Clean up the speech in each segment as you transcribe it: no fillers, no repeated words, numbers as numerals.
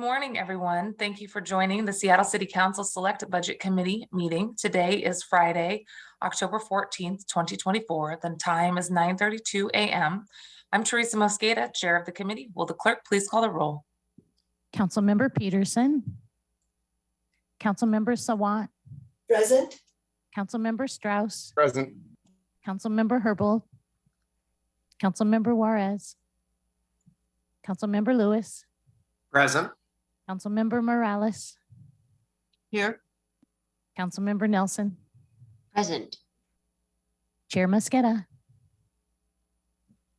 morning, everyone. Thank you for joining the Seattle City Council Select Budget Committee meeting. Today is Friday, October 14th, 2024. The time is 9:32 a.m. I'm Teresa Mosqueda, Chair of the committee. Will the clerk please call the roll? Councilmember Peterson. Councilmember Sawant. Present. Councilmember Strauss. Present. Councilmember Herbold. Councilmember Juarez. Councilmember Lewis. Present. Councilmember Morales. Here. Councilmember Nelson. Present. Chair Mosqueda.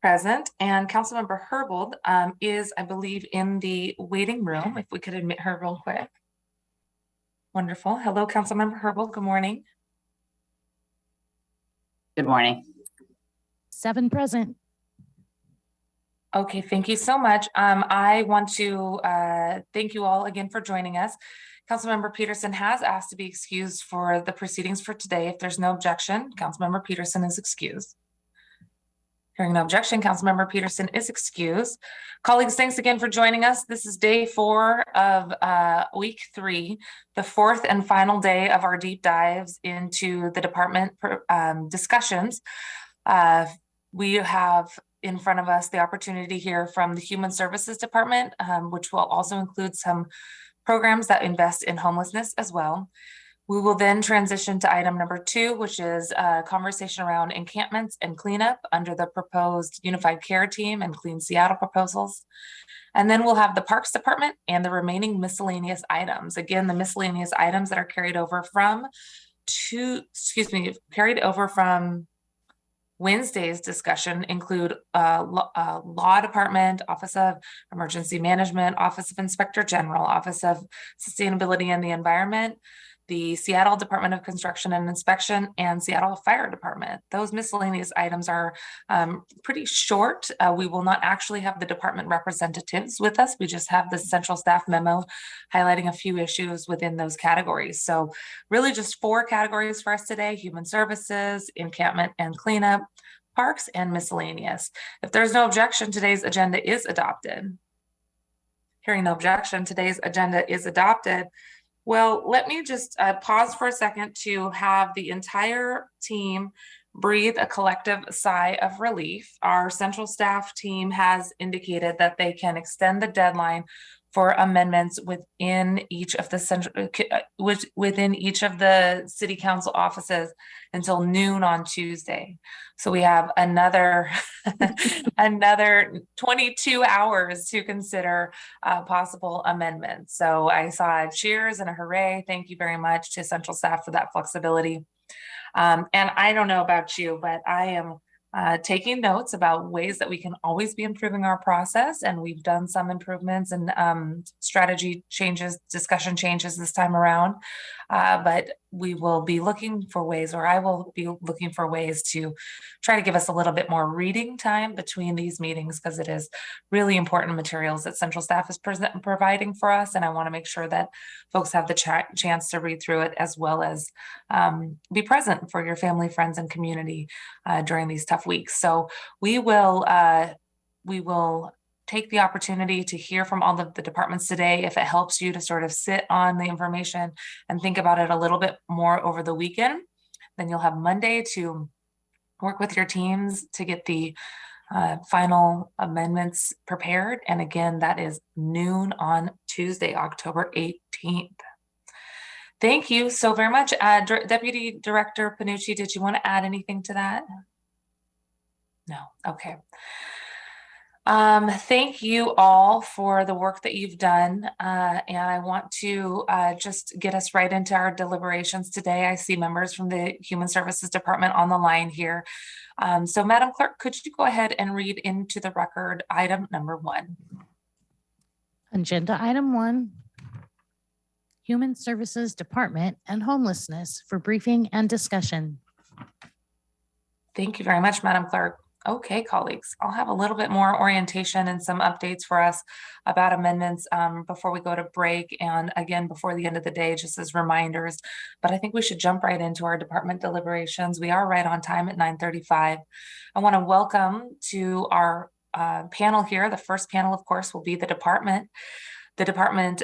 Present. And Councilmember Herbold is, I believe, in the waiting room. If we could admit her real quick. Wonderful. Hello, Councilmember Herbold. Good morning. Good morning. 7 present. Okay, thank you so much. I want to thank you all again for joining us. Councilmember Peterson has asked to be excused for the proceedings for today. If there's no objection, Councilmember Peterson is excused. Hearing no objection, Councilmember Peterson is excused. Colleagues, thanks again for joining us. This is day 4 of week 3, the 4th and final day of our deep dives into the department discussions. We have in front of us the opportunity to hear from the Human Services Department, which will also include some programs that invest in homelessness as well. We will then transition to item number 2, which is a conversation around encampments and cleanup under the proposed Unified Care Team and Clean Seattle proposals. And then we'll have the Parks Department and the remaining miscellaneous items. Again, the miscellaneous items that are carried over from Wednesday's discussion include Law Department, Office of Emergency Management, Office of Inspector General, Office of Sustainability and the Environment, the Seattle Department of Construction and Inspection, and Seattle Fire Department. Those miscellaneous items are pretty short. We will not actually have the department representatives with us. We just have the central staff memo highlighting a few issues within those categories. So really just 4 categories for us today: human services, encampment and cleanup, parks, and miscellaneous. If there's no objection, today's agenda is adopted. Hearing no objection, today's agenda is adopted. Well, let me just pause for a second to have the entire team breathe a collective sigh of relief. Our central staff team has indicated that they can extend the deadline for amendments within each of the city council offices until noon on Tuesday. So we have another 22 hours to consider possible amendments. So I saw cheers and a hooray. Thank you very much to central staff for that flexibility. And I don't know about you, but I am taking notes about ways that we can always be improving our process. And we've done some improvements and strategy changes, discussion changes this time around. But we will be looking for ways, or I will be looking for ways to try to give us a little bit more reading time between these meetings, because it is really important materials that central staff is providing for us. And I want to make sure that folks have the chance to read through it, as well as be present for your family, friends, and community during these tough weeks. So we will take the opportunity to hear from all of the departments today. If it helps you to sort of sit on the information and think about it a little bit more over the weekend, then you'll have Monday to work with your teams to get the final amendments prepared. And again, that is noon on Tuesday, October 18th. Thank you so very much. Deputy Director Panucci, did you want to add anything to that? No. Okay. Thank you all for the work that you've done. And I want to just get us right into our deliberations today. I see members from the Human Services Department on the line here. So Madam Clerk, could you go ahead and read into the record item number 1? Agenda item 1, Human Services Department and Homelessness for briefing and discussion. Thank you very much, Madam Clerk. Okay, colleagues, I'll have a little bit more orientation and some updates for us about amendments before we go to break, and again before the end of the day, just as reminders. But I think we should jump right into our department deliberations. We are right on time at 9:35. I want to welcome to our panel here. The first panel, of course, will be the department. The department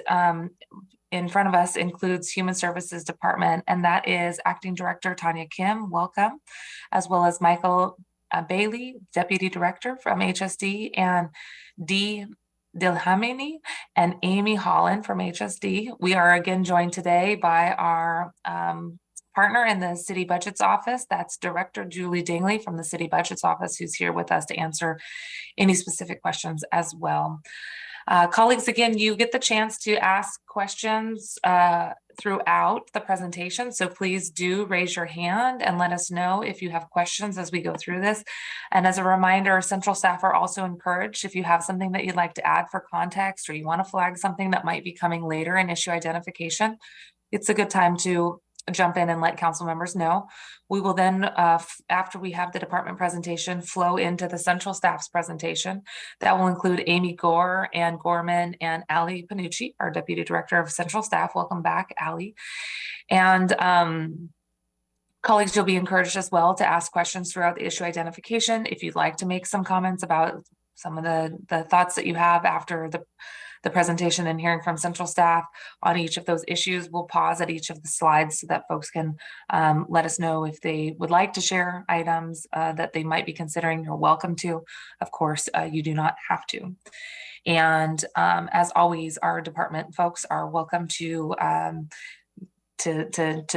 in front of us includes Human Services Department, and that is Acting Director Tanya Kim, welcome, as well as Michael Bailey, Deputy Director from HSD, and Dee Dilhamini and Amy Holland from HSD. We are again joined today by our partner in the City Budgets Office. That's Director Julie Dingley from the City Budgets Office, who's here with us to answer any specific questions as well. Colleagues, again, you get the chance to ask questions throughout the presentation, so please do raise your hand and let us know if you have questions as we go through this. And as a reminder, central staff are also encouraged, if you have something that you'd like to add for context, or you want to flag something that might be coming later in issue identification, it's a good time to jump in and let council members know. We will then, after we have the department presentation, flow into the central staff's presentation. That will include Amy Gore and Gorman and Ali Panucci, our Deputy Director of Central Staff. Welcome back, Ali. And colleagues, you'll be encouraged as well to ask questions throughout the issue identification. If you'd like to make some comments about some of the thoughts that you have after the presentation and hearing from central staff on each of those issues, we'll pause at each of the slides so that folks can let us know if they would like to share items that they might be considering. You're welcome to. Of course, you do not have to. And as always, our department folks are welcome to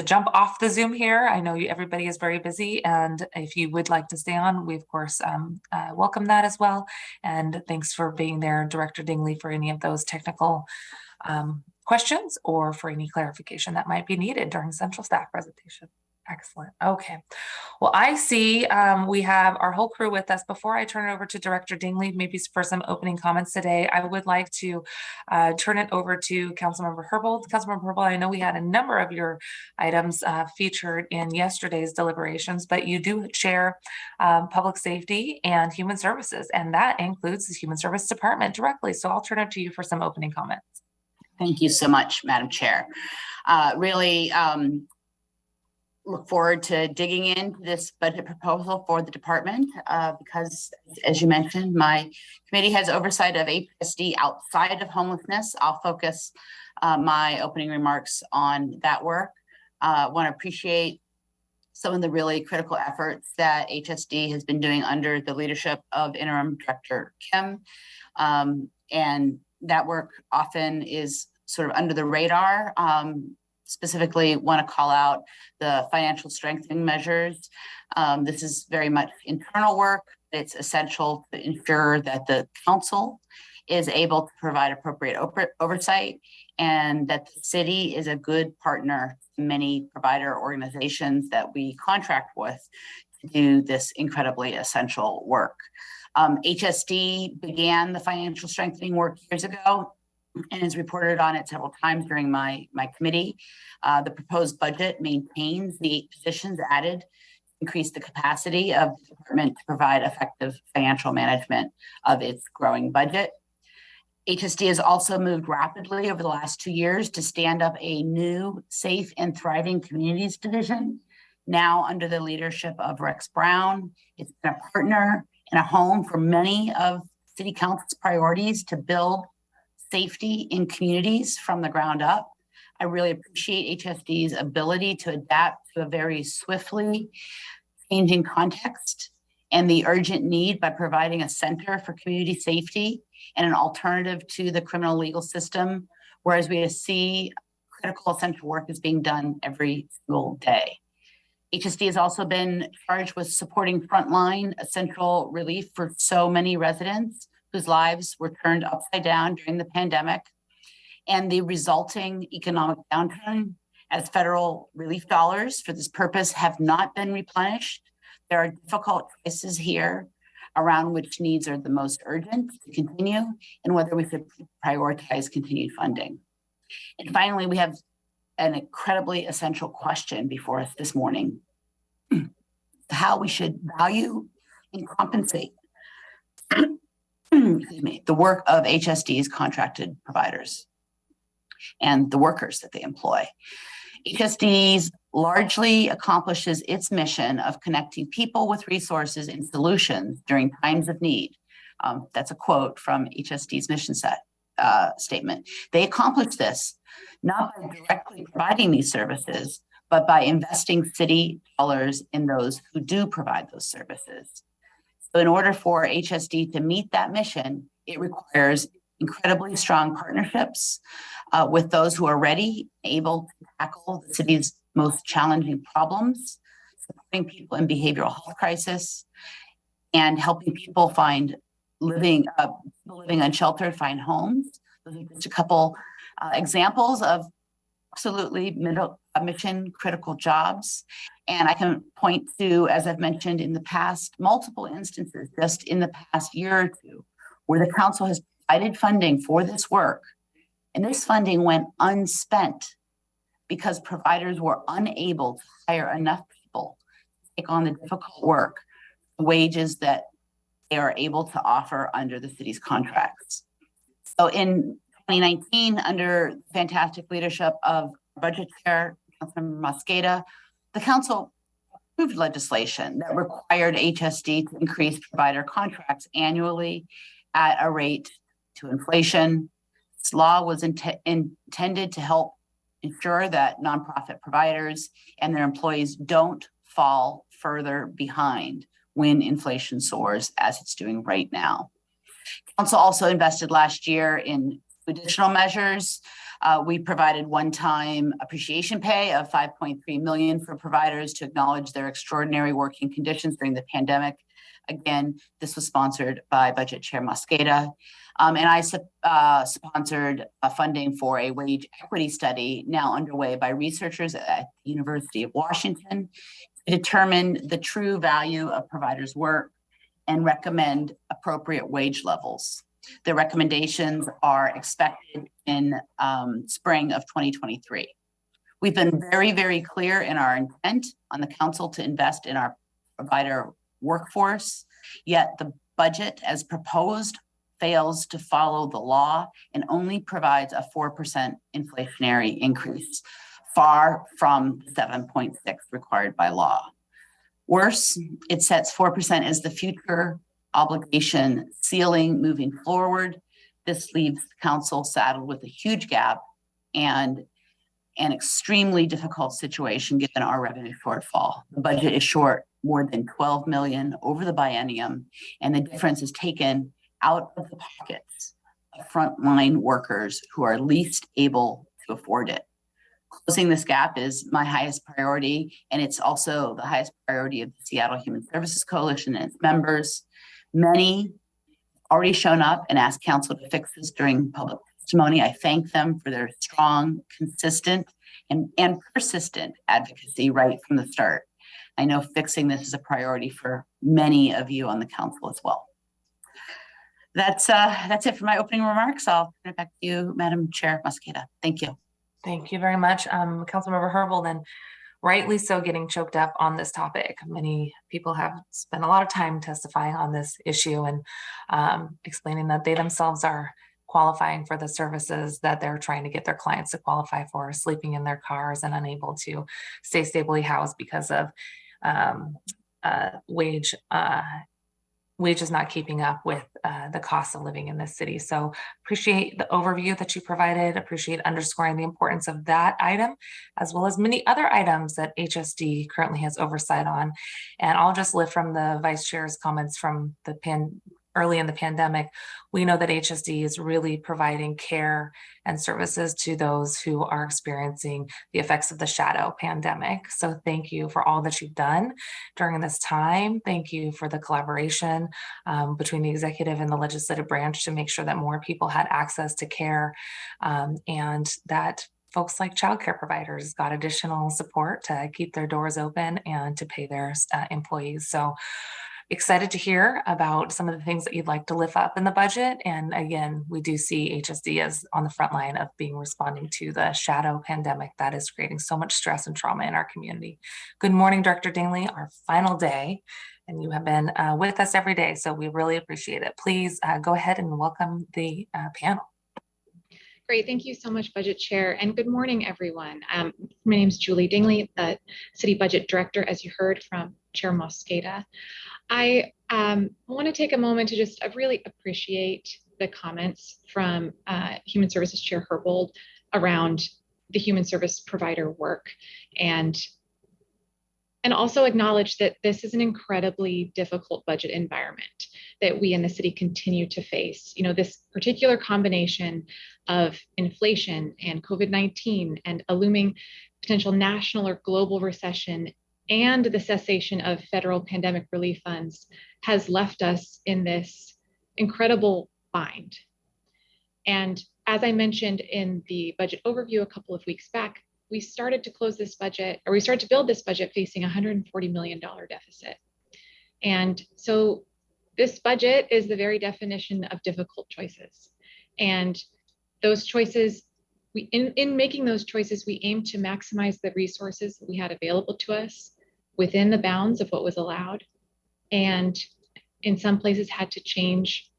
jump off the Zoom here. I know everybody is very busy, and if you would like to stay on, we of course welcome that as well. And thanks for being there, Director Dingley, for any of those technical questions or for any clarification that might be needed during central staff presentation. Excellent. Okay. Well, I see we have our whole crew with us. Before I turn it over to Director Dingley, maybe for some opening comments today, I would like to turn it over to Councilmember Herbold. Councilmember Herbold, I know we had a number of your items featured in yesterday's deliberations, but you do chair public safety and human services, and that includes the Human Service Department directly. So I'll turn it to you for some opening comments. Thank you so much, Madam Chair. Really look forward to digging into this budget proposal for the department because, as you mentioned, my committee has oversight of HSD outside of homelessness. I'll focus my opening remarks on that work. I want to appreciate some of the really critical efforts that HSD has been doing under the leadership of Interim Director Kim. And that work often is sort of under the radar. Specifically want to call out the financial strengthening measures. This is very much internal work. It's essential to ensure that the council is able to provide appropriate oversight and that the city is a good partner to many provider organizations that we contract with to do this incredibly essential work. HSD began the financial strengthening work years ago and has reported on it several times during my committee. The proposed budget maintains the 8 positions added, increase the capacity of the department to provide effective financial management of its growing budget. HSD has also moved rapidly over the last 2 years to stand up a new Safe and Thriving Communities division, now under the leadership of Rex Brown. It's been a partner and a home for many of City Council's priorities to build safety in communities from the ground up. I really appreciate HSD's ability to adapt to a very swiftly changing context and the urgent need by providing a center for community safety and an alternative to the criminal legal system, whereas we see critical essential work is being done every single day. HSD has also been charged with supporting frontline essential relief for so many residents whose lives were turned upside down during the pandemic and the resulting economic downturn, as federal relief dollars for this purpose have not been replenished. There are difficult choices here around which needs are the most urgent to continue and whether we should prioritize continued funding. And finally, we have an incredibly essential question before us this morning: how we should value and compensate the work of HSD's contracted providers and the workers that they employ. HSD largely accomplishes its mission of connecting people with resources and solutions during times of need. That's a quote from HSD's mission set. statement. They accomplish this not by directly providing these services, but by investing city dollars in those who do provide those services. So in order for HSD to meet that mission, it requires incredibly strong partnerships with those who are ready, able to tackle the city's most challenging problems, supporting people in behavioral health crisis, and helping people living unsheltered find homes. Those are just a couple examples of absolutely mission critical jobs. And I can point to, as I've mentioned in the past, multiple instances just in the past year or two, where the council has provided funding for this work. And this funding went unspent because providers were unable to hire enough people to take on the difficult work, the wages that they are able to offer under the city's contracts. So in 2019, under fantastic leadership of Budget Chair, Councilmember Mosqueda, the council approved legislation that required HSD to increase provider contracts annually at a rate to inflation. This law was intended to help ensure that nonprofit providers and their employees don't fall further behind when inflation soars, as it's doing right now. Council also invested last year in additional measures. We provided one-time appreciation pay of $5.3 million for providers to acknowledge their extraordinary working conditions during the pandemic. Again, this was sponsored by Budget Chair Mosqueda. And I sponsored funding for a wage equity study now underway by researchers at the University of Washington to determine the true value of providers' work and recommend appropriate wage levels. The recommendations are expected in spring of 2023. We've been very, very clear in our intent on the council to invest in our provider workforce, yet the budget as proposed fails to follow the law and only provides a 4% inflationary increase, far from 7.6 required by law. Worse, it sets 4% as the future obligation ceiling moving forward. This leaves the council saddled with a huge gap and an extremely difficult situation given our revenue shortfall. The budget is short more than 12 million over the biennium, and the difference is taken out of the pockets of frontline workers who are least able to afford it. Closing this gap is my highest priority, and it's also the highest priority of the Seattle Human Services Coalition and its members. Many already shown up and asked council to fix this during public testimony. I thank them for their strong, consistent, and persistent advocacy right from the start. I know fixing this is a priority for many of you on the council as well. That's it for my opening remarks. I'll turn it back to you, Madam Chair Mosqueda. Thank you. Thank you very much. Councilmember Herbal, then rightly so getting choked up on this topic. Many people have spent a lot of time testifying on this issue and explaining that they themselves are qualifying for the services that they're trying to get their clients to qualify for, sleeping in their cars and unable to stay stably housed because of wages not keeping up with the cost of living in this city. So appreciate the overview that you provided, appreciate underscoring the importance of that item, as well as many other items that HSD currently has oversight on. And I'll just lift from the Vice Chair's comments from the early in the pandemic. We know that HSD is really providing care and services to those who are experiencing the effects of the shadow pandemic. So thank you for all that you've done during this time. Thank you for the collaboration between the executive and the legislative branch to make sure that more people had access to care and that folks like childcare providers got additional support to keep their doors open and to pay their employees. So excited to hear about some of the things that you'd like to lift up in the budget. And again, we do see HSD as on the front line of responding to the shadow pandemic that is creating so much stress and trauma in our community. Good morning, Director Dingley, our final day, and you have been with us every day, so we really appreciate it. Please go ahead and welcome the panel. Great, thank you so much, Budget Chair, and good morning, everyone. My name is Julie Dingley, the City Budget Director, as you heard from Chair Mosqueda. I want to take a moment to just really appreciate the comments from Human Services Chair Herbold around the human service provider work, and also acknowledge that this is an incredibly difficult budget environment that we in the city continue to face. You know, this particular combination of inflation and COVID-19 and a looming potential national or global recession and the cessation of federal pandemic relief funds has left us in this incredible bind. And as I mentioned in the budget overview a couple of weeks back, we started to close this budget, or we started to build this budget facing a $140 million deficit. And so this budget is the very definition of difficult choices. And those choices, in making those choices, we aim to maximize the resources that we had available to us within the bounds of what was allowed. And in some places had to change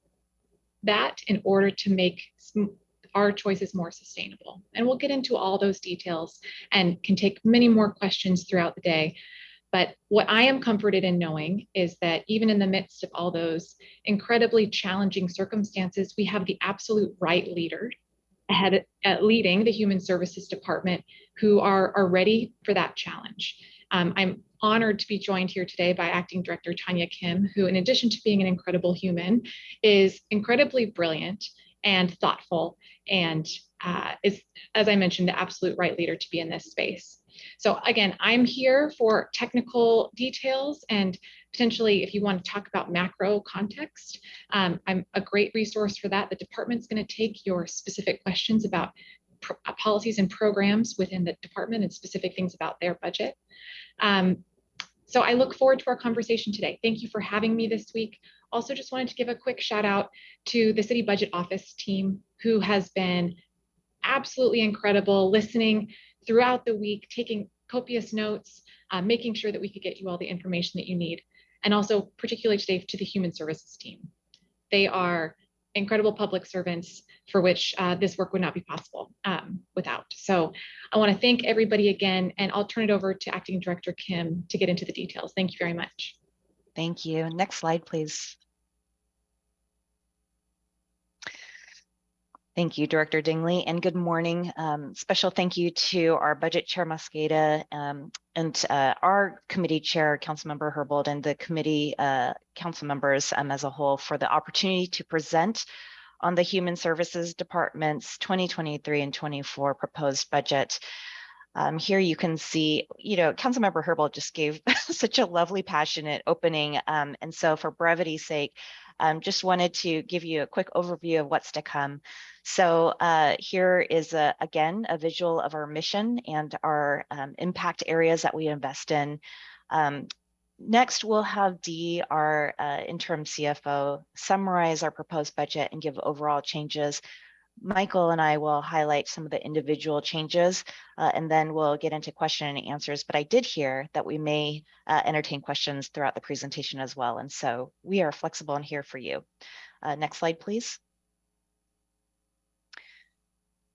that in order to make our choices more sustainable. And we'll get into all those details and can take many more questions throughout the day. But what I am comforted in knowing is that even in the midst of all those incredibly challenging circumstances, we have the absolute right leader ahead leading the Human Services Department who are ready for that challenge. I'm honored to be joined here today by Acting Director Tanya Kim, who, in addition to being an incredible human, is incredibly brilliant and thoughtful, and is, as I mentioned, the absolute right leader to be in this space. So again, I'm here for technical details, and potentially if you want to talk about macro context, I'm a great resource for that. The department's going to take your specific questions about policies and programs within the department and specific things about their budget. So I look forward to our conversation today. Thank you for having me this week. Also just wanted to give a quick shout out to the City Budget Office team who has been absolutely incredible, listening throughout the week, taking copious notes, making sure that we could get you all the information that you need. And also particularly today to the Human Services team. They are incredible public servants for which this work would not be possible without. So I want to thank everybody again, and I'll turn it over to Acting Director Kim to get into the details. Thank you very much. Thank you. Next slide, please. Thank you, Director Dingley, and good morning. Special thank you to our Budget Chair Mosqueda and our committee chair, Councilmember Herbold, and the committee council members as a whole for the opportunity to present on the Human Services Department's 2023 and 24 proposed budget. Here you can see, Councilmember Herbold just gave such a lovely, passionate opening. And so for brevity's sake, just wanted to give you a quick overview of what's to come. So here is, again, a visual of our mission and our impact areas that we invest in. Next, we'll have Dee, our interim CFO, summarize our proposed budget and give overall changes. Michael and I will highlight some of the individual changes, and then we'll get into question and answers. But I did hear that we may entertain questions throughout the presentation as well. And so we are flexible and here for you. Next slide, please.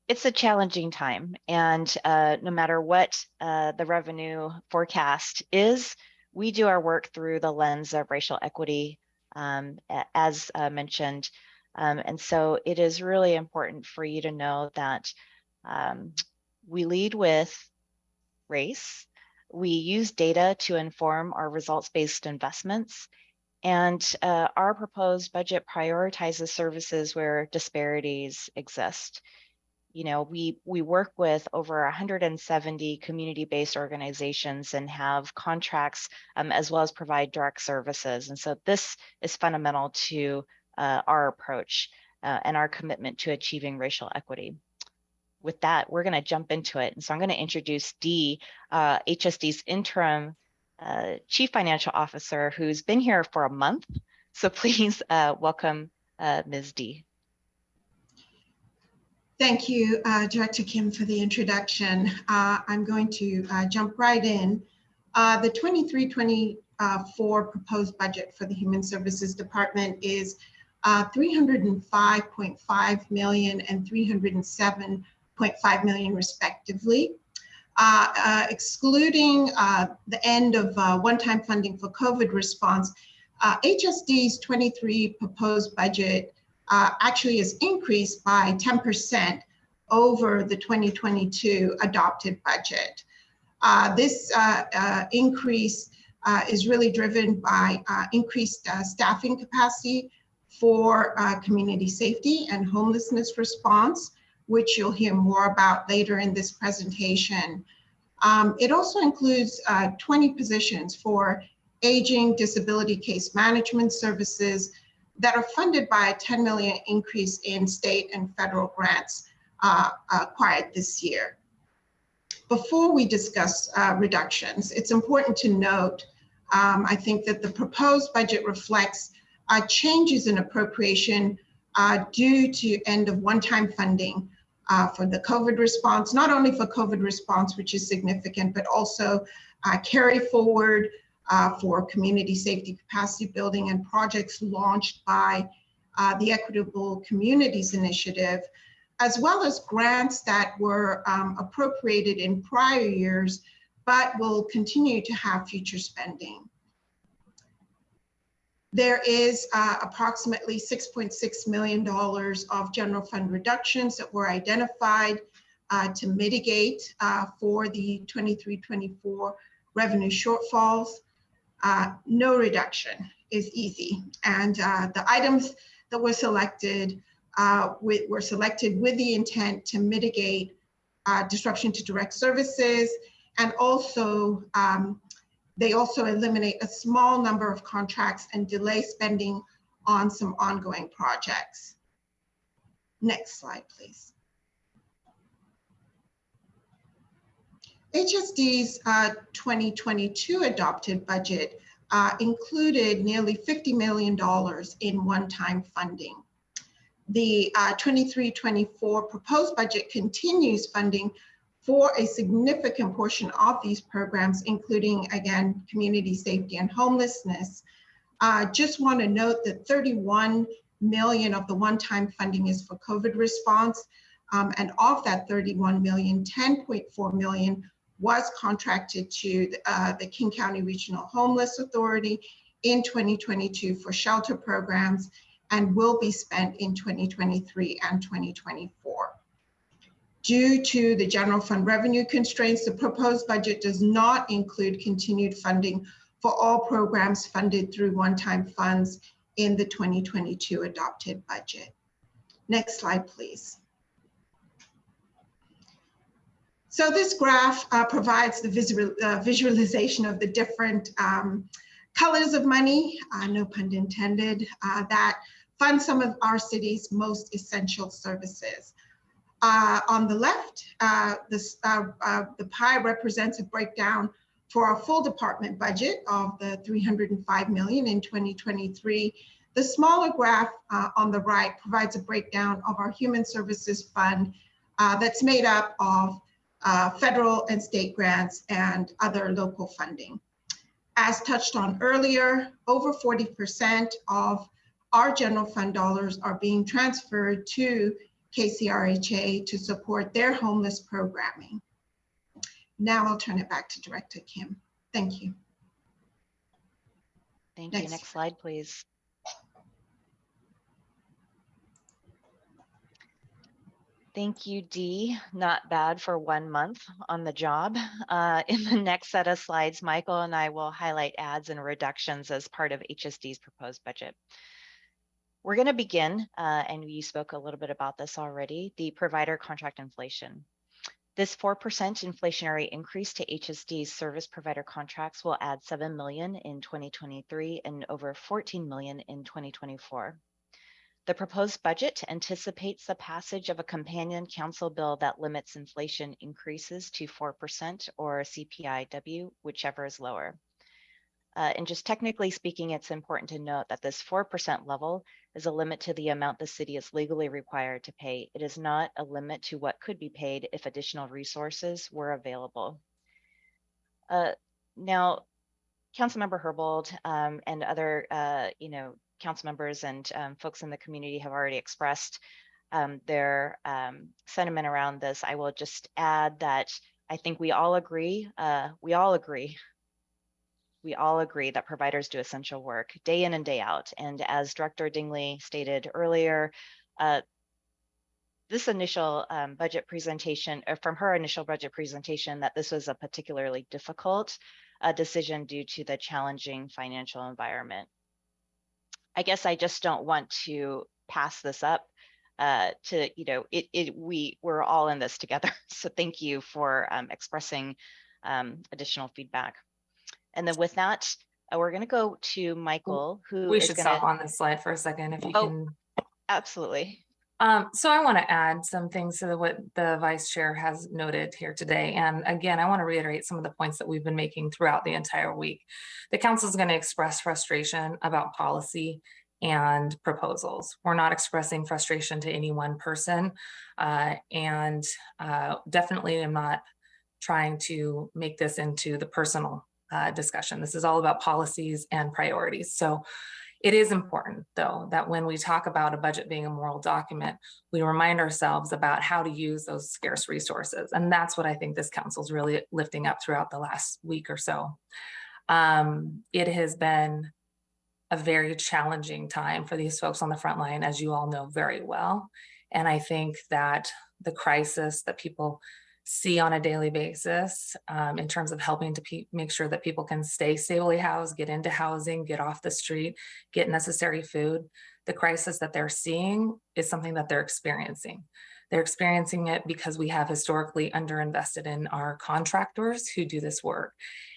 It's a challenging time, and no matter what the revenue forecast is, we do our work through the lens of racial equity, as mentioned. And so it is really important for you to know that we lead with race. We use data to inform our results-based investments. And our proposed budget prioritizes services where disparities exist. We work with over 170 community-based organizations and have contracts as well as provide direct services. And so this is fundamental to our approach and our commitment to achieving racial equity. With that, we're going to jump into it. And so I'm going to introduce Dee, HSD's interim Chief Financial Officer, who's been here for a month. So please welcome Ms. Dee. Thank you, Director Kim, for the introduction. I'm going to jump right in. The 23-24 proposed budget for the Human Services Department is $305.5 million and $307.5 million respectively. Excluding the end of one-time funding for COVID response, HSD's 23 proposed budget actually is increased by 10% over the 2022 adopted budget. This increase is really driven by increased staffing capacity for community safety and homelessness response, which you'll hear more about later in this presentation. It also includes 20 positions for aging disability case management services that are funded by a 10 million increase in state and federal grants acquired this year. Before we discuss reductions, it's important to note, I think that the proposed budget reflects changes in appropriation due to end of one-time funding for the COVID response, not only for COVID response, which is significant, but also carry forward for community safety capacity building and projects launched by the Equitable Communities Initiative, as well as grants that were appropriated in prior years, but will continue to have future spending. There is approximately $6.6 million of general fund reductions that were identified to mitigate for the 23-24 revenue shortfalls. No reduction is easy. And the items that were selected with the intent to mitigate disruption to direct services, and also they also eliminate a small number of contracts and delay spending on some ongoing projects. Next slide, please. HSD's 2022 adopted budget included nearly $50 million in one-time funding. The 23-24 proposed budget continues funding for a significant portion of these programs, including, again, community safety and homelessness. Just want to note that 31 million of the one-time funding is for COVID response. And of that 31 million, 10.4 million was contracted to the King County Regional Homeless Authority in 2022 for shelter programs, and will be spent in 2023 and 2024. Due to the general fund revenue constraints, the proposed budget does not include continued funding for all programs funded through one-time funds in the 2022 adopted budget. Next slide, please. So this graph provides the visualization of the different colors of money, no pun intended, that fund some of our city's most essential services. On the left, the pie represents a breakdown for our full department budget of the 305 million in 2023. The smaller graph on the right provides a breakdown of our human services fund that's made up of federal and state grants and other local funding. As touched on earlier, over 40% of our general fund dollars are being transferred to KCRHA to support their homeless programming. Now I'll turn it back to Director Kim. Thank you. Thank you. Next slide, please. Thank you, Dee. Not bad for 1 month on the job. In the next set of slides, Michael and I will highlight adds and reductions as part of HSD's proposed budget. We're going to begin, and you spoke a little bit about this already, the provider contract inflation. This 4% inflationary increase to HSD's service provider contracts will add 7 million in 2023 and over 14 million in 2024. The proposed budget anticipates the passage of a companion council bill that limits inflation increases to 4% or CPIW, whichever is lower. And just technically speaking, it's important to note that this 4% level is a limit to the amount the city is legally required to pay. It is not a limit to what could be paid if additional resources were available. Now, Councilmember Herbold and other, council members and folks in the community have already expressed their sentiment around this. I will just add that I think we all agree we all agree that providers do essential work day in and day out. And as Director Dingley stated earlier, this initial budget presentation, or from her initial budget presentation, that this was a particularly difficult decision due to the challenging financial environment. I guess I just don't want to pass this up to, you know, we're all in this together. So thank you for expressing additional feedback. And then with that, we're going to go to Michael, who We is should going stop to. on this slide for a second if you Oh, can. absolutely. So I want to add some things to what the vice chair has noted here today. And again, I want to reiterate some of the points that we've been making throughout the entire week. The council is going to express frustration about policy and proposals. We're not expressing frustration to any one person, and definitely am not trying to make this into the personal discussion. This is all about policies and priorities. So it is important, though, that when we talk about a budget being a moral document, we remind ourselves about how to use those scarce resources. And that's what I think this council is really lifting up throughout the last week or so. It has been a very challenging time for these folks on the front line, as you all know very well. And I think that the crisis that people see on a daily basis in terms of helping to make sure that people can stay stably housed, get into housing, get off the street, get necessary food. The crisis that they're seeing is something that they're experiencing. They're experiencing it because we have historically underinvested in our contractors who do this work.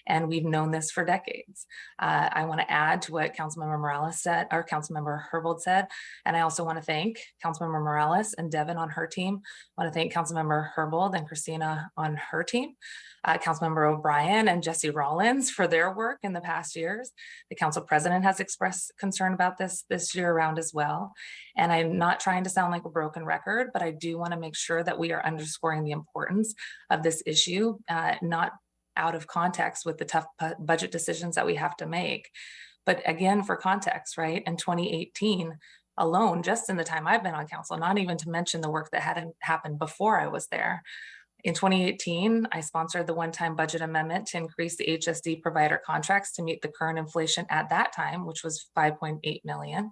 And we've known this for decades. I want to add to what Councilmember Morales said, or Councilmember Herbold said, and I also want to thank Councilmember Morales and Devin on her team. I want to thank Councilmember Herbold and Christina on her team, Councilmember O'Brien and Jesse Rollins for their work in the past years. The council president has expressed concern about this year around as well. And I'm not trying to sound like a broken record, but I do want to make sure that we are underscoring the importance of this issue, not out of context with the tough budget decisions that we have to make. But again, for context, right? In 2018 alone, just in the time I've been on council, not even to mention the work that had happened before I was there. In 2018, I sponsored the one-time budget amendment to increase the HSD provider contracts to meet the current inflation at that time, which was 5.8 million.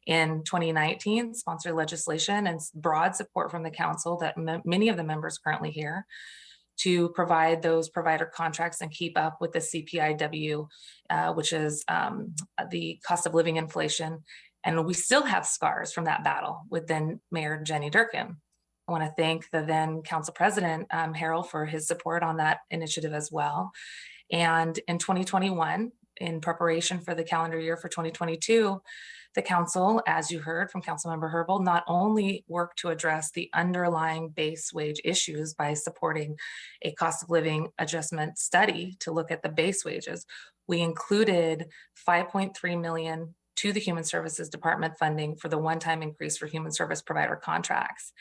In 2019, sponsored legislation and broad support from the council that many of the members currently here to provide those provider contracts and keep up with the CPIW, which is the cost of living inflation. And we still have scars from that battle with then Mayor Jenny Durkin. I want to thank the then council president, Harold, for his support on that initiative as well. And in 2021, in preparation for the calendar year for 2022, the council, as you heard from Councilmember Herbold, not only worked to address the underlying base wage issues by supporting a cost of living adjustment study to look at the base wages, we included 5.3 million to the Human Services Department funding for the one-time increase for human service provider contracts.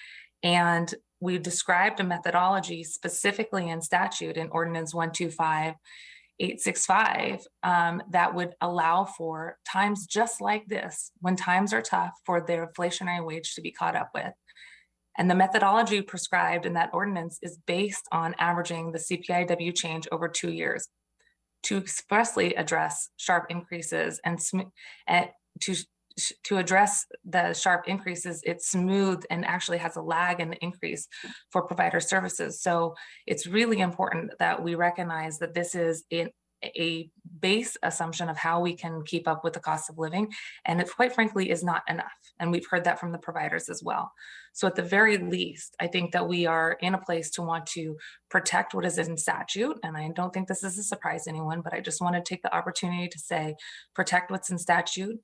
And we described a methodology specifically in statute in Ordinance 125865 that would allow for times just like this, when times are tough, for their inflationary wage to be caught up with. And the methodology prescribed in that ordinance is based on averaging the CPIW change over 2 years to expressly address sharp increases and to address the sharp increases. It's smooth and actually has a lag in the increase for provider services. So it's really important that we recognize that this is a base assumption of how we can keep up with the cost of living. And it quite frankly is not enough. And we've heard that from the providers as well. So at the very least, I think that we are in a place to want to protect what is in statute. And I don't think this is a surprise to anyone, but I just want to take the opportunity to say, protect what's in statute,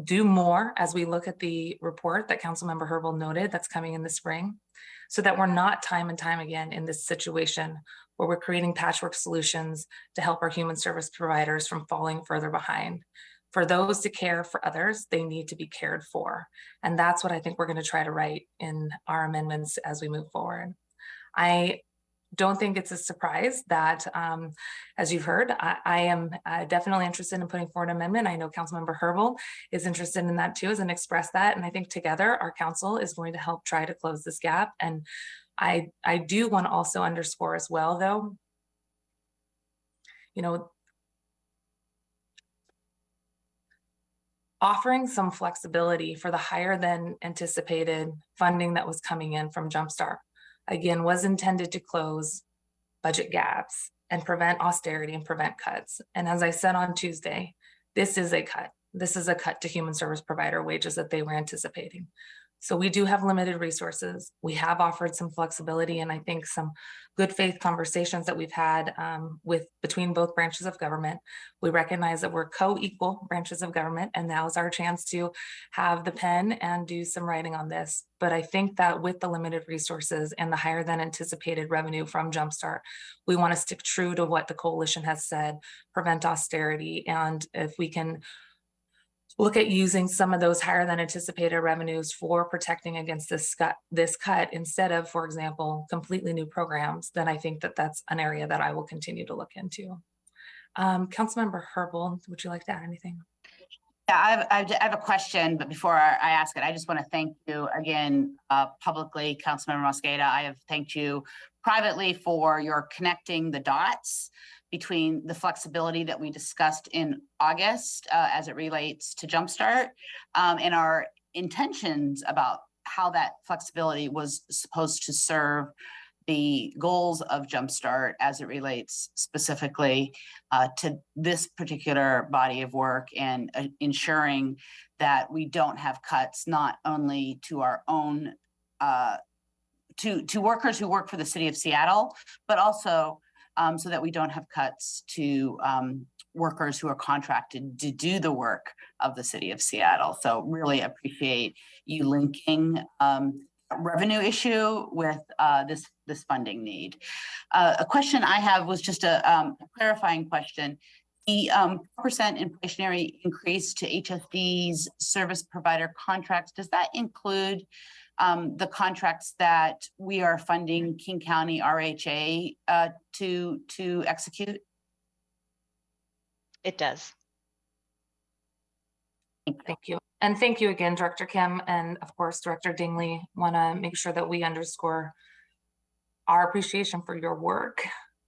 do more as we look at the report that Councilmember Herbold noted that's coming in the spring, so that we're not time and time again in this situation where we're creating patchwork solutions to help our human service providers from falling further behind. For those to care for others, they need to be cared for. And that's what I think we're going to try to write in our amendments as we move forward. I don't think it's a surprise that, as you've heard, I am definitely interested in putting forward an amendment. I know Councilmember Herbold is interested in that too, and expressed that. And I think together our council is going to help try to close this gap. And I do want to also underscore as well, though, you know, offering some flexibility for the higher than anticipated funding that was coming in from Jumpstart, again, was intended to close budget gaps and prevent austerity and prevent cuts. And as I said on Tuesday, this is a cut. This is a cut to human service provider wages that they were anticipating. So we do have limited resources. We have offered some flexibility, and I think some good faith conversations that we've had between both branches of government. We recognize that we're co-equal branches of government, and now's our chance to have the pen and do some writing on this. But I think that with the limited resources and the higher than anticipated revenue from Jumpstart, we want to stick true to what the coalition has said, prevent austerity, and if we can look at using some of those higher than anticipated revenues for protecting against this cut instead of, for example, completely new programs, then I think that that's an area that I will continue to look into. Councilmember Herbold, would you like to add anything? Yeah, I have a question, but before I ask it, I just want to thank you again publicly, Councilmember Mosqueda. I have thanked you privately for your connecting the dots between the flexibility that we discussed in August as it relates to Jumpstart and our intentions about how that flexibility was supposed to serve the goals of Jumpstart as it relates specifically to this particular body of work, and ensuring that we don't have cuts not only to our own to workers who work for the city of Seattle, but also so that we don't have cuts to workers who are contracted to do the work of the city of Seattle. So really appreciate you linking revenue issue with this funding need. A question I have was just a clarifying question. The 4% inflationary increase to HSD's service provider contracts, does that include the contracts that we are funding King County RHA to execute? It does. Thank you. And thank you again, Director Kim, and of course, Director Dingley. Want to make sure that we underscore our appreciation for your work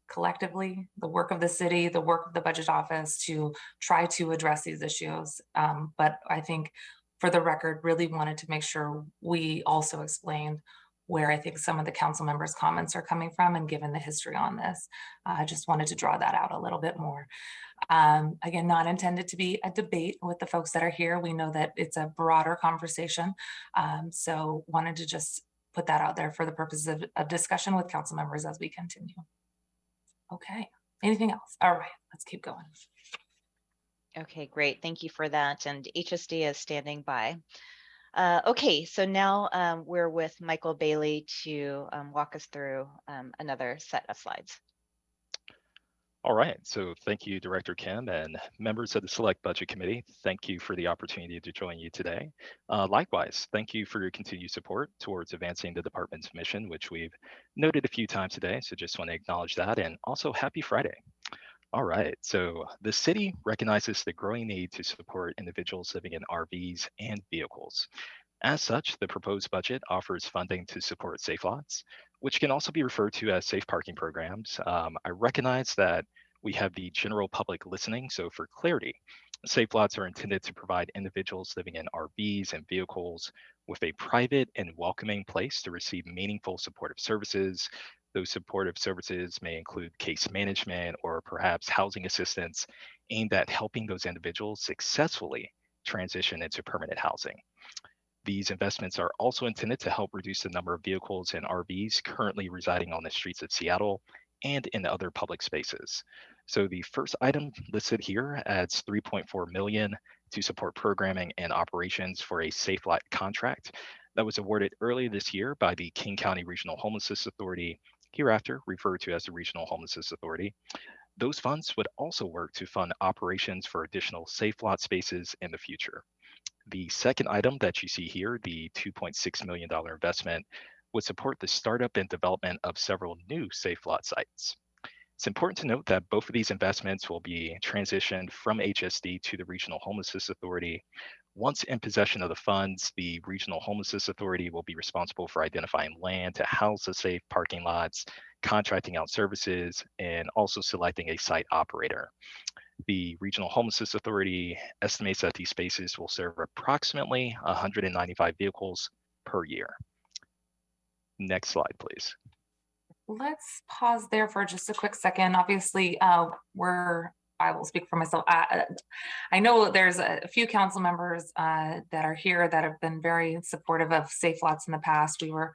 collectively, the work of the city, the work of the budget office to try to address these issues. But I think for the record, really wanted to make sure we also explained where I think some of the council members' comments are coming from, and given the history on this, I just wanted to draw that out a little bit more. Again, not intended to be a debate with the folks that are here. We know that it's a broader conversation. So wanted to just put that out there for the purposes of discussion with council members as we continue. Okay, anything else? All right, let's keep going. Okay, great. Thank you for that. And HSD is standing by. Okay, so now we're with Michael Bailey to walk us through another set of slides. All right, so thank you, Director Kim, and members of the Select Budget Committee. Thank you for the opportunity to join you today. Likewise, thank you for your continued support towards advancing the department's mission, which we've noted a few times today, so just want to acknowledge that, and also happy Friday. All right, so the city recognizes the growing need to support individuals living in RVs and vehicles. As such, the proposed budget offers funding to support safe lots, which can also be referred to as safe parking programs. I recognize that we have the general public listening, so for clarity, safe lots are intended to provide individuals living in RVs and vehicles with a private and welcoming place to receive meaningful supportive services. Those supportive services may include case management or perhaps housing assistance aimed at helping those individuals successfully transition into permanent housing. These investments are also intended to help reduce the number of vehicles and RVs currently residing on the streets of Seattle and in other public spaces. So the first item listed here adds $3.4 million to support programming and operations for a safe lot contract that was awarded earlier this year by the King County Regional Homelessness Authority, hereafter referred to as the Regional Homelessness Authority. Those funds would also work to fund operations for additional safe lot spaces in the future. The second item that you see here, the $2.6 million investment, would support the startup and development of several new safe lot sites. It's important to note that both of these investments will be transitioned from HSD to the Regional Homelessness Authority. Once in possession of the funds, the Regional Homelessness Authority will be responsible for identifying land to house the safe parking lots, contracting out services, and also selecting a site operator. The Regional Homelessness Authority estimates that these spaces will serve approximately 195 vehicles per year. Next slide, please. Let's pause there for just a quick second. Obviously, I will speak for myself. I know there's a few council members that are here that have been very supportive of Safe Lots in the past. We were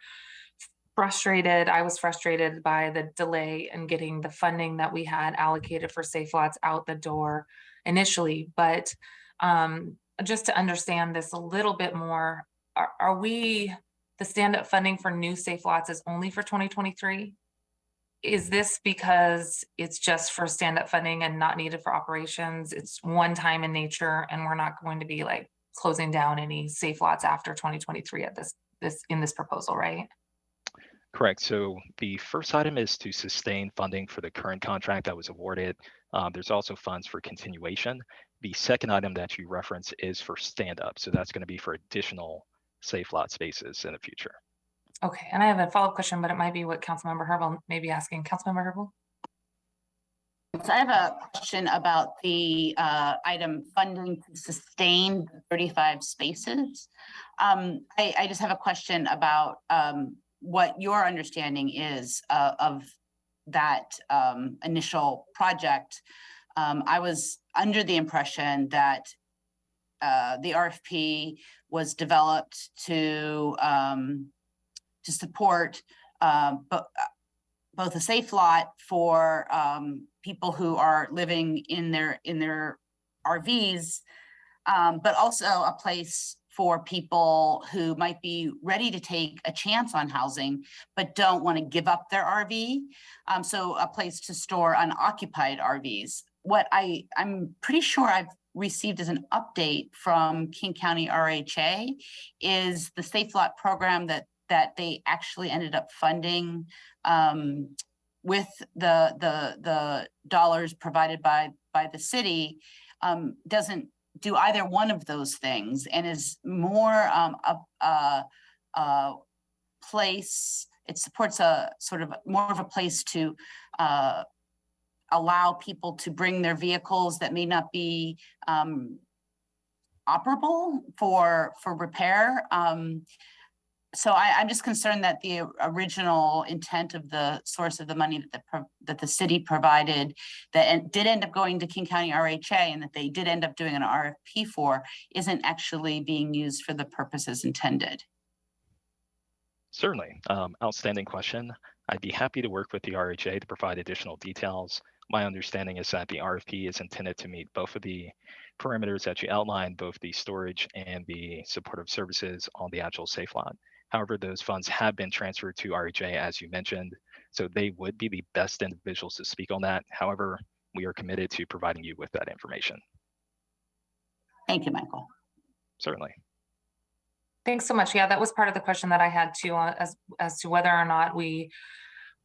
frustrated. I was frustrated by the delay in getting the funding that we had allocated for Safe Lots out the door initially. But just to understand this a little bit more, are we, the stand-up funding for new Safe Lots is only for 2023? Is this because it's just for stand-up funding and not needed for operations? It's one time in nature, and we're not going to be like closing down any Safe Lots after 2023 at in this proposal, right? Correct. So the first item is to sustain funding for the current contract that was awarded. There's also funds for continuation. The second item that you reference is for stand-up. So that's going to be for additional Safe Lot spaces in the future. Okay, and I have a follow-up question, but it might be what Councilmember Herbal may be asking. Councilmember Herbal? So I have a question about the item funding to sustain 35 spaces. I just have a question about what your understanding is of that initial project. I was under the impression that the RFP was developed to support both a safe lot for people who are living in their RVs, but also a place for people who might be ready to take a chance on housing, but don't want to give up their RV. So a place to store unoccupied RVs. What I'm pretty sure I've received as an update from King County RHA is the Safe Lot program that they actually ended up funding with the dollars provided by the city doesn't do either one of those things and is more a place. It supports a sort of more of a place to allow people to bring their vehicles that may not be operable for repair. So I'm just concerned that the original intent of the source of the money that the city provided that did end up going to King County RHA and that they did end up doing an RFP for isn't actually being used for the purposes intended. Certainly. Outstanding question. I'd be happy to work with the RHA to provide additional details. My understanding is that the RFP is intended to meet both of the parameters that you outlined, both the storage and the supportive services on the actual Safe Lot. However, those funds have been transferred to RHA, as you mentioned, so they would be the best individuals to speak on that. However, we are committed to providing you with that information. Thank you, Michael. Certainly. Thanks so much. Yeah, that was part of the question that I had too, as to whether or not we're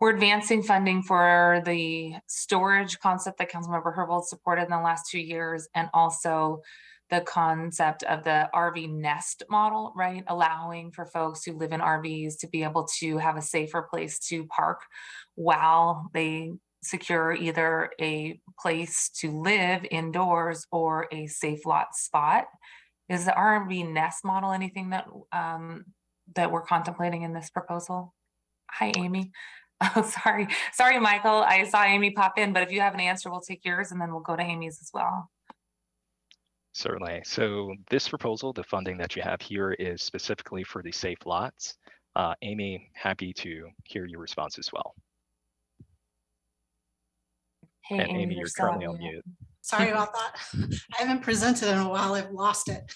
advancing funding for the storage concept that Councilmember Herbold supported in the last 2 years, and also the concept of the RV nest model, right? Allowing for folks who live in RVs to be able to have a safer place to park while they secure either a place to live indoors or a Safe Lot spot. Is the RV nest model anything that that we're contemplating in this proposal? Hi, Amy. Oh, sorry, Michael. I saw Amy pop in, but if you have an answer, we'll take yours and then we'll go to Amy's as well. Certainly. So this proposal, the funding that you have here is specifically for the Safe Lots. Amy, happy to hear your response as well. Hey, And Amy, you're still currently on mute. Sorry about that. I haven't presented in a while. I've lost it.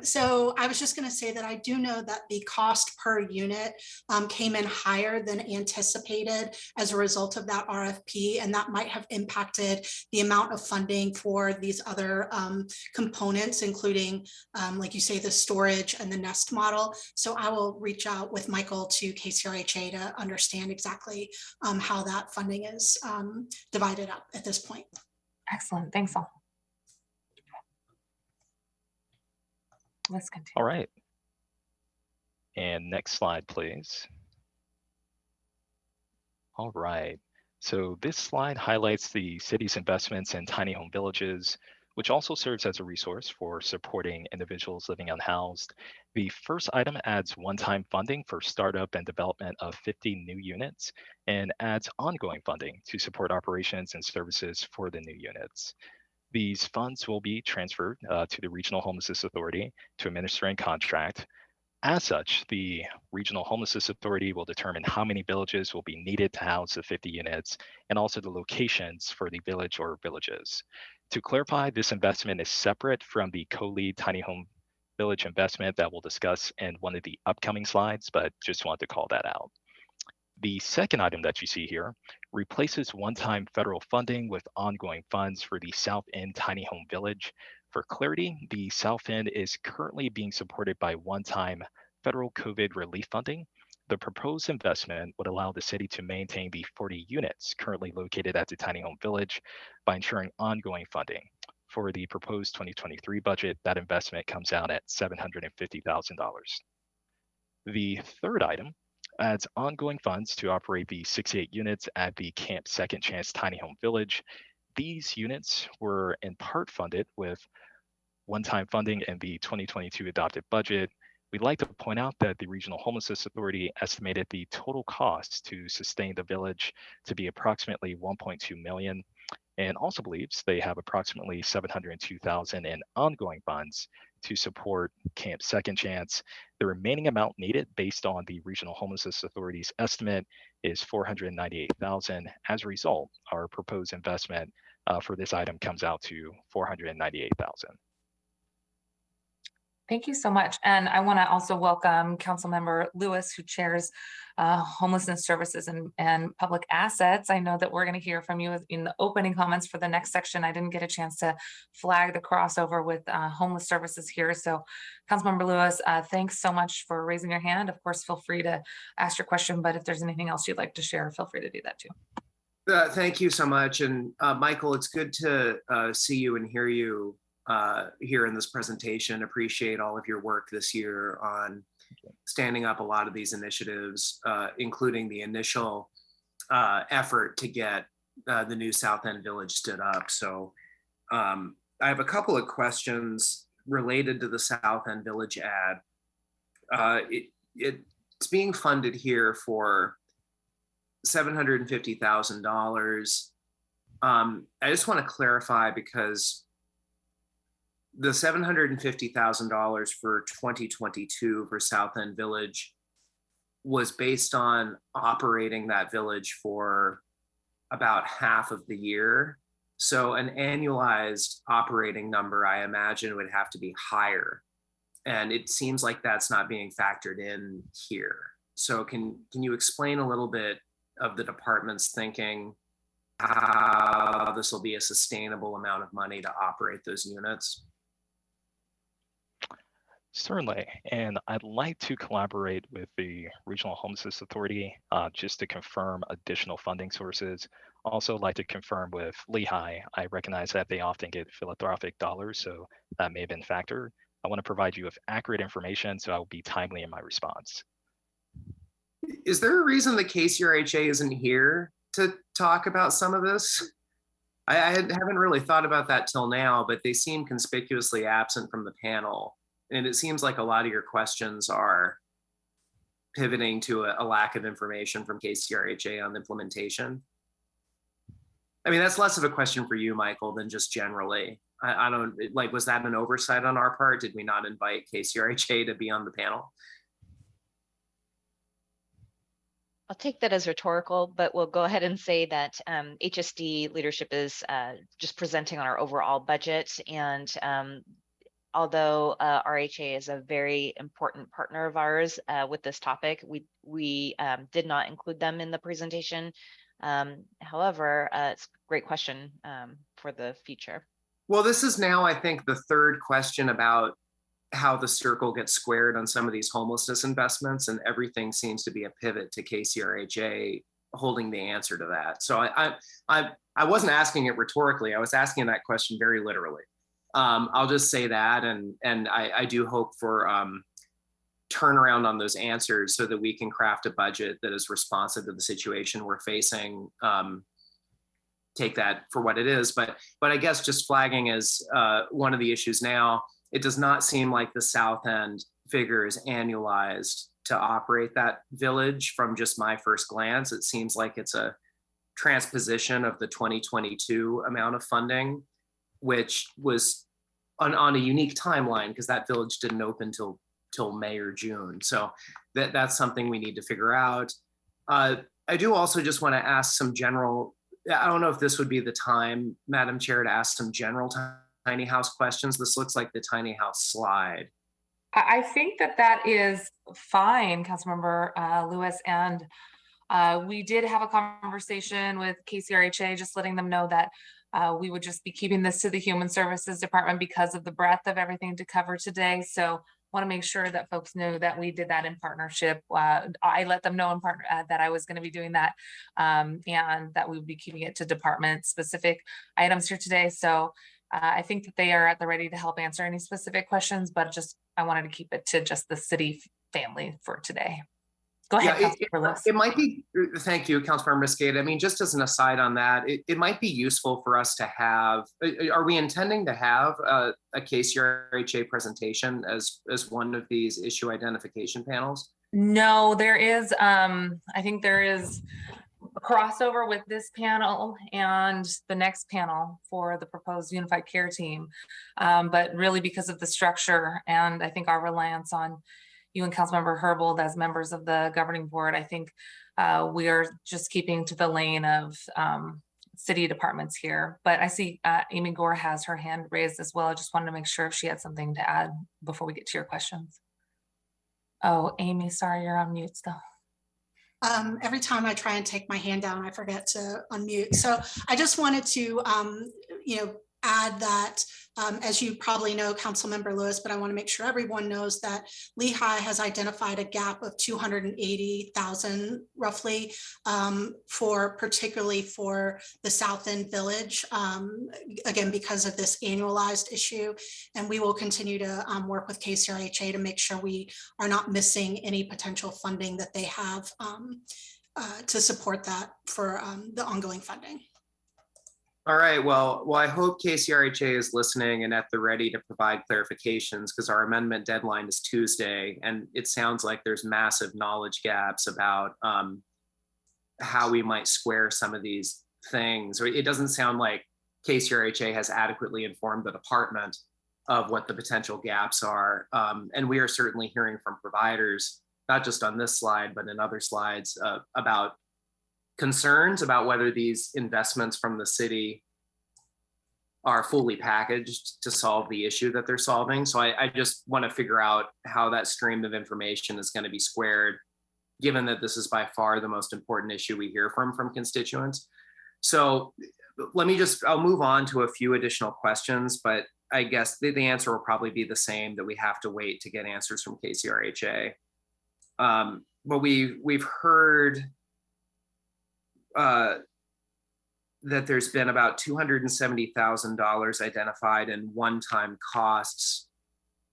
So I was just going to say that I do know that the cost per unit came in higher than anticipated as a result of that RFP, and that might have impacted the amount of funding for these other components, including, like you say, the storage and the nest model. So I will reach out with Michael to KCRHA to understand exactly how that funding is divided up at this point. Excellent. Thanks all. Let's continue. All right. And next slide, please. All right. So this slide highlights the city's investments in tiny home villages, which also serves as a resource for supporting individuals living unhoused. The first item adds one-time funding for startup and development of 50 new units and adds ongoing funding to support operations and services for the new units. These funds will be transferred to the Regional Homelessness Authority to administer and contract. As such, the Regional Homelessness Authority will determine how many villages will be needed to house the 50 units and also the locations for the village or villages. To clarify, this investment is separate from the co-lead tiny home village investment that we'll discuss in one of the upcoming slides, but just wanted to call that out. The second item that you see here replaces one-time federal funding with ongoing funds for the South End Tiny Home Village. For clarity, the South End is currently being supported by one-time federal COVID relief funding. The proposed investment would allow the city to maintain the 40 units currently located at the Tiny Home Village by ensuring ongoing funding. For the proposed 2023 budget, that investment comes out at $750,000. The third item adds ongoing funds to operate the 68 units at the Camp Second Chance Tiny Home Village. These units were in part funded with one-time funding in the 2022 adopted budget. We'd like to point out that the Regional Homelessness Authority estimated the total cost to sustain the village to be approximately $1.2 million, and also believes they have approximately $702,000 in ongoing funds to support Camp Second Chance. The remaining amount needed based on the Regional Homelessness Authority's estimate is $498,000. As a result, our proposed investment for this item comes out to $498,000. Thank you so much. And I want to also welcome Councilmember Lewis, who chairs Homelessness Services and Public Assets. I know that we're going to hear from you in the opening comments for the next section. I didn't get a chance to flag the crossover with Homeless Services here. So Councilmember Lewis, thanks so much for raising your hand. Of course, feel free to ask your question, but if there's anything else you'd like to share, feel free to do that too. Thank you so much. And Michael, it's good to see you and hear you here in this presentation. Appreciate all of your work this year on standing up a lot of these initiatives, including the initial effort to get the new South End Village stood up. So I have a couple of questions related to the South End Village ad. It's being funded here for $750,000. I just want to clarify, because the $750,000 for 2022 for South End Village was based on operating that village for about half of the year. So an annualized operating number, I imagine, would have to be higher. And it seems like that's not being factored in here. So can you explain a little bit of the department's thinking how this will be a sustainable amount of money to operate those units? Certainly, and I'd like to collaborate with the Regional Homelessness Authority just to confirm additional funding sources. Also like to confirm with Lehigh. I recognize that they often get philanthropic dollars, so that may have been a factor. I want to provide you with accurate information, so I will be timely in my response. Is there a reason the KCRHA isn't here to talk about some of this? I haven't really thought about that till now, but they seem conspicuously absent from the panel. And it seems like a lot of your questions are pivoting to a lack of information from KCRHA on implementation. I mean, that's less of a question for you, Michael, than just generally. I don't, like, was that an oversight on our part? Did we not invite KCRHA to be on the panel? I'll take that as rhetorical, but we'll go ahead and say that HSD leadership is just presenting on our overall budget. And although RHA is a very important partner of ours with this topic, we did not include them in the presentation. However, it's a great question for the future. Well, this is now, I think, the third question about how the circle gets squared on some of these homelessness investments, and everything seems to be a pivot to KCRHA holding the answer to that. So I wasn't asking it rhetorically. I was asking that question very literally. I'll just say that, and I do hope for turnaround on those answers so that we can craft a budget that is responsive to the situation we're facing take that for what it is. But I guess just flagging as one of the issues now, it does not seem like the South End figure is annualized to operate that village. From just my first glance, it seems like it's a transposition of the 2022 amount of funding, which was on a unique timeline because that village didn't open till May or June. So that's something we need to figure out. I do also just want to ask some general, I don't know if this would be the time, Madam Chair, to ask some general tiny house questions. This looks like the tiny house slide. I think that is fine, Councilmember Lewis, and we did have a conversation with KCRHA, just letting them know that we would just be keeping this to the Human Services Department because of the breadth of everything to cover today. So want to make sure that folks know that we did that in partnership. I let them know in part that I was going to be doing that, and that we would be keeping it to department specific items here today. So I think that they are at the ready to help answer any specific questions, but I wanted to keep it to just the city family for today. Go ahead, Councilmember Lewis. It might be, thank you, Councilmember Mosqueda. I mean, just as an aside on that, it might be useful for us to have, are we intending to have a KCRHA presentation as one of these issue identification panels? No, there is, I think there is a crossover with this panel and the next panel for the proposed unified care team. But really because of the structure and I think our reliance on you and Councilmember Herbold as members of the governing board, I think we are just keeping to the lane of city departments here. But I see Amy Gore has her hand raised as well. I just wanted to make sure if she had something to add before we get to your questions. Oh, Amy, sorry, you're on mute still. Every time I try and take my hand down, I forget to unmute. So I just wanted to, add that, as you probably know, Councilmember Lewis, but I want to make sure everyone knows that Lehigh has identified a gap of 280,000 roughly particularly for the South End Village, again, because of this annualized issue. And we will continue to work with KCRHA to make sure we are not missing any potential funding that they have to support that for the ongoing funding. All right, well, I hope KCRHA is listening and at the ready to provide clarifications, because our amendment deadline is Tuesday, and it sounds like there's massive knowledge gaps about how we might square some of these things. It doesn't sound like KCRHA has adequately informed the department of what the potential gaps are. And we are certainly hearing from providers, not just on this slide, but in other slides, about concerns about whether these investments from the city are fully packaged to solve the issue that they're solving. So I just want to figure out how that stream of information is going to be squared, given that this is by far the most important issue we hear from constituents. So I'll move on to a few additional questions, but I guess the answer will probably be the same, that we have to wait to get answers from KCRHA. But we've heard that there's been about $270,000 identified in one-time costs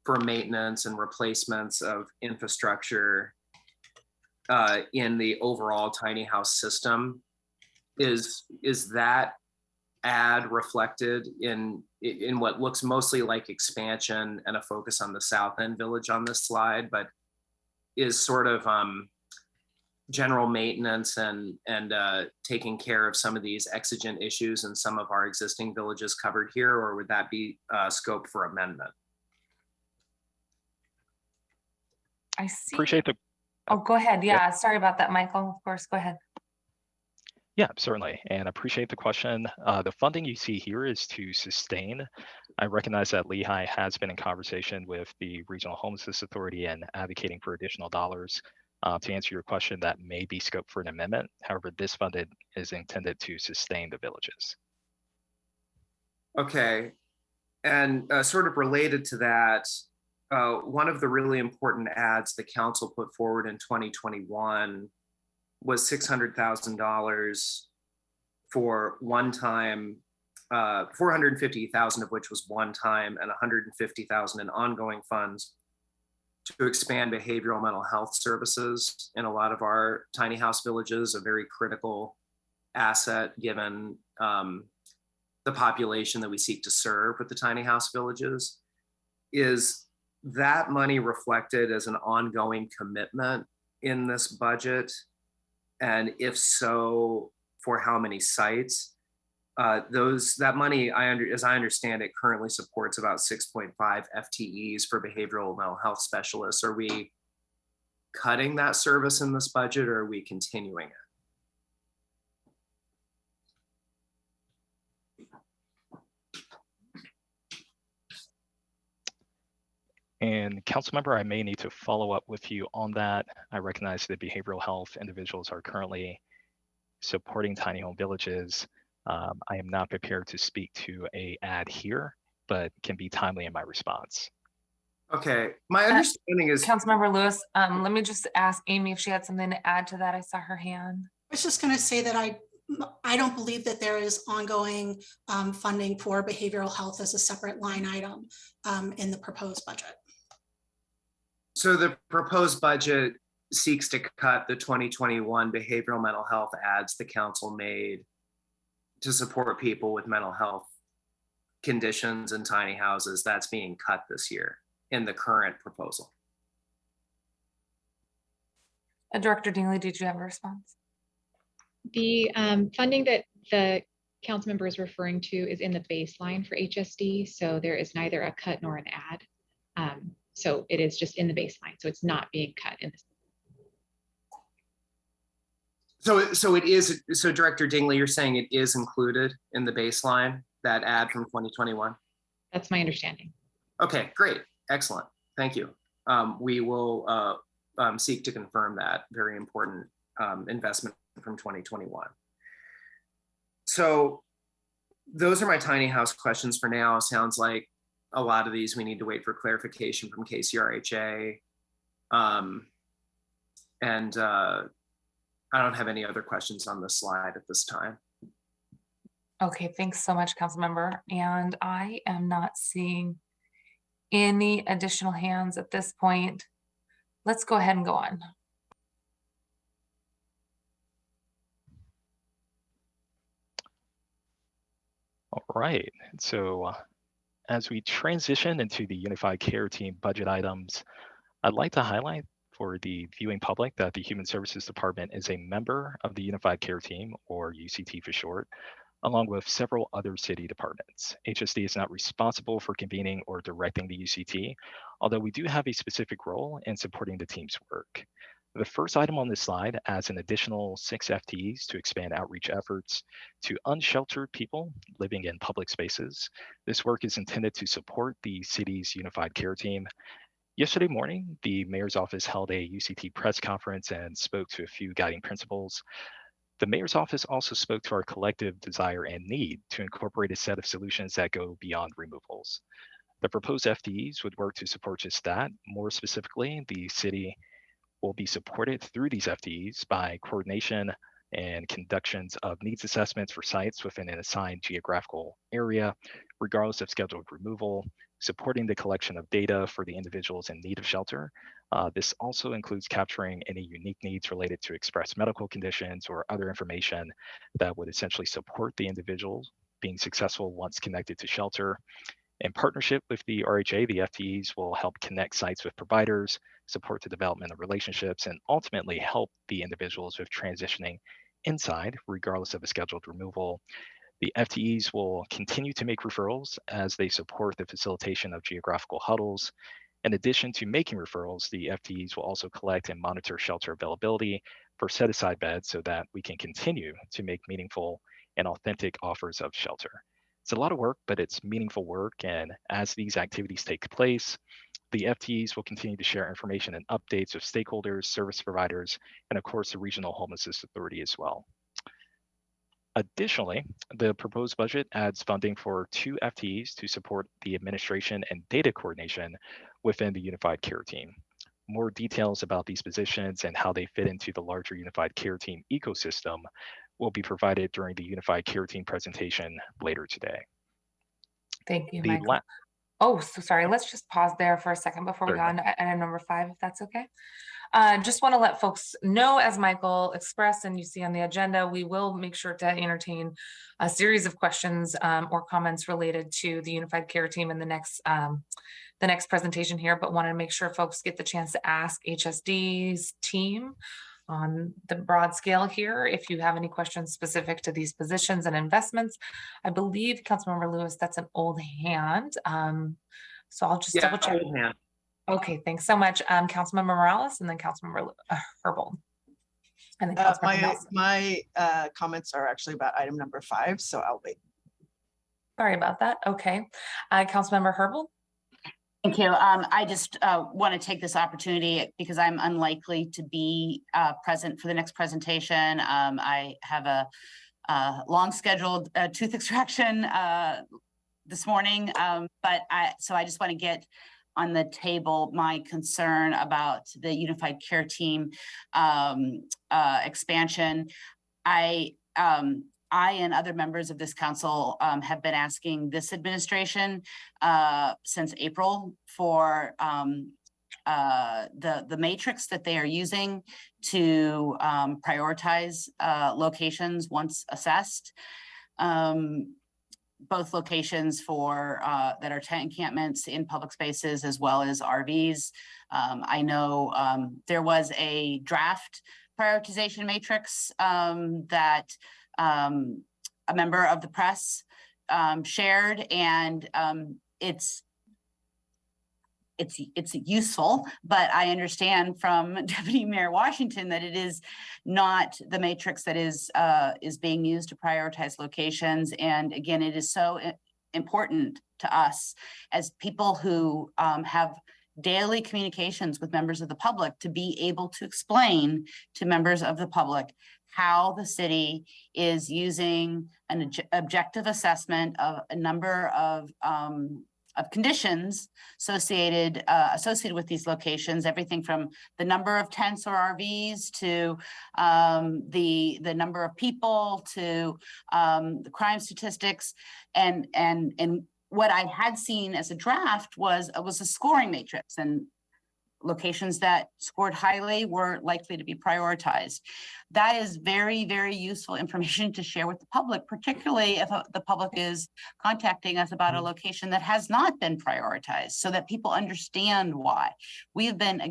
for maintenance and replacements of infrastructure in the overall tiny house system. Is that add reflected in what looks mostly like expansion and a focus on the South End Village on this slide, but is sort of general maintenance and taking care of some of these exigent issues in some of our existing villages covered here, or would that be scope for amendment? I see. Appreciate the. Oh, go ahead. Yeah, sorry about that, Michael. Of course, go ahead. Yeah, certainly, and appreciate the question. The funding you see here is to sustain. I recognize that Lehigh has been in conversation with the Regional Homelessness Authority and advocating for additional dollars. To answer your question, that may be scope for an amendment. However, this funded is intended to sustain the villages. Okay, and sort of related to that, one of the really important ads the council put forward in 2021 was $600,000 for one-time, 450,000 of which was one-time, and 150,000 in ongoing funds to expand behavioral mental health services in a lot of our tiny house villages, a very critical asset given the population that we seek to serve with the tiny house villages. Is that money reflected as an ongoing commitment in this budget? And if so, for how many sites? That money, as I understand it, currently supports about 6.5 FTEs for behavioral mental health specialists. Are we cutting that service in this budget, or are we continuing it? And Councilmember, I may need to follow up with you on that. I recognize that behavioral health individuals are currently supporting tiny home villages. I am not prepared to speak to a ad here, but can be timely in my response. Okay, my understanding is Councilmember Lewis, let me just ask Amy if she had something to add to that. I saw her hand. I was just going to say that I don't believe that there is ongoing funding for behavioral health as a separate line item in the proposed budget. so the proposed budget seeks to cut the 2021 behavioral mental health ads the council made to support people with mental health conditions in tiny houses. That's being cut this year in the current proposal. Director Dingley, did you have a response? The funding that the council member is referring to is in the baseline for HSD. So there is neither a cut nor an add. So it is just in the baseline. So it's not being cut in this. So it is. So Director Dingley, you're saying it is included in the baseline, that ad from 2021? That's my understanding. Okay, great. Excellent. Thank you. We will seek to confirm that very important investment from 2021. So those are my tiny house questions for now. Sounds like a lot of these we need to wait for clarification from KCRHA. I don't have any other questions on this slide at this time. Okay, thanks so much, Councilmember. And I am not seeing any additional hands at this point. Let's go ahead and go on. All right, so as we transition into the Unified Care Team budget items, I'd like to highlight for the viewing public that the Human Services Department is a member of the Unified Care Team, or UCT for short, along with several other city departments. HSD is not responsible for convening or directing the UCT, although we do have a specific role in supporting the team's work. The first item on this slide adds an additional 6 FTEs to expand outreach efforts to unsheltered people living in public spaces. This work is intended to support the city's Unified Care Team. Yesterday morning, the mayor's office held a UCT press conference and spoke to a few guiding principles. The mayor's office also spoke to our collective desire and need to incorporate a set of solutions that go beyond removals. The proposed FTEs would work to support just that. More specifically, the city will be supported through these FTEs by coordination and conductions of needs assessments for sites within an assigned geographical area, regardless of scheduled removal, supporting the collection of data for the individuals in need of shelter. This also includes capturing any unique needs related to express medical conditions or other information that would essentially support the individuals being successful once connected to shelter. In partnership with the RHA, the FTEs will help connect sites with providers, support the development of relationships, and ultimately help the individuals with transitioning inside, regardless of a scheduled removal. The FTEs will continue to make referrals as they support the facilitation of geographical huddles. In addition to making referrals, the FTEs will also collect and monitor shelter availability for set-aside beds so that we can continue to make meaningful and authentic offers of shelter. It's a lot of work, but it's meaningful work. And as these activities take place, the FTEs will continue to share information and updates with stakeholders, service providers, and of course, the Regional Homelessness Authority as well. Additionally, the proposed budget adds funding for 2 FTEs to support the administration and data coordination within the Unified Care Team. More details about these positions and how they fit into the larger Unified Care Team ecosystem will be provided during the Unified Care Team presentation later today. Thank you, Michael. Oh, so sorry. Let's just pause there for a second before we go on to item number 5, if that's okay. Just want to let folks know, as Michael expressed and you see on the agenda, we will make sure to entertain a series of questions or comments related to the Unified Care Team in the next presentation here, but want to make sure folks get the chance to ask HSD's team on the broad scale here. If you have any questions specific to these positions and investments, I believe Councilmember Lewis, that's an old hand. So I'll just double check. Old hand. Okay, thanks so much. Councilmember Morales and then Councilmember Herbold. And then Councilmember Nelson. My comments are actually about item number 5, so I'll wait. Sorry about that. Okay. Councilmember Herbold. Thank you. I just want to take this opportunity because I'm unlikely to be present for the next presentation. I have a long scheduled tooth extraction this morning, so I just want to get on the table my concern about the Unified Care Team expansion. I and other members of this council have been asking this administration since April for the matrix that they are using to prioritize locations once assessed. Both locations for that are tent encampments in public spaces as well as RVs. I know there was a draft prioritization matrix that a member of the press shared, and it's useful, but I understand from Deputy Mayor Washington that it is not the matrix that is being used to prioritize locations. And again, it is so important to us as people who have daily communications with members of the public to be able to explain to members of the public how the city is using an objective assessment of a number of conditions associated with these locations, everything from the number of tents or RVs to the number of people to the crime statistics, and what I had seen as a draft was a scoring matrix, and locations that scored highly were likely to be prioritized. That is very, very useful information to share with the public, particularly if the public is contacting us about a location that has not been prioritized, so that people understand why. We've been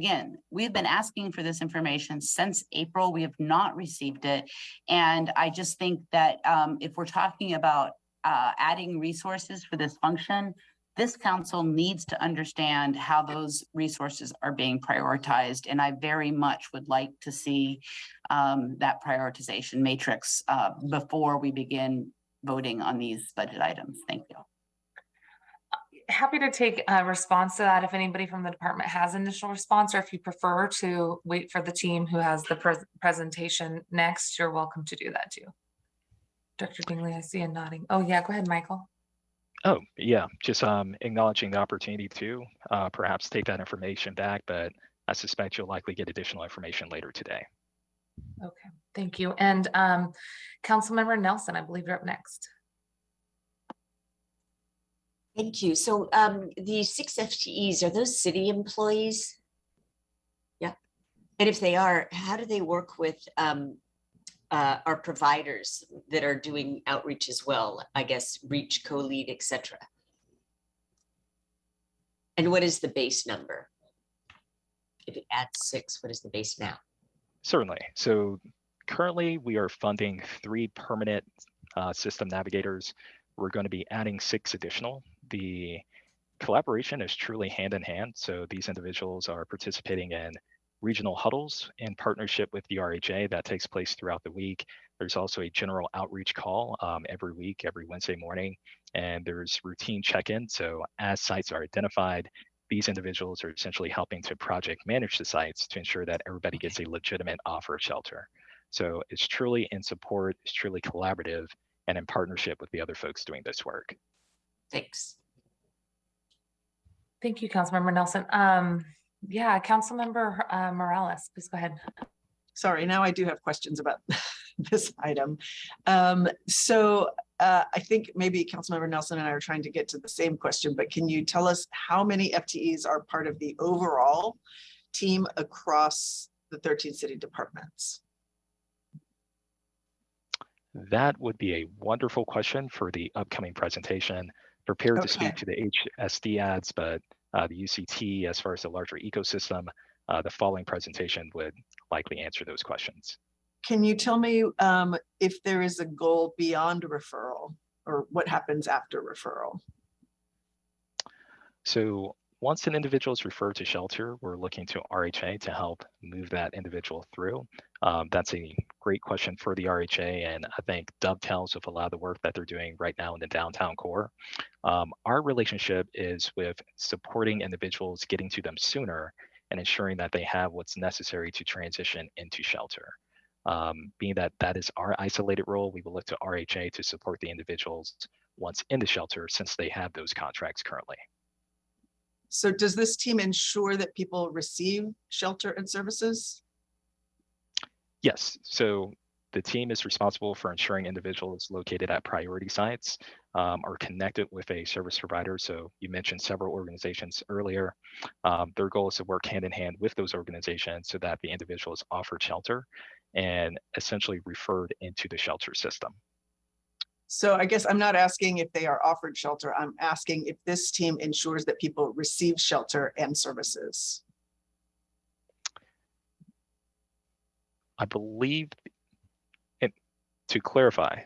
asking for this information since April. We have not received it. And I just think that if we're talking about adding resources for this function, this council needs to understand how those resources are being prioritized. And I very much would like to see that prioritization matrix before we begin voting on these budget items. Thank you. Happy to take a response to that if anybody from the department has initial response, or if you prefer to wait for the team who has the presentation next, you're welcome to do that too. Dr. Dingley, I see a nodding. Oh yeah, go ahead, Michael. Oh, yeah, just acknowledging the opportunity to perhaps take that information back, but I suspect you'll likely get additional information later today. Okay, thank you. And Councilmember Nelson, I believe you're up next. Thank you. So the 6 FTEs, are those city employees? Yeah. And if they are, how do they work with our providers that are doing outreach as well? I guess Reach, Co-Lead, etc. And what is the base number? If it adds 6, what is the base now? Certainly. So currently we are funding 3 permanent system navigators. We're going to be adding 6 additional. The collaboration is truly hand in hand. So these individuals are participating in regional huddles in partnership with the RHA that takes place throughout the week. There's also a general outreach call every week, every Wednesday morning, and there's routine check-in. So as sites are identified, these individuals are essentially helping to project manage the sites to ensure that everybody gets a legitimate offer of shelter. So it's truly in support, it's truly collaborative, and in partnership with the other folks doing this work. Thanks. Thank you, Councilmember Nelson. Yeah, Councilmember Morales, please go ahead. Sorry, now I do have questions about this item. So I think maybe Councilmember Nelson and I are trying to get to the same question, but can you tell us how many FTEs are part of the overall team across the 13 city departments? That would be a wonderful question for the upcoming presentation. Prepared to speak Okay. to the HSD ads, but the UCT, as far as the larger ecosystem, the following presentation would likely answer those questions. Can you tell me if there is a goal beyond referral, or what happens after referral? So once an individual is referred to shelter, we're looking to RHA to help move that individual through. That's a great question for the RHA, and I think dovetails with a lot of the work that they're doing right now in the downtown core. Our relationship is with supporting individuals, getting to them sooner, and ensuring that they have what's necessary to transition into shelter. Being that that is our isolated role, we will look to RHA to support the individuals once in the shelter, since they have those contracts currently. So does this team ensure that people receive shelter and services? Yes, so the team is responsible for ensuring individuals located at priority sites are connected with a service provider. So you mentioned several organizations earlier. Their goal is to work hand in hand with those organizations so that the individual is offered shelter and essentially referred into the shelter system. So I guess I'm not asking if they are offered shelter. I'm asking if this team ensures that people receive shelter and services. I believe, and to clarify,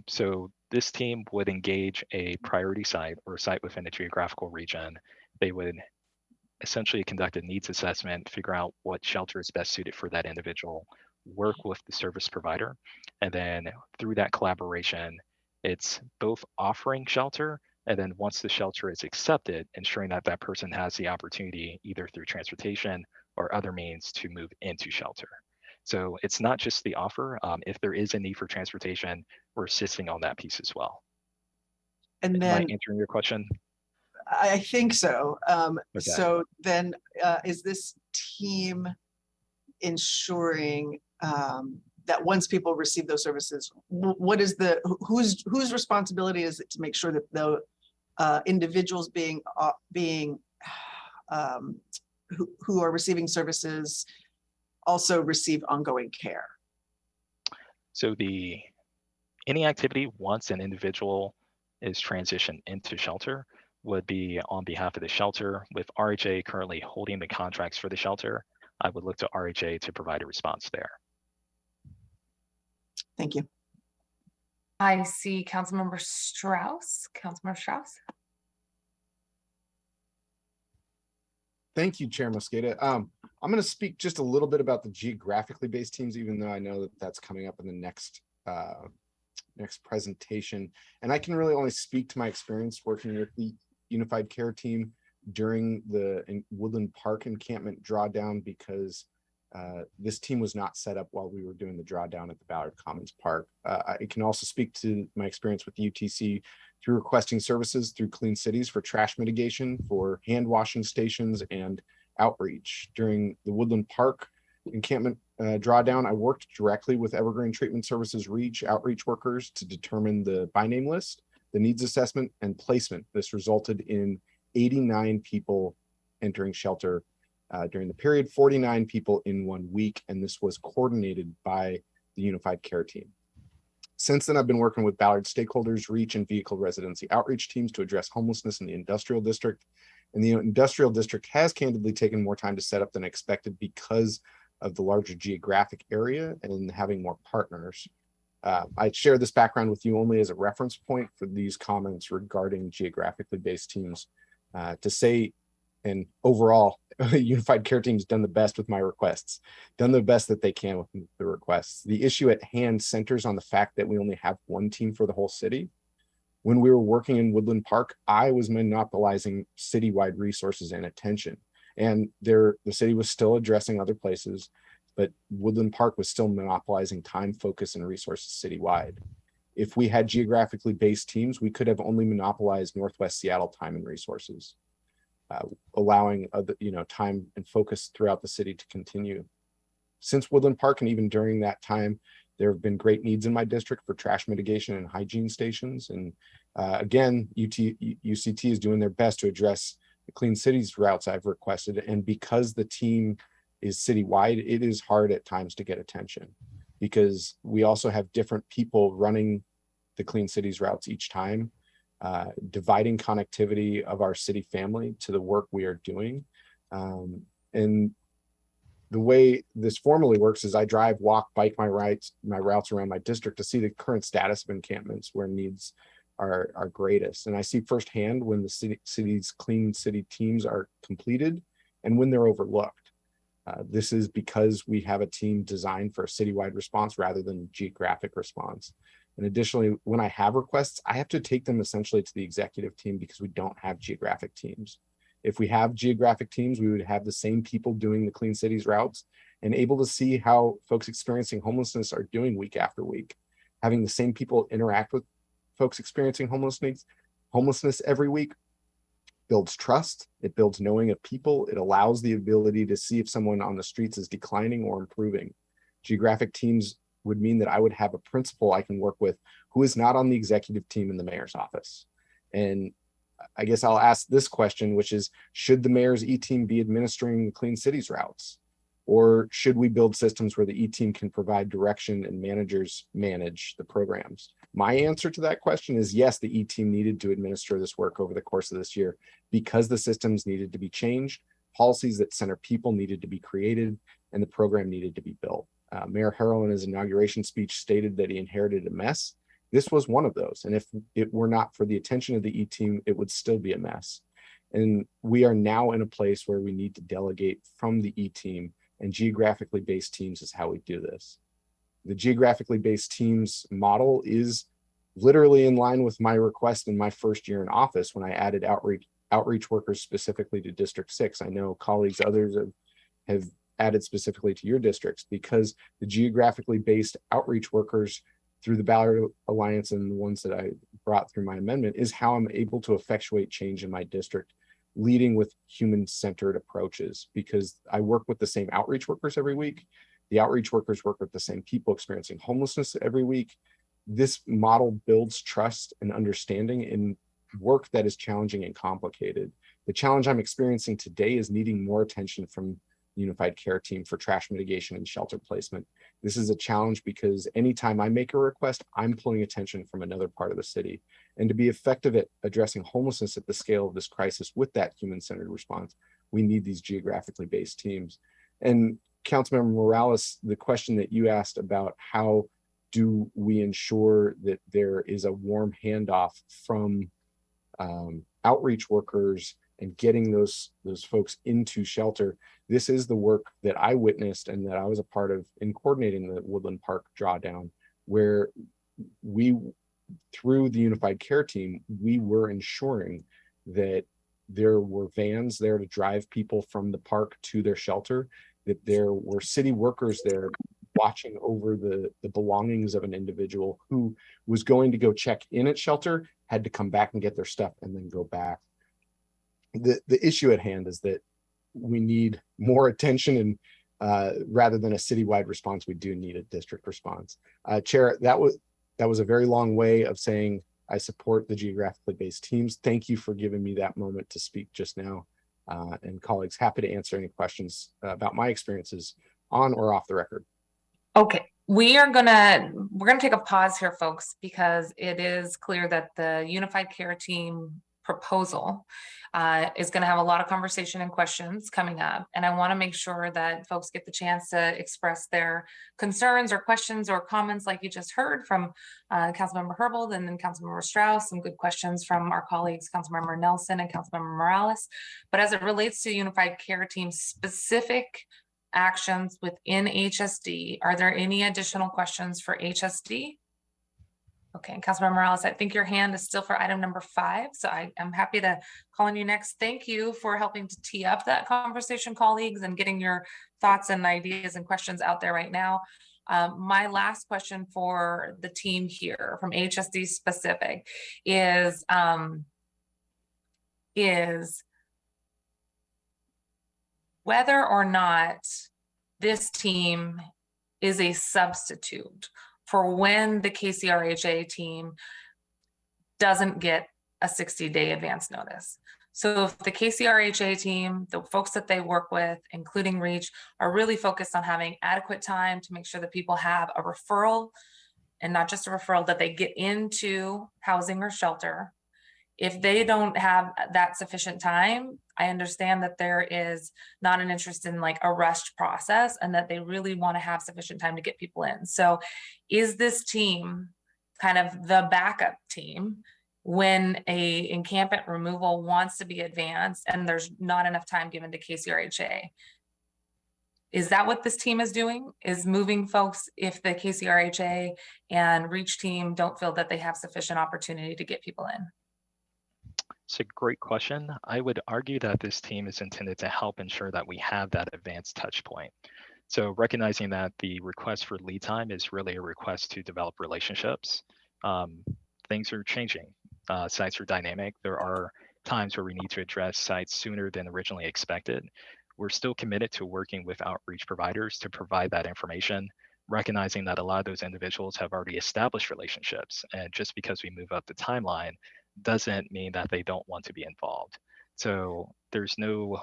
so this team would engage a priority site or a site within a geographical region. They would essentially conduct a needs assessment, figure out what shelter is best suited for that individual, work with the service provider, and then through that collaboration, it's both offering shelter, and then once the shelter is accepted, ensuring that that person has the opportunity, either through transportation or other means, to move into shelter. So it's not just the offer. If there is a need for transportation, we're assisting on that piece as well. And Am I then answering your question? I think so. Okay. So then is this team ensuring that once people receive those services, what is the, whose responsibility is it to make sure that the individuals who are receiving services also receive ongoing care? So any activity once an individual is transitioned into shelter would be on behalf of the shelter. With RHA currently holding the contracts for the shelter, I would look to RHA to provide a response there. Thank you. I see Councilmember Strauss. Councilmember Strauss. Thank you, Chair Mosqueda. I'm going to speak just a little bit about the geographically based teams, even though I know that that's coming up in the next presentation. And I can really only speak to my experience working with the Unified Care team during the Woodland Park encampment drawdown, because this team was not set up while we were doing the drawdown at the Ballard Commons Park. I can also speak to my experience with UTC through requesting services through Clean Cities for trash mitigation, for hand washing stations, and outreach. During the Woodland Park encampment drawdown, I worked directly with Evergreen Treatment Services outreach workers to determine the by name list, the needs assessment, and placement. This resulted in 89 people entering shelter during the period, 49 people in 1 week, and this was coordinated by the Unified Care team. Since then, I've been working with Ballard stakeholders, reach, and vehicle residency outreach teams to address homelessness in the industrial district. And the industrial district has candidly taken more time to set up than expected because of the larger geographic area and having more partners. I share this background with you only as a reference point for these comments regarding geographically based teams to say, and overall, Unified Care team's done the best with my requests, done the best that they can with the requests. The issue at hand centers on the fact that we only have one team for the whole city. When we were working in Woodland Park, I was monopolizing citywide resources and attention. And the city was still addressing other places, but Woodland Park was still monopolizing time, focus, and resources citywide. If we had geographically based teams, we could have only monopolized Northwest Seattle time and resources, allowing time and focus throughout the city to continue. Since Woodland Park, and even during that time, there have been great needs in my district for trash mitigation and hygiene stations. And again, UCT is doing their best to address the Clean Cities routes I've requested. And because the team is citywide, it is hard at times to get attention because we also have different people running the Clean Cities routes each time, dividing connectivity of our city family to the work we are doing. And the way this formally works is I drive, walk, bike my routes around my district to see the current status of encampments where needs are greatest. And I see firsthand when the city's clean city teams are completed and when they're overlooked. This is because we have a team designed for a citywide response rather than geographic response. And additionally, when I have requests, I have to take them essentially to the executive team because we don't have geographic teams. If we have geographic teams, we would have the same people doing the Clean Cities routes and able to see how folks experiencing homelessness are doing week after week. Having the same people interact with folks experiencing homelessness every week builds trust, it builds knowing of people, it allows the ability to see if someone on the streets is declining or improving. Geographic teams would mean that I would have a principal I can work with who is not on the executive team in the mayor's office. And I guess I'll ask this question, which is, should the mayor's E-team be administering the Clean Cities routes? Or should we build systems where the E-team can provide direction and managers manage the programs? My answer to that question is yes, the E-team needed to administer this work over the course of this year because the systems needed to be changed, policies that center people needed to be created, and the program needed to be built. Mayor Harrell in his inauguration speech stated that he inherited a mess. This was one of those. And if it were not for the attention of the E-team, it would still be a mess. And we are now in a place where we need to delegate from the E-team, and geographically based teams is how we do this. The geographically based teams model is literally in line with my request in my first year in office when I added outreach workers specifically to District 6. I know colleagues, others have added specifically to your districts because the geographically based outreach workers through the Ballard Alliance and the ones that I brought through my amendment is how I'm able to effectuate change in my district, leading with human-centered approaches because I work with the same outreach workers every week. The outreach workers work with the same people experiencing homelessness every week. This model builds trust and understanding in work that is challenging and complicated. The challenge I'm experiencing today is needing more attention from the Unified Care Team for trash mitigation and shelter placement. This is a challenge because anytime I make a request, I'm pulling attention from another part of the city. And to be effective at addressing homelessness at the scale of this crisis with that human-centered response, we need these geographically based teams. And Councilmember Morales, the question that you asked about how do we ensure that there is a warm handoff from outreach workers and getting those folks into shelter. This is the work that I witnessed and that I was a part of in coordinating the Woodland Park drawdown, where we, through the Unified Care Team, we were ensuring that there were vans there to drive people from the park to their shelter, that there were city workers there watching over the belongings of an individual who was going to go check in at shelter, had to come back and get their stuff and then go back. The issue at hand is that we need more attention, and rather than a citywide response, we do need a district response. Chair, that was a very long way of saying I support the geographically based teams. Thank you for giving me that moment to speak just now. And colleagues, happy to answer any questions about my experiences on or off the record. Okay, we're gonna take a pause here, folks, because it is clear that the Unified Care Team proposal is going to have a lot of conversation and questions coming up, and I want to make sure that folks get the chance to express their concerns or questions or comments like you just heard from Councilmember Herbold and then Councilmember Strauss. Some good questions from our colleagues Councilmember Nelson and Councilmember Morales. But as it relates to Unified Care Team specific actions within HSD, are there any additional questions for HSD? Okay, and Councilmember Morales, I think your hand is still for item number 5, so I'm happy to call on you next. Thank you for helping to tee up that conversation, colleagues, and getting your thoughts and ideas and questions out there right now. My last question for the team here from HSD specific is whether or not this team is a substitute for when the KCRHA team doesn't get a 60-day advance notice. So if the KCRHA team, the folks that they work with, including REACH, are really focused on having adequate time to make sure that people have a referral, and not just a referral, that they get into housing or shelter. If they don't have that sufficient time, I understand that there is not an interest in like a rushed process, and that they really want to have sufficient time to get people in. So is this team kind of the backup team when a encampment removal wants to be advanced and there's not enough time given to KCRHA? Is that what this team is doing? Is moving folks if the KCRHA and REACH team don't feel that they have sufficient opportunity to get people in? It's a great question. I would argue that this team is intended to help ensure that we have that advanced touch point. So recognizing that the request for lead time is really a request to develop relationships. Things are changing. Sites are dynamic. There are times where we need to address sites sooner than originally expected. We're still committed to working with outreach providers to provide that information, recognizing that a lot of those individuals have already established relationships. And just because we move up the timeline doesn't mean that they don't want to be involved. So there's no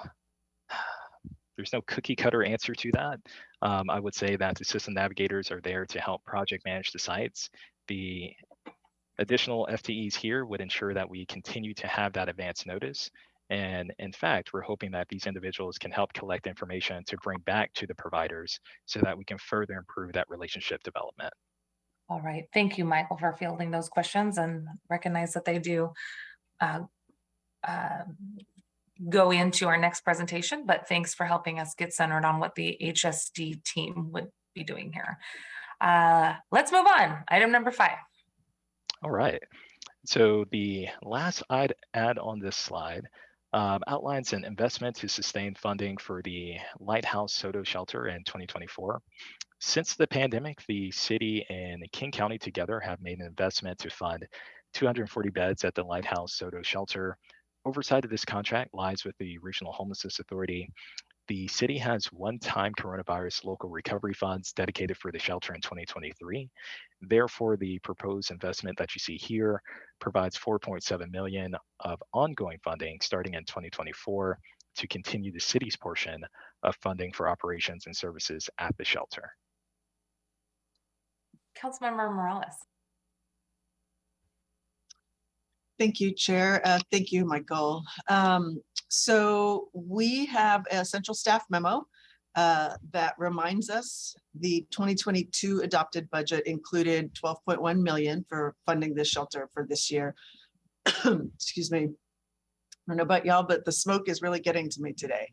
cookie cutter answer to that. I would say that the system navigators are there to help project manage the sites. The additional FTEs here would ensure that we continue to have that advance notice. And in fact, we're hoping that these individuals can help collect information to bring back to the providers so that we can further improve that relationship development. All right. Thank you, Michael, for fielding those questions, and recognize that they do go into our next presentation, but thanks for helping us get centered on what the HSD team would be doing here. Let's move on. Item number 5. All right. So the last I'd add on this slide outlines an investment to sustain funding for the Lighthouse Soto Shelter in 2024. Since the pandemic, the city and King County together have made an investment to fund 240 beds at the Lighthouse Soto Shelter. Oversight of this contract lies with the Regional Homelessness Authority. The city has one-time coronavirus local recovery funds dedicated for the shelter in 2023. Therefore, the proposed investment that you see here provides $4.7 million of ongoing funding starting in 2024 to continue the city's portion of funding for operations and services at the shelter. Councilmember Morales. Thank you, Chair. Thank you, Michael. So we have a central staff memo that reminds us the 2022 adopted budget included $12.1 million for funding this shelter for this year. Excuse me. I don't know about y'all, but the smoke is really getting to me today.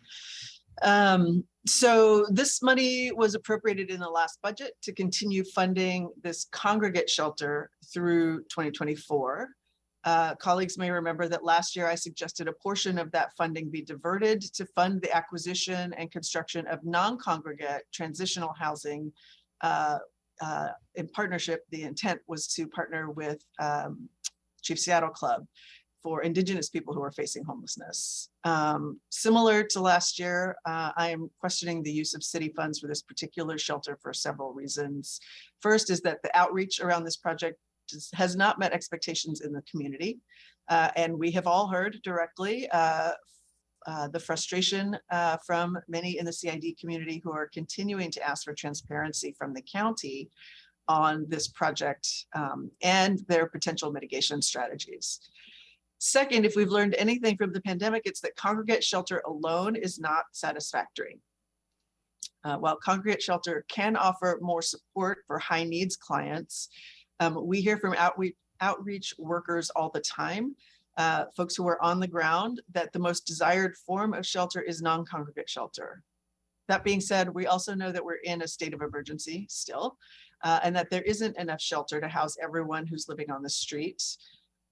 So this money was appropriated in the last budget to continue funding this congregate shelter through 2024. Colleagues may remember that last year I suggested a portion of that funding be diverted to fund the acquisition and construction of non-congregate transitional housing. In partnership, the intent was to partner with Chief Seattle Club for Indigenous people who are facing homelessness. Similar to last year, I am questioning the use of city funds for this particular shelter for several reasons. First is that the outreach around this project has not met expectations in the community. And we have all heard directly the frustration from many in the CID community who are continuing to ask for transparency from the county on this project and their potential mitigation strategies. Second, if we've learned anything from the pandemic, it's that congregate shelter alone is not satisfactory. While congregate shelter can offer more support for high needs clients, we hear from outreach workers all the time, folks who are on the ground, that the most desired form of shelter is non-congregate shelter. That being said, we also know that we're in a state of emergency still, and that there isn't enough shelter to house everyone who's living on the streets.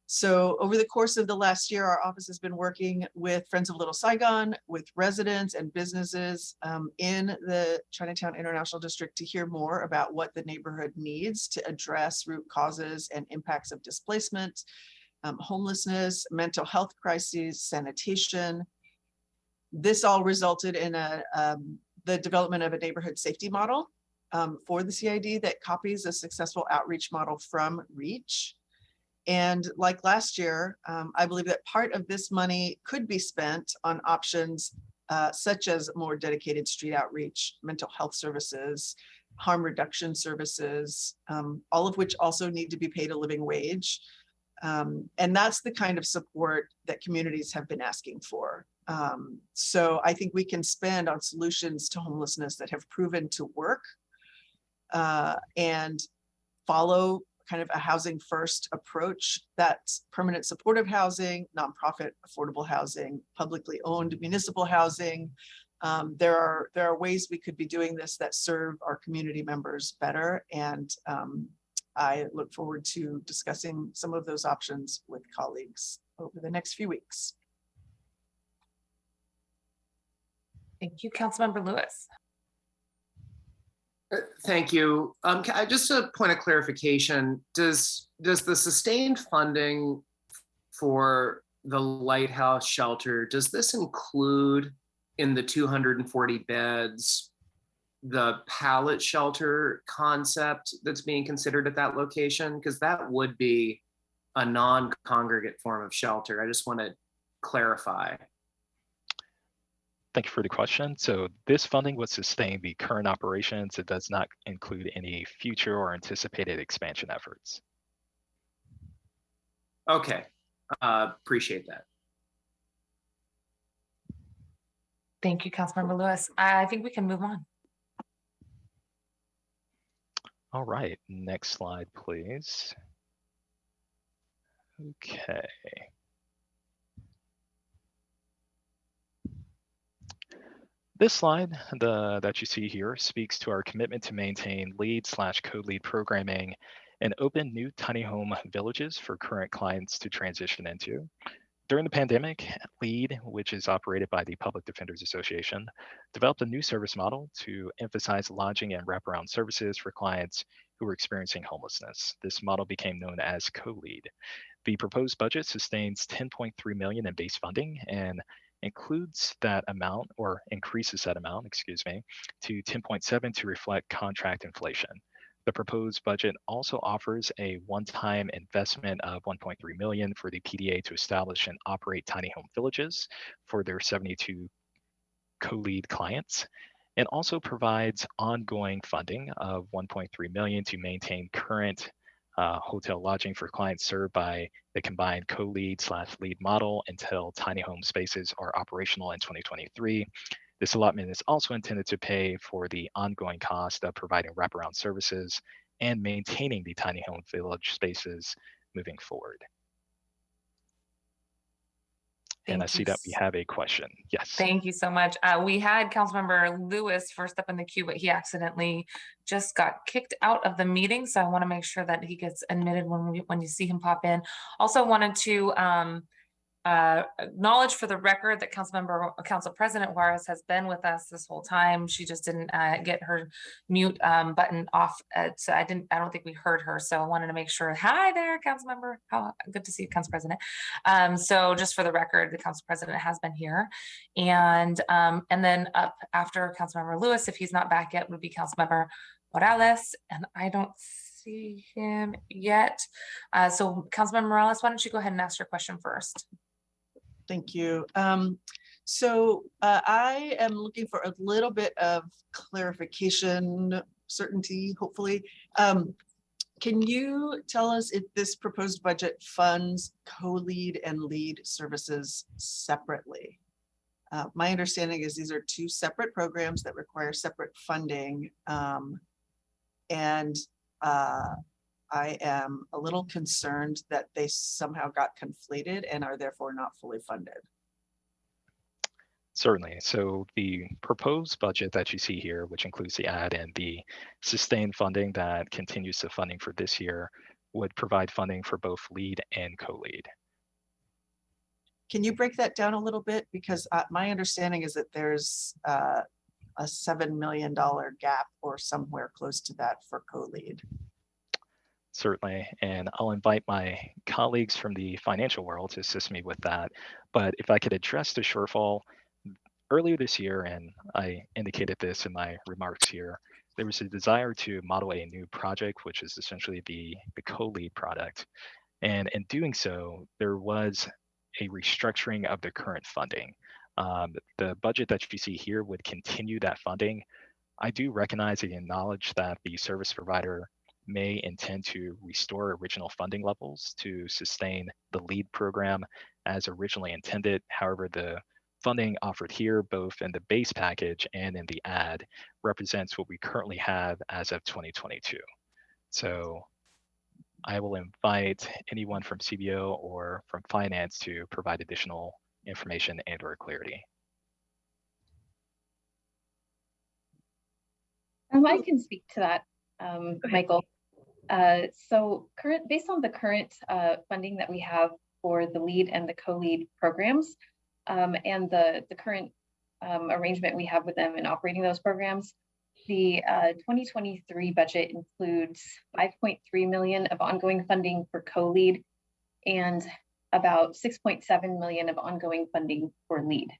So over the course of the last year, our office has been working with Friends of Little Saigon, with residents and businesses in the Chinatown International District to hear more about what the neighborhood needs to address root causes and impacts of displacement, homelessness, mental health crises, sanitation. This all resulted in the development of a neighborhood safety model for the CID that copies a successful outreach model from REACH. And like last year, I believe that part of this money could be spent on options such as more dedicated street outreach, mental health services, harm reduction services, all of which also need to be paid a living wage. And that's the kind of support that communities have been asking for. So I think we can spend on solutions to homelessness that have proven to work and follow kind of a housing first approach. That's permanent supportive housing, nonprofit affordable housing, publicly owned municipal housing. There are ways we could be doing this that serve our community members better. And I look forward to discussing some of those options with colleagues over the next few weeks. Thank you, Councilmember Lewis. Thank you. Just a point of clarification, does the sustained funding for the Lighthouse shelter, does this include in the 240 beds, the pallet shelter concept that's being considered at that location? Because that would be a non-congregate form of shelter. I just want to clarify. Thank you for the question. So this funding would sustain the current operations. It does not include any future or anticipated expansion efforts. Okay, appreciate that. Thank you, Councilmember Lewis. I think we can move on. All right, next slide, please. Okay. This slide that you see here speaks to our commitment to maintain lead/co-lead programming and open new tiny home villages for current clients to transition into. During the pandemic, LEAD, which is operated by the Public Defenders Association, developed a new service model to emphasize lodging and wraparound services for clients who were experiencing homelessness. This model became known as co-lead. The proposed budget sustains $10.3 million in base funding and includes that amount, or increases that amount, excuse me, to 10.7 to reflect contract inflation. The proposed budget also offers a one-time investment of $1.3 million for the PDA to establish and operate tiny home villages for their 72 co-lead clients, and also provides ongoing funding of $1.3 million to maintain current hotel lodging for clients served by the combined co-lead/lead model until tiny home spaces are operational in 2023. This allotment is also intended to pay for the ongoing cost of providing wraparound services and maintaining the tiny home village spaces moving forward. And I see that we have a question. Yes. Thank you so much. We had Councilmember Lewis first up in the queue, but he accidentally just got kicked out of the meeting. So I want to make sure that he gets admitted when you see him pop in. Also wanted to acknowledge for the record that Council President Juarez has been with us this whole time. She just didn't get her mute button off. So I don't think we heard her. So I wanted to make sure. Hi there, Council Member. How good to see you, Council President. So just for the record, the Council President has been here. And then up after Councilmember Lewis, if he's not back yet, would be Councilmember Morales. And I don't see him yet. So Councilmember Morales, why don't you go ahead and ask your question first? Thank you. So I am looking for a little bit of clarification, certainty, hopefully. Can you tell us if this proposed budget funds co-lead and lead services separately? My understanding is these are two separate programs that require separate funding. I am a little concerned that they somehow got conflated and are therefore not fully funded. Certainly. So the proposed budget that you see here, which includes the add and the sustained funding that continues the funding for this year, would provide funding for both lead and co-lead. Can you break that down a little bit? Because my understanding is that there's a $7 million gap or somewhere close to that for co-lead. Certainly, and I'll invite my colleagues from the financial world to assist me with that. But if I could address the shortfall, earlier this year, and I indicated this in my remarks here, there was a desire to model a new project, which is essentially the co-lead product. And in doing so, there was a restructuring of the current funding. The budget that you see here would continue that funding. I do recognize and acknowledge that the service provider may intend to restore original funding levels to sustain the LEAD program as originally intended. However, the funding offered here, both in the base package and in the ad, represents what we currently have as of 2022. So I will invite anyone from CBO or from finance to provide additional information and or clarity. I can speak to that, Michael. So based on the current funding that we have for the LEAD and the co-lead programs, and the current arrangement we have with them in operating those programs, the 2023 budget includes 5.3 million of ongoing funding for co-lead and about 6.7 million of ongoing funding for LEAD.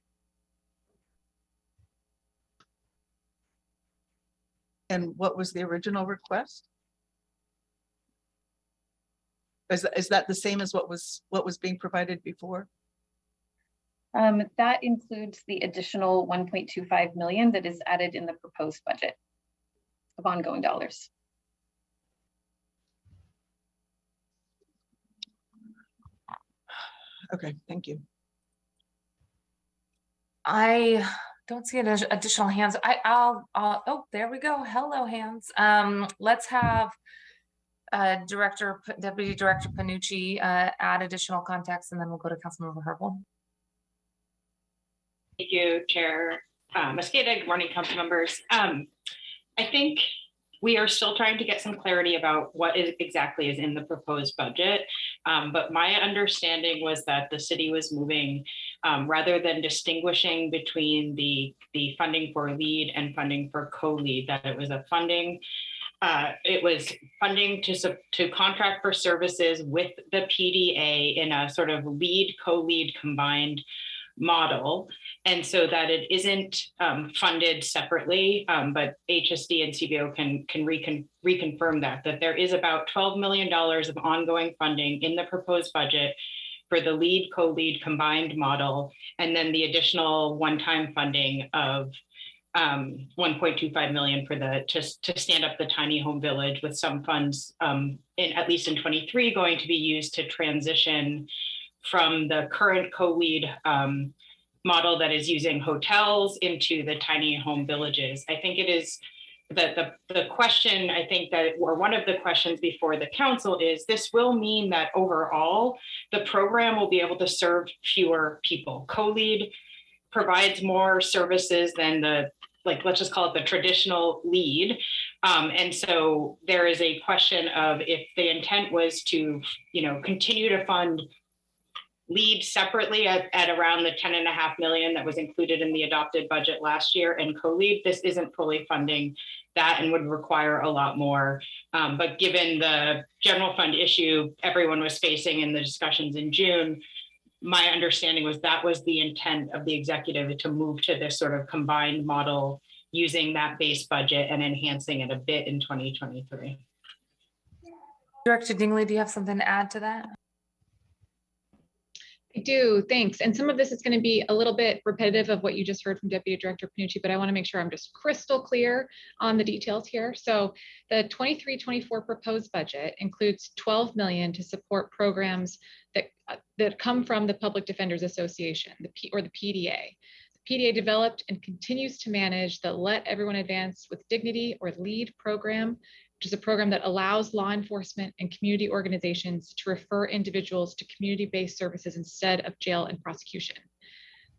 And what was the original request? Is that the same as what was being provided before? That includes the additional 1.25 million that is added in the proposed budget of ongoing dollars. Okay, thank you. I don't see any additional hands. Oh, there we go. Hello, hands. Let's have Deputy Director Panucci add additional context, and then we'll go to Councilmember Herbold. Thank you, Chair Mosqueda. Good morning, council members. I think we are still trying to get some clarity about what exactly is in the proposed budget. But my understanding was that the city was moving, rather than distinguishing between the funding for LEAD and funding for co-lead, that it was funding to contract for services with the PDA in a sort of LEAD co-lead combined model, and so that it isn't funded separately, but HSD and CBO can reconfirm that there is about $12 million of ongoing funding in the proposed budget for the LEAD co-lead combined model, and then the additional one-time funding of 1.25 million for to stand up the tiny home village, with some funds at least in 23 going to be used to transition from the current co-lead model that is using hotels into the tiny home villages. I think it is the question, I think that, or one of the questions before the council is, this will mean that overall the program will be able to serve fewer people. Co-lead provides more services than let's just call it the traditional LEAD. And so there is a question of, if the intent was to, continue to fund LEAD separately at around the 10.5 million that was included in the adopted budget last year, and co-lead, this isn't fully funding that and would require a lot more. But given the general fund issue everyone was facing in the discussions in June, my understanding was that was the intent of the executive, to move to this sort of combined model using that base budget and enhancing it a bit in 2023. Director Dingley, do you have something to add to that? I do, thanks. And some of this is going to be a little bit repetitive of what you just heard from Deputy Director Panucci, but I want to make sure I'm just crystal clear on the details here. So the 23-24 proposed budget includes 12 million to support programs that come from the Public Defenders Association, the PDA. The PDA developed and continues to manage the Let Everyone Advance with Dignity, or LEAD program, which is a program that allows law enforcement and community organizations to refer individuals to community-based services instead of jail and prosecution.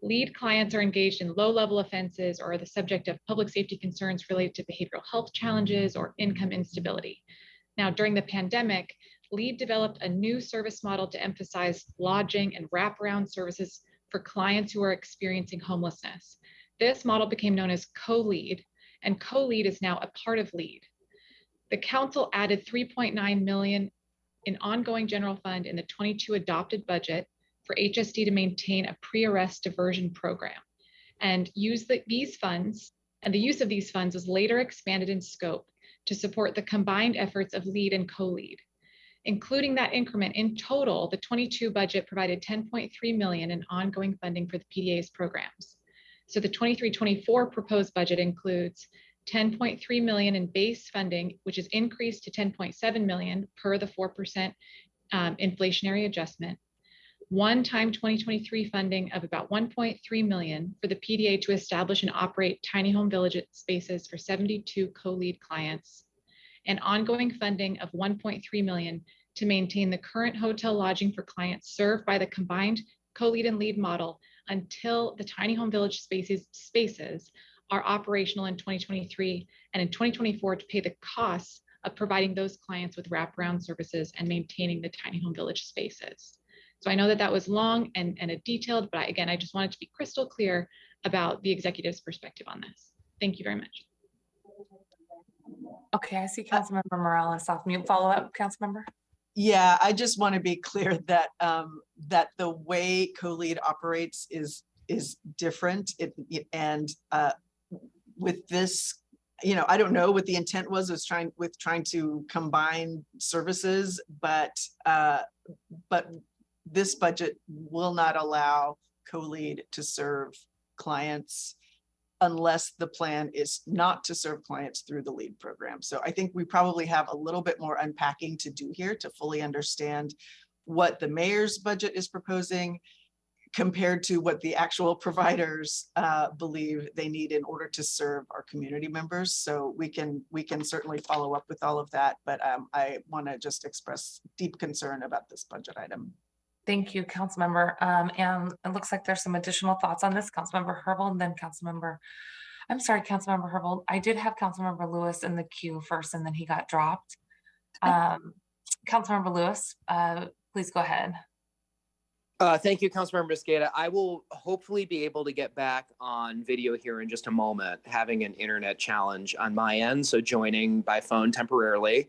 LEAD clients are engaged in low-level offenses or are the subject of public safety concerns related to behavioral health challenges or income instability. Now, during the pandemic, LEAD developed a new service model to emphasize lodging and wraparound services for clients who are experiencing homelessness. This model became known as co-lead, and co-lead is now a part of LEAD. The council added 3.9 million in ongoing general fund in the 22 adopted budget for HSD to maintain a pre-arrest diversion program, and these funds, and the use of these funds was later expanded in scope to support the combined efforts of LEAD and co-lead. Including that increment, in total, the 22 budget provided 10.3 million in ongoing funding for the PDA's programs. So the 23-24 proposed budget includes 10.3 million in base funding, which is increased to 10.7 million per the 4% inflationary adjustment. One-time 2023 funding of about 1.3 million for the PDA to establish and operate tiny home village spaces for 72 co-lead clients, and ongoing funding of 1.3 million to maintain the current hotel lodging for clients served by the combined co-lead and lead model until the tiny home village spaces are operational in 2023 and in 2024 to pay the costs of providing those clients with wraparound services and maintaining the tiny home village spaces. So I know that that was long and a detailed, but again, I just wanted to be crystal clear about the executive's perspective on this. Thank you very much. Okay, I see Councilmember Morales off mute. Follow up, Councilmember? Yeah, I just want to be clear that that the way co-lead operates is different. With this, you know, I don't know what the intent was trying to combine services, but this budget will not allow co-lead to serve clients unless the plan is not to serve clients through the lead program. So I think we probably have a little bit more unpacking to do here to fully understand what the mayor's budget is proposing compared to what the actual providers believe they need in order to serve our community members. So we can certainly follow up with all of that, but I want to just express deep concern about this budget item. Thank you, Councilmember. And it looks like there's some additional thoughts on this. Councilmember Herbold and then Councilmember Herbold. I did have Councilmember Lewis in the queue first and then he got dropped. Councilmember Lewis, please go ahead. Thank you, Councilmember Mosqueda. I will hopefully be able to get back on video here in just a moment, having an internet challenge on my end, so joining by phone temporarily.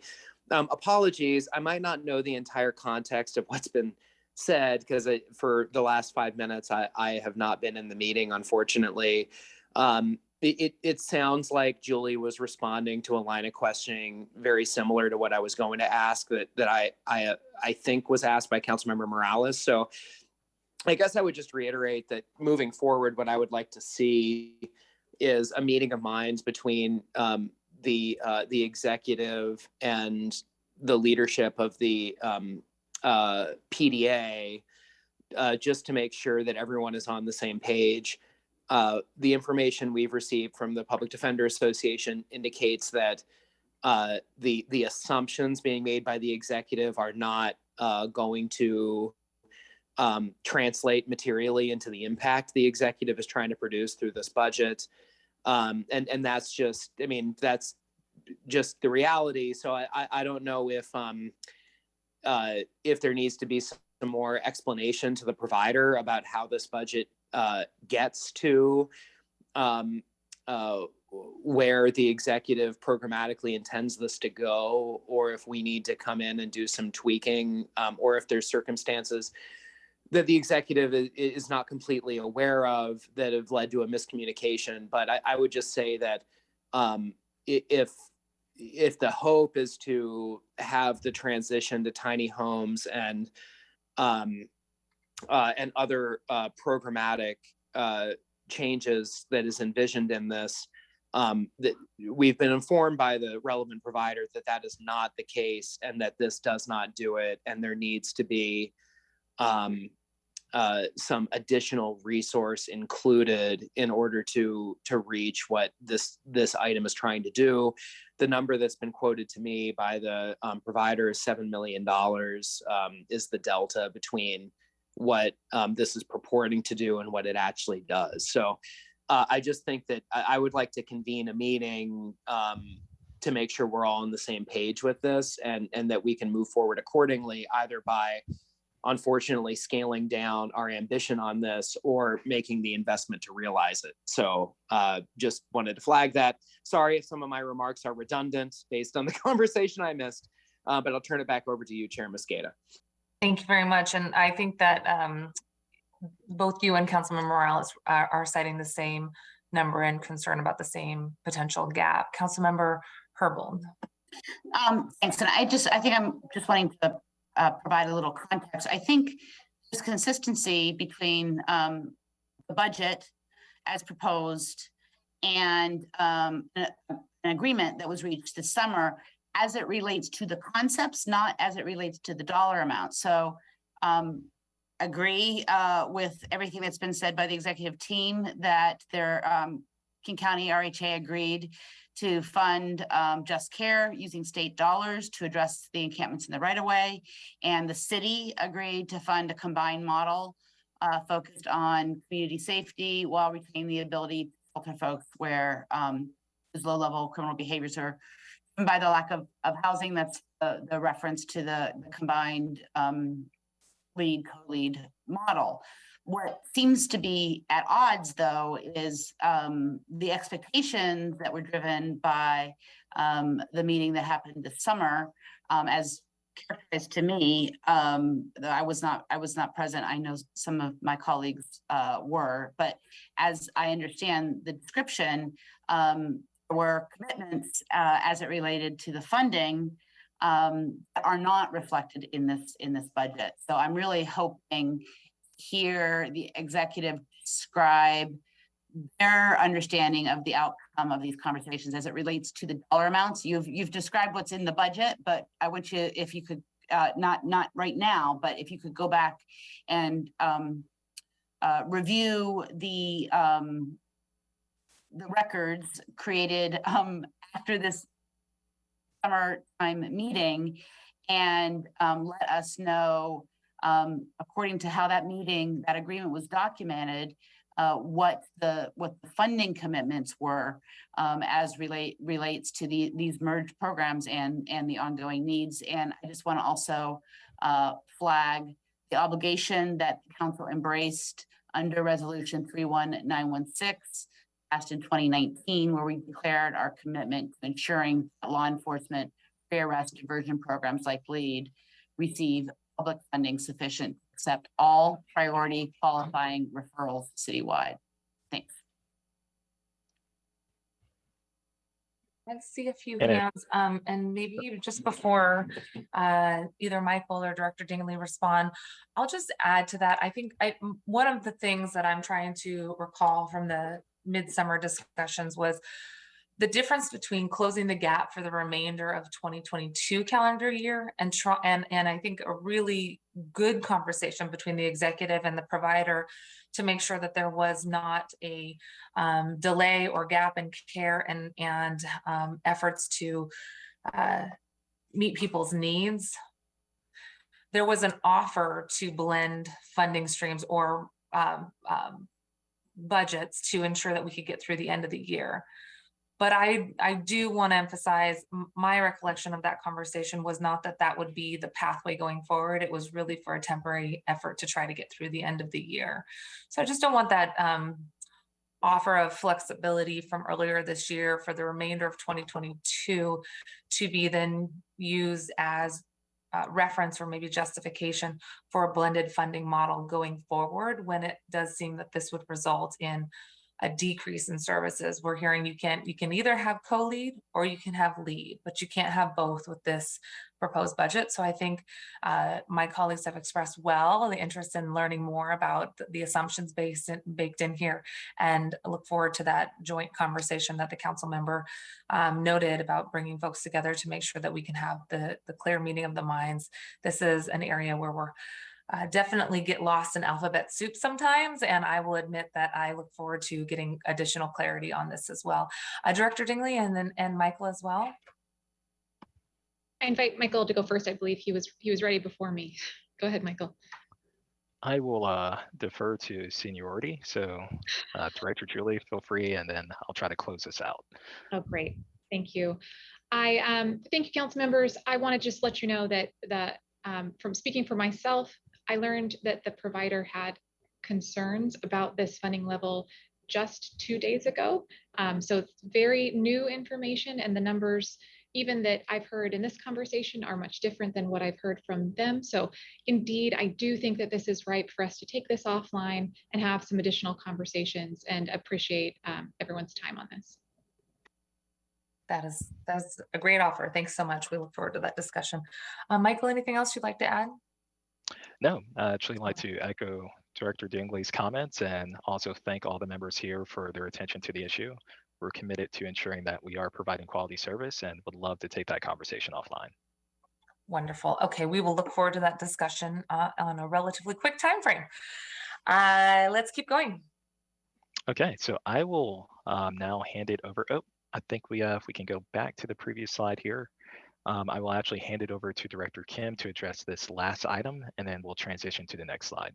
Apologies, I might not know the entire context of what's been said because for the last 5 minutes, I have not been in the meeting, unfortunately. It sounds like Julie was responding to a line of questioning very similar to what I was going to ask that I think was asked by Councilmember Morales. So I guess I would just reiterate that moving forward, what I would like to see is a meeting of minds between the executive and the leadership of the PDA, just to make sure that everyone is on the same page. The information we've received from the Public Defender Association indicates that the assumptions being made by the executive are not going to translate materially into the impact the executive is trying to produce through this budget. And that's just, I mean, that's just the reality. So I don't know if there needs to be some more explanation to the provider about how this budget gets to where the executive programmatically intends this to go, or if we need to come in and do some tweaking, or if there's circumstances that the executive is not completely aware of that have led to a miscommunication. But I would just say that if the hope is to have the transition to tiny homes and other programmatic changes that is envisioned in this, that we've been informed by the relevant provider that is not the case and that this does not do it, and there needs to be some additional resource included in order to reach what this item is trying to do. The number that's been quoted to me by the provider is $7 million is the delta between what this is purporting to do and what it actually does. So I just think that I would like to convene a meeting to make sure we're all on the same page with this and that we can move forward accordingly, either by unfortunately scaling down our ambition on this or making the investment to realize it. So just wanted to flag that. Sorry if some of my remarks are redundant based on the conversation I missed, but I'll turn it back over to you, Chair Mosqueda. Thank you very much. And I think that both you and Councilman Morales are citing the same number and concern about the same potential gap. Councilmember Herbold. Thanks. And I think I'm just wanting to provide a little context. I think there's consistency between the budget as proposed and an agreement that was reached this summer as it relates to the concepts, not as it relates to the dollar amount. So agree with everything that's been said by the executive team that King County RHA agreed to fund just care using state dollars to address the encampments in the right of way. And the city agreed to fund a combined model focused on community safety while retaining the ability to shelter folks where those low-level criminal behaviors are by the lack of housing. That's the reference to the combined lead co-lead model. What seems to be at odds, though, is the expectations that were driven by the meeting that happened this summer, as characterized to me. I was not present. I know some of my colleagues were, but as I understand the description, there were commitments as it related to the funding are not reflected in this budget. So I'm really hoping hear the executive describe their understanding of the outcome of these conversations as it relates to the dollar amounts. You've described what's in the budget, but I want you, if you could, not right now, but if you could go back and review the records created after this summertime meeting and let us know, according to how that agreement was documented, what the funding commitments were as relates to these merged programs and the ongoing needs. And I just want to also flag the obligation that the council embraced under Resolution 31916, passed in 2019, where we declared our commitment to ensuring that law enforcement pre-arrest diversion programs like LEAD receive public funding sufficient to accept all priority qualifying referrals citywide. Thanks. I see a few hands, and maybe just before either Michael or Director Dingley respond, I'll just add to that. I think one of the things that I'm trying to recall from the midsummer discussions was the difference between closing the gap for the remainder of 2022 calendar year and I think a really good conversation between the executive and the provider to make sure that there was not a delay or gap in care and efforts to meet people's needs. There was an offer to blend funding streams or budgets to ensure that we could get through the end of the year. But I do want to emphasize my recollection of that conversation was not that would be the pathway going forward. It was really for a temporary effort to try to get through the end of the year. So I just don't want that offer of flexibility from earlier this year for the remainder of 2022 to be then used as reference or maybe justification for a blended funding model going forward, when it does seem that this would result in a decrease in services. We're hearing you can either have co-lead or you can have lead, but you can't have both with this proposed budget. So I think my colleagues have expressed well the interest in learning more about the assumptions baked in here, and I look forward to that joint conversation that the council member noted about bringing folks together to make sure that we can have the clear meeting of the minds. This is an area where we're definitely get lost in alphabet soup sometimes, and I will admit that I look forward to getting additional clarity on this as well. Director Dingley and Michael as well. I invite Michael to go first. I believe he was ready before me. Go ahead, Michael. I will defer to seniority. So Director Julie, feel free, and then I'll try to close this out. Oh, great. Thank you. Thank you, council members. I want to just let you know that from speaking for myself, I learned that the provider had concerns about this funding level just 2 days ago. So it's very new information, and the numbers, even that I've heard in this conversation, are much different than what I've heard from them. So indeed, I do think that this is ripe for us to take this offline and have some additional conversations, and appreciate everyone's time on this. That's a great offer. Thanks so much. We look forward to that discussion. Michael, anything else you'd like to add? No, I'd actually like to echo Director Dingley's comments and also thank all the members here for their attention to the issue. We're committed to ensuring that we are providing quality service and would love to take that conversation offline. Wonderful. Okay, we will look forward to that discussion on a relatively quick time frame. Let's keep going. Okay, so I will now hand it over. Oh, I think if we can go back to the previous slide here. I will actually hand it over to Director Kim to address this last item, and then we'll transition to the next slide.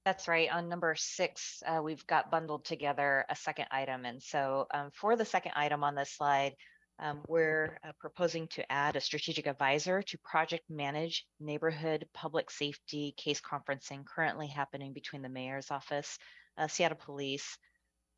That's right. On number 6, we've got bundled together a second item. And so for the second item on this slide, we're proposing to add a strategic advisor to project manage neighborhood public safety case conferencing currently happening between the mayor's office, Seattle Police,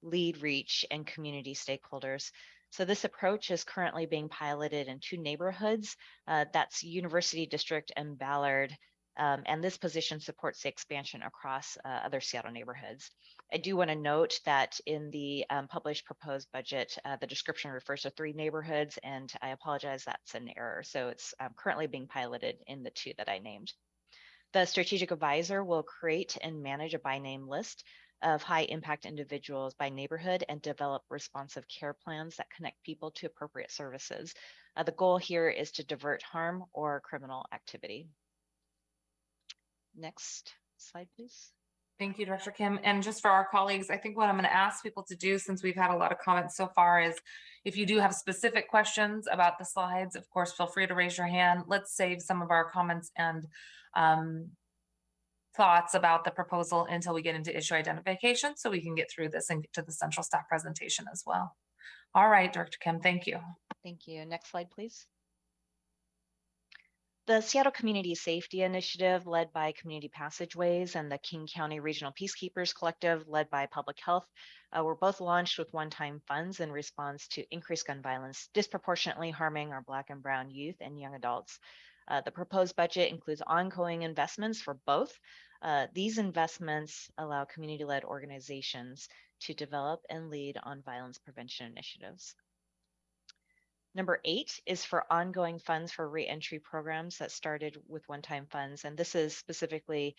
Lead Reach, and community stakeholders. So this approach is currently being piloted in 2 neighborhoods. That's University District and Ballard. And this position supports the expansion across other Seattle neighborhoods. I do want to note that in the published proposed budget, the description refers to 3 neighborhoods, and I apologize, that's an error. So it's currently being piloted in the 2 that I named. The strategic advisor will create and manage a by name list of high impact individuals by neighborhood and develop responsive care plans that connect people to appropriate services. The goal here is to divert harm or criminal activity. Next slide, please. Thank you, Director Kim. And just for our colleagues, I think what I'm going to ask people to do, since we've had a lot of comments so far, is if you do have specific questions about the slides, of course, feel free to raise your hand. Let's save some of our comments and thoughts about the proposal until we get into issue identification, so we can get through this and get to the central staff presentation as well. All right, Director Kim, thank you. Thank you. Next slide, please. The Seattle Community Safety Initiative, led by Community Passageways, and the King County Regional Peacekeepers Collective, led by Public Health, were both launched with one-time funds in response to increased gun violence, disproportionately harming our Black and Brown youth and young adults. The proposed budget includes ongoing investments for both. These investments allow community-led organizations to develop and lead on violence prevention initiatives. Number 8 is for ongoing funds for reentry programs that started with one-time funds. And this is specifically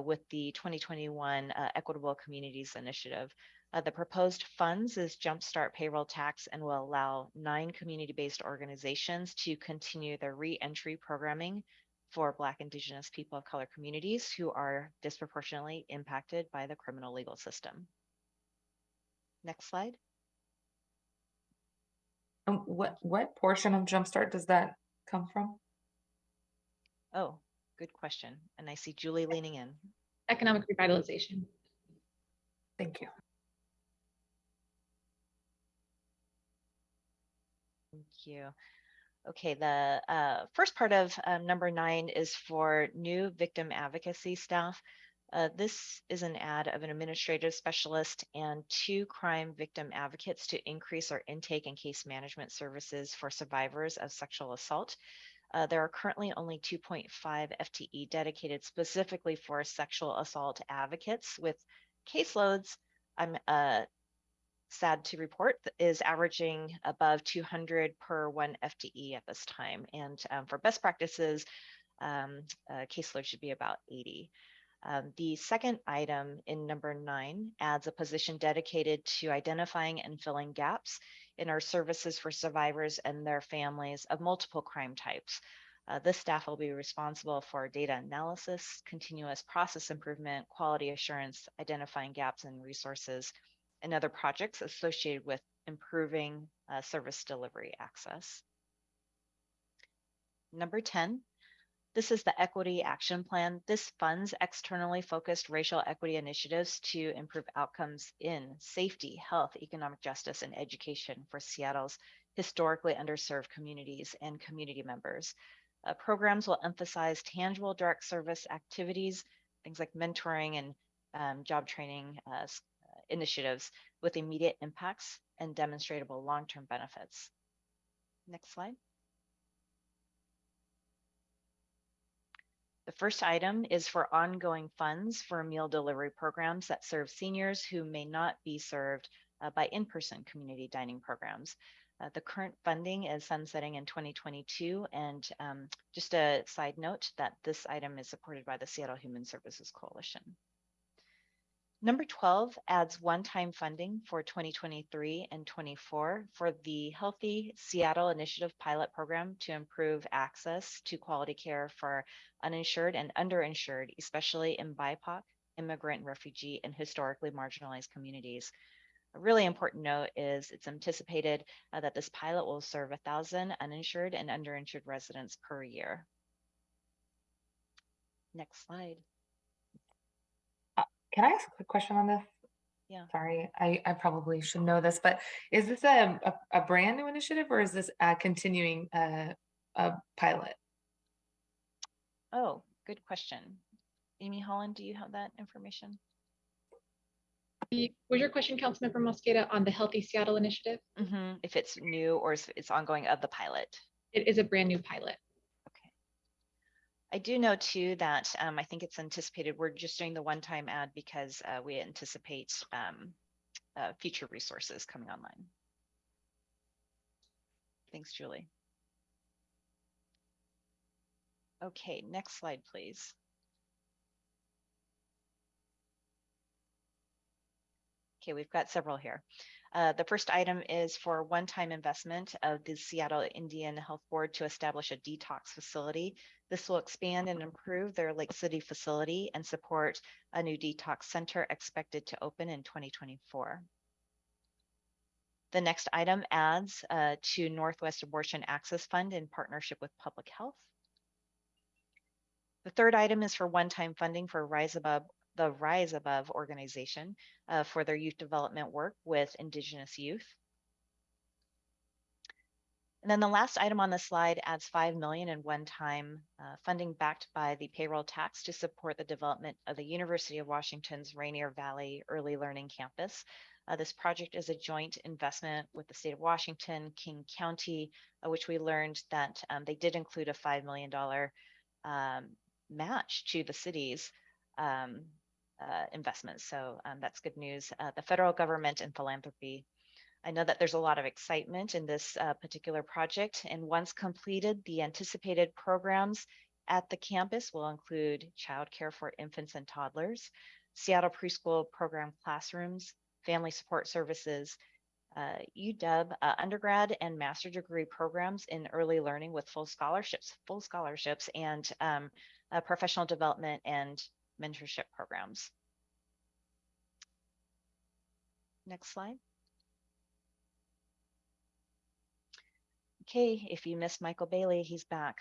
with the 2021 Equitable Communities Initiative. The proposed funds is Jumpstart Payroll Tax and will allow 9 community-based organizations to continue their reentry programming for Black, Indigenous, people of color communities who are disproportionately impacted by the criminal legal system. Next slide. What portion of Jumpstart does that come from? Oh, good question. And I see Julie leaning in. Economic revitalization. Thank you. Thank you. Okay, the first part of number 9 is for new victim advocacy staff. This is an ad of an administrative specialist and 2 crime victim advocates to increase our intake and case management services for survivors of sexual assault. There are currently only 2.5 FTE dedicated specifically for sexual assault advocates, with caseloads, I'm sad to report, is averaging above 200 per 1 FTE at this time. And for best practices, caseload should be about 80. The second item in number 9 adds a position dedicated to identifying and filling gaps in our services for survivors and their families of multiple crime types. This staff will be responsible for data analysis, continuous process improvement, quality assurance, identifying gaps in resources, and other projects associated with improving service delivery access. Number 10. This is the Equity Action Plan. This funds externally focused racial equity initiatives to improve outcomes in safety, health, economic justice, and education for Seattle's historically underserved communities and community members. Programs will emphasize tangible direct service activities, things like mentoring and job training initiatives with immediate impacts and demonstrable long-term benefits. Next slide. The first item is for ongoing funds for meal delivery programs that serve seniors who may not be served by in-person community dining programs. The current funding is sunsetting in 2022. And just a side note that this item is supported by the Seattle Human Services Coalition. Number 12 adds one-time funding for 2023 and 24 for the Healthy Seattle Initiative pilot program to improve access to quality care for uninsured and underinsured, especially in BIPOC, immigrant, refugee, and historically marginalized communities. A really important note is it's anticipated that this pilot will serve 1,000 uninsured and underinsured residents per year. Next slide. Can I ask a quick question on this? Yeah. Sorry, I probably should know this, but is this a brand new initiative or is this continuing a pilot? Oh, good question. Amy Holland, do you have that information? Was your question, Councilmember Mosqueda, on the Healthy Seattle Initiative? If it's new or if it's ongoing of the pilot. It is a brand new pilot. I do know too that I think it's anticipated, we're just doing the one-time ad because we anticipate future resources coming online. Thanks, Julie. Okay, next slide, please. Okay, we've got several here. The first item is for one-time investment of the Seattle Indian Health Board to establish a detox facility. This will expand and improve their Lake City facility and support a new detox center expected to open in 2024. The next item adds to Northwest Abortion Access Fund in partnership with Public Health. The third item is for one-time funding for the Rise Above organization for their youth development work with Indigenous youth. And then the last item on the slide adds $5 million in one-time funding backed by the payroll tax to support the development of the University of Washington's Rainier Valley Early Learning Campus. This project is a joint investment with the state of Washington, King County, which we learned that they did include a $5 million match to the city's investments. So that's good news. The federal government and philanthropy. I know that there's a lot of excitement in this particular project, and once completed, the anticipated programs at the campus will include childcare for infants and toddlers, Seattle preschool program classrooms, family support services, UW undergrad and master degree programs in early learning with full scholarships, and professional development and mentorship programs. Next slide. Okay, if you missed Michael Bailey, he's back.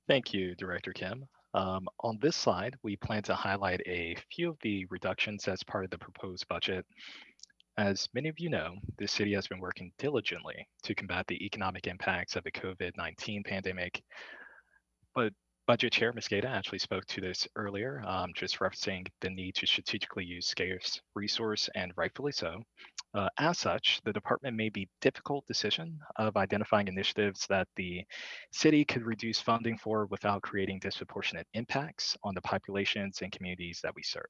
Thank you, Director Kim. On this slide, we plan to highlight a few of the reductions as part of the proposed budget. As many of you know, the city has been working diligently to combat the economic impacts of the COVID-19 pandemic, but Budget Chair Mosqueda actually spoke to this earlier, just referencing the need to strategically use scarce resource, and rightfully so. As such, the department made the difficult decision of identifying initiatives that the city could reduce funding for without creating disproportionate impacts on the populations and communities that we serve.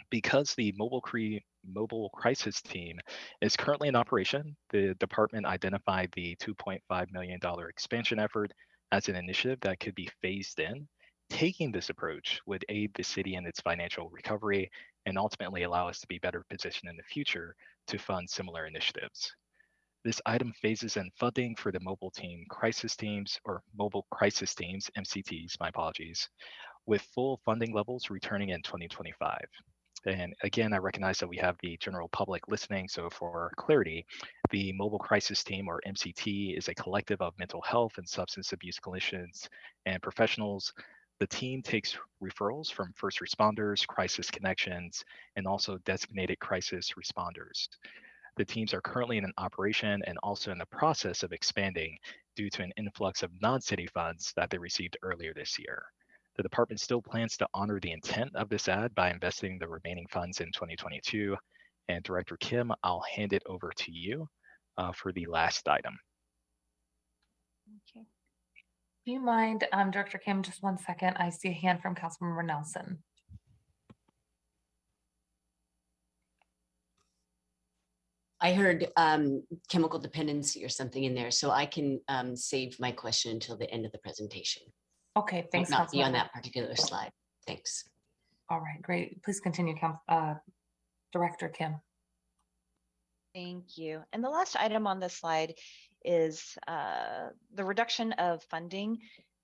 Because the mobile crisis team is currently in operation, the department identified the $2.5 million expansion effort as an initiative that could be phased in. Taking this approach would aid the city in its financial recovery and ultimately allow us to be better positioned in the future to fund similar initiatives. This item phases in funding for the mobile crisis teams, MCTs, my apologies, with full funding levels returning in 2025. And again, I recognize that we have the general public listening, so for clarity, the Mobile Crisis Team, or MCT, is a collective of mental health and substance abuse clinicians and professionals. The team takes referrals from first responders, crisis connections, and also designated crisis responders. The teams are currently in operation and also in the process of expanding due to an influx of non-city funds that they received earlier this year. The department still plans to honor the intent of this ad by investing the remaining funds in 2022. And Director Kim, I'll hand it over to you for the last item. Okay. Do you mind, Director Kim, just 1 second? I see a hand from Councilmember Nelson. I heard chemical dependency or something in there, so I can save my question until the end of the presentation. Okay, thanks, Not be on Councilmember. that particular slide. Thanks. All right, great. Please continue, Director Kim. Thank you. And the last item on this slide is the reduction of funding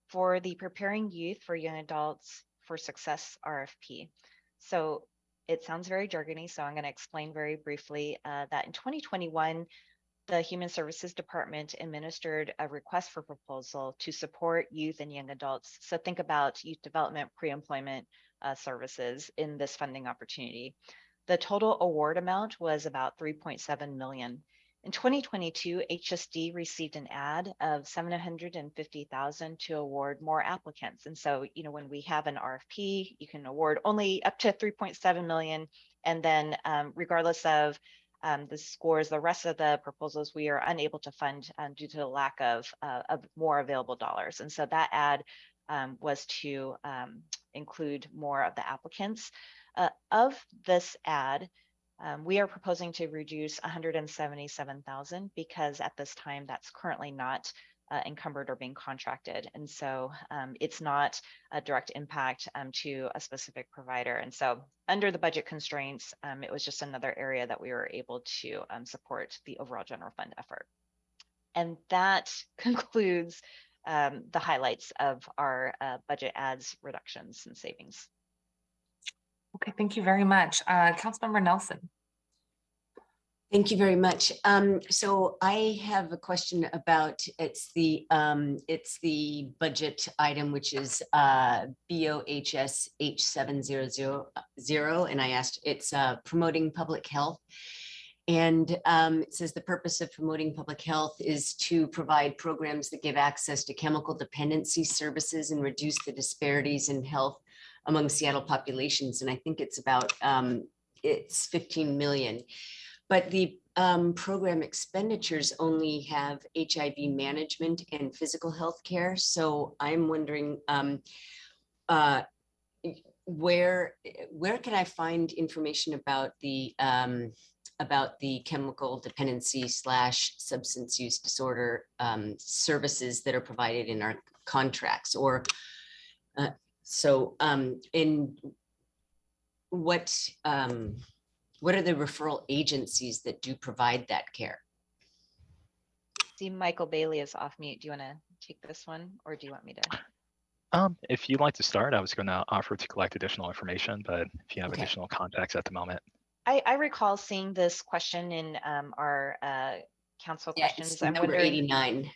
for the Preparing Youth for Young Adults for Success RFP. So it sounds very jargony, so I'm going to explain very briefly that in 2021, the Human Services Department administered a request for proposal to support youth and young adults. So think about youth development, pre-employment services in this funding opportunity. The total award amount was about 3.7 million. In 2022, HSD received an ad of 750,000 to award more applicants. And so, when we have an RFP, you can award only up to 3.7 million. And then regardless of the scores, the rest of the proposals, we are unable to fund due to the lack of more available dollars. And so that ad was to include more of the applicants. Of this ad, we are proposing to reduce 177,000 because at this time that's currently not encumbered or being contracted. And so it's not a direct impact to a specific provider. And so under the budget constraints, it was just another area that we were able to support the overall general fund effort. And that concludes the highlights of our budget ads, reductions, and savings. Okay, thank you very much. Councilmember Nelson. Thank you very much. So I have a question about it's the budget item, which is BOHS H7000, and I asked it's promoting public health. And it says the purpose of promoting public health is to provide programs that give access to chemical dependency services and reduce the disparities in health among Seattle populations. And I think it's about, it's 15 million. But the program expenditures only have HIV management and physical health care. So I'm wondering where can I find information about the chemical dependency / substance use disorder services that are provided in our contracts, or in what are the referral agencies that do provide that care? See, Michael Bailey is off mute. Do you want to take this one, or do you want me to? If you'd like to start, I was going to offer to collect additional information, but if you have Okay. additional contacts at the moment. I recall seeing this question in our council questions. It's I'm number wondering. 89.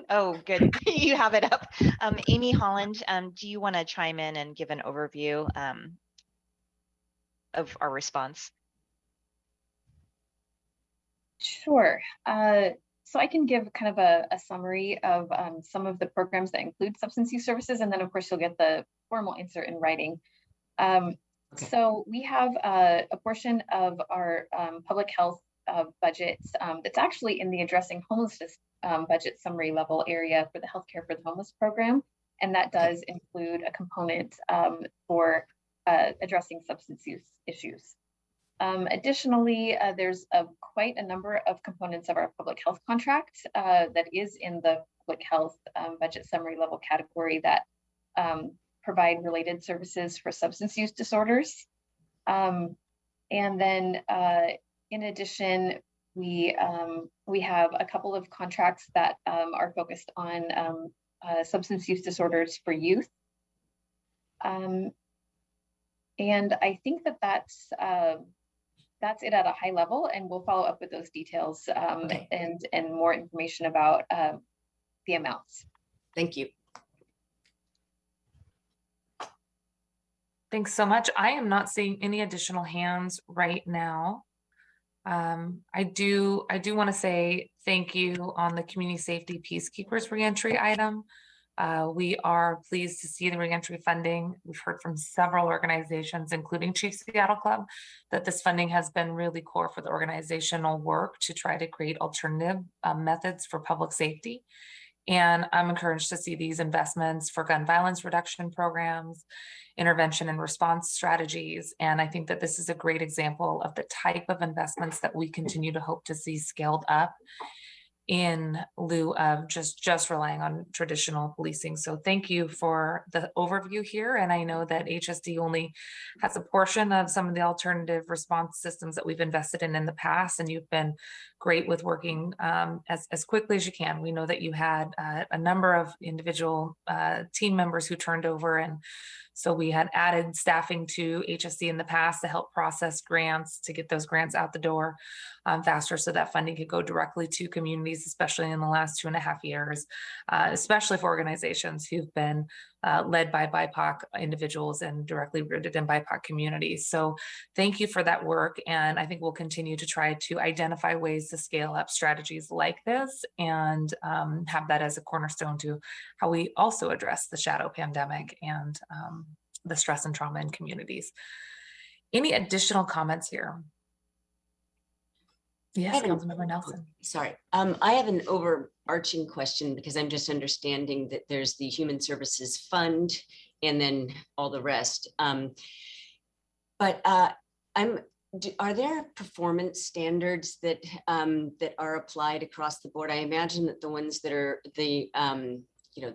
Oh, good. You have it up. Amy Holland, do you want to chime in and give an overview of our response? Sure. So I can give kind of a summary of some of the programs that include substance use services, and then of course you'll get the formal answer in writing. So we have a portion of our public health budget that's actually in the addressing homelessness budget summary level area for the healthcare for the homeless program, and that does include a component for addressing substance use issues. Additionally, there's quite a number of components of our public health contract that is in the public health budget summary level category that provide related services for substance use disorders. And then in addition, we have a couple of contracts that are focused on substance use disorders for youth. And I think that that's it at a high level, and we'll follow up with those details and more information about the amounts. Thank you. Thanks so much. I am not seeing any additional hands right now. I do want to say thank you on the community safety peacekeepers reentry item. We are pleased to see the reentry funding. We've heard from several organizations, including Chief Seattle Club, that this funding has been really core for the organizational work to try to create alternative methods for public safety. And I'm encouraged to see these investments for gun violence reduction programs, intervention and response strategies. And I think that this is a great example of the type of investments that we continue to hope to see scaled up in lieu of just relying on traditional policing. So thank you for the overview here. And I know that HSD only has a portion of some of the alternative response systems that we've invested in the past, and you've been great with working as quickly as you can. We know that you had a number of individual team members who turned over, and so we had added staffing to HSD in the past to help process grants, to get those grants out the door faster so that funding could go directly to communities, especially in the last 2.5 years, especially for organizations who've been led by BIPOC individuals and directly rooted in BIPOC communities. So thank you for that work. And I think we'll continue to try to identify ways to scale up strategies like this and have that as a cornerstone to how we also address the shadow pandemic and the stress and trauma in communities. Any additional comments here? Yes, Councilmember Nelson. Sorry, I have an overarching question because I'm just understanding that there's the Human Services Fund and then all the rest. But are there performance standards that that are applied across the board? I imagine that the ones that are the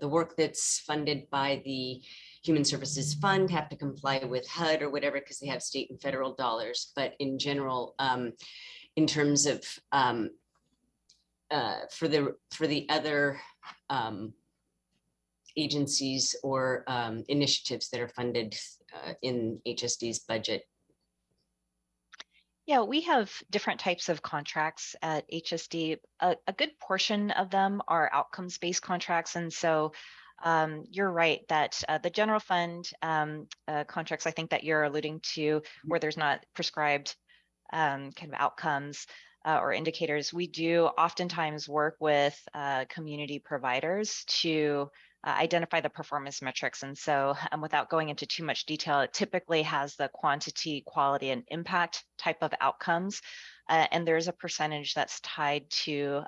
the work that's funded by the Human Services Fund have to comply with HUD or whatever because they have state and federal dollars. But in general, in terms of for the other agencies or initiatives that are funded in HSD's budget. Yeah, we have different types of contracts at HSD. A good portion of them are outcomes-based contracts. And so you're right that the general fund contracts, I think that you're alluding to, where there's not prescribed kind of outcomes or indicators, we do oftentimes work with community providers to identify the performance metrics. And so without going into too much detail, it typically has the quantity, quality, and impact type of outcomes. And there's a percentage that's tied to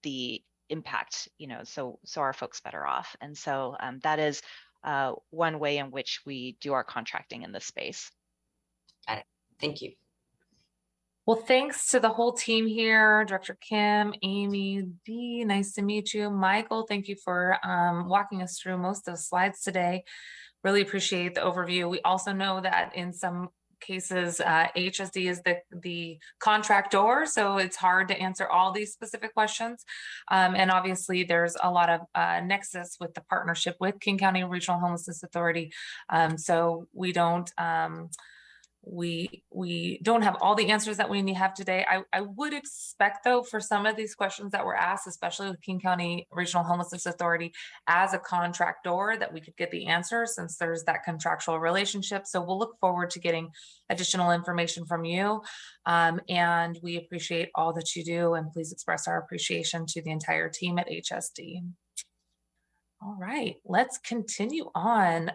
the impact, so our folks better off. And so that is one way in which we do our contracting in this space. Got it. Thank you. Well, thanks to the whole team here, Director Kim, Amy, Dee, nice to meet you. Michael, thank you for walking us through most of the slides today. Really appreciate the overview. We also know that in some cases, HSD is the contractor, so it's hard to answer all these specific questions. And obviously there's a lot of nexus with the partnership with King County Regional Homelessness Authority. So we don't have all the answers that we have today. I would expect, though, for some of these questions that were asked, especially with King County Regional Homelessness Authority as a contractor, that we could get the answers since there's that contractual relationship. So we'll look forward to getting additional information from you. And we appreciate all that you do, and please express our appreciation to the entire team at HSD. All right, let's continue on.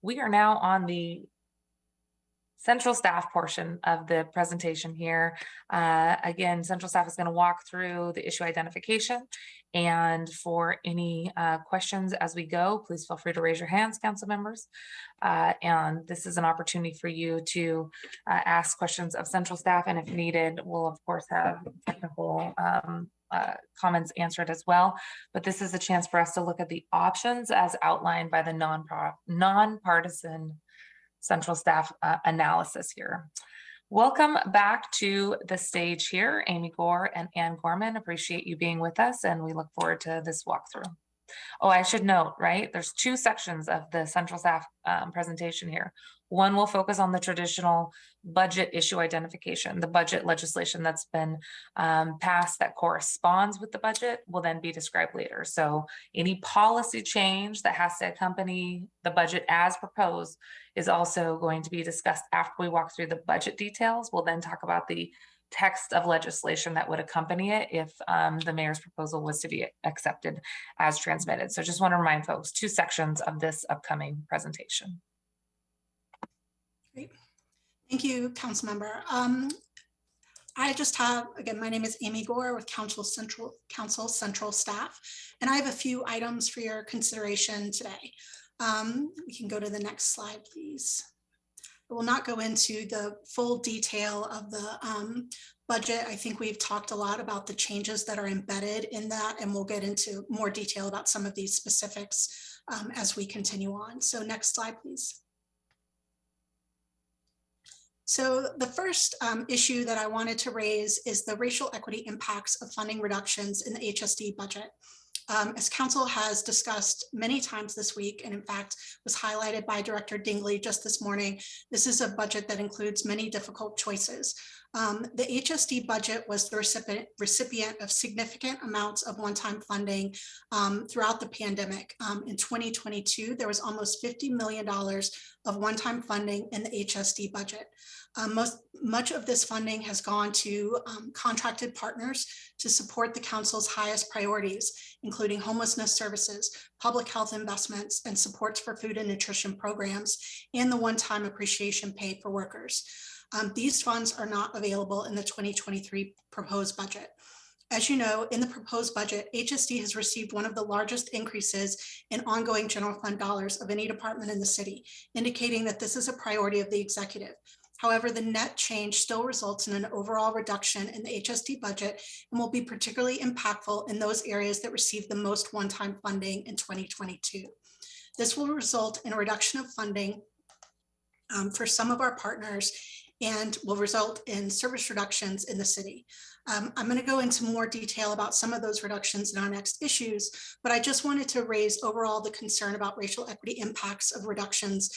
We are now on the central staff portion of the presentation here. Again, central staff is going to walk through the issue identification, and for any questions as we go, please feel free to raise your hands, council members. And this is an opportunity for you to ask questions of central staff, and if needed, we'll of course have technical comments answered as well. But this is a chance for us to look at the options as outlined by the nonpartisan central staff analysis here. Welcome back to the stage here, Amy Gore and Ann Gorman. Appreciate you being with us, and we look forward to this walkthrough. Oh, I should note, right, there's two sections of the central staff presentation here. One will focus on the traditional budget issue identification. The budget legislation that's been passed that corresponds with the budget will then be described later. So any policy change that has to accompany the budget as proposed is also going to be discussed after we walk through the budget details. We'll then talk about the text of legislation that would accompany it if the mayor's proposal was to be accepted as transmitted. So just want to remind folks, two sections of this upcoming presentation. Great. Thank you, Councilmember. I just have, again, my name is Amy Gore with Council Central staff, and I have a few items for your consideration today. We can go to the next slide, please. I will not go into the full detail of the budget. I think we've talked a lot about the changes that are embedded in that, and we'll get into more detail about some of these specifics as we continue on. So next slide, please. So the first issue that I wanted to raise is the racial equity impacts of funding reductions in the HSD budget. As council has discussed many times this week, and in fact was highlighted by Director Dingley just this morning, this is a budget that includes many difficult choices. The HSD budget was the recipient of significant amounts of one-time funding throughout the pandemic. In 2022, there was almost $50 million of one-time funding in the HSD budget. Much of this funding has gone to contracted partners to support the council's highest priorities, including homelessness services, public health investments, and supports for food and nutrition programs, and the one-time appreciation pay for workers. These funds are not available in the 2023 proposed budget. As you know, in the proposed budget, HSD has received one of the largest increases in ongoing general fund dollars of any department in the city, indicating that this is a priority of the executive. However, the net change still results in an overall reduction in the HSD budget and will be particularly impactful in those areas that received the most one-time funding in 2022. This will result in a reduction of funding for some of our partners and will result in service reductions in the city. I'm going to go into more detail about some of those reductions in our next issues, but I just wanted to raise overall the concern about racial equity impacts of reductions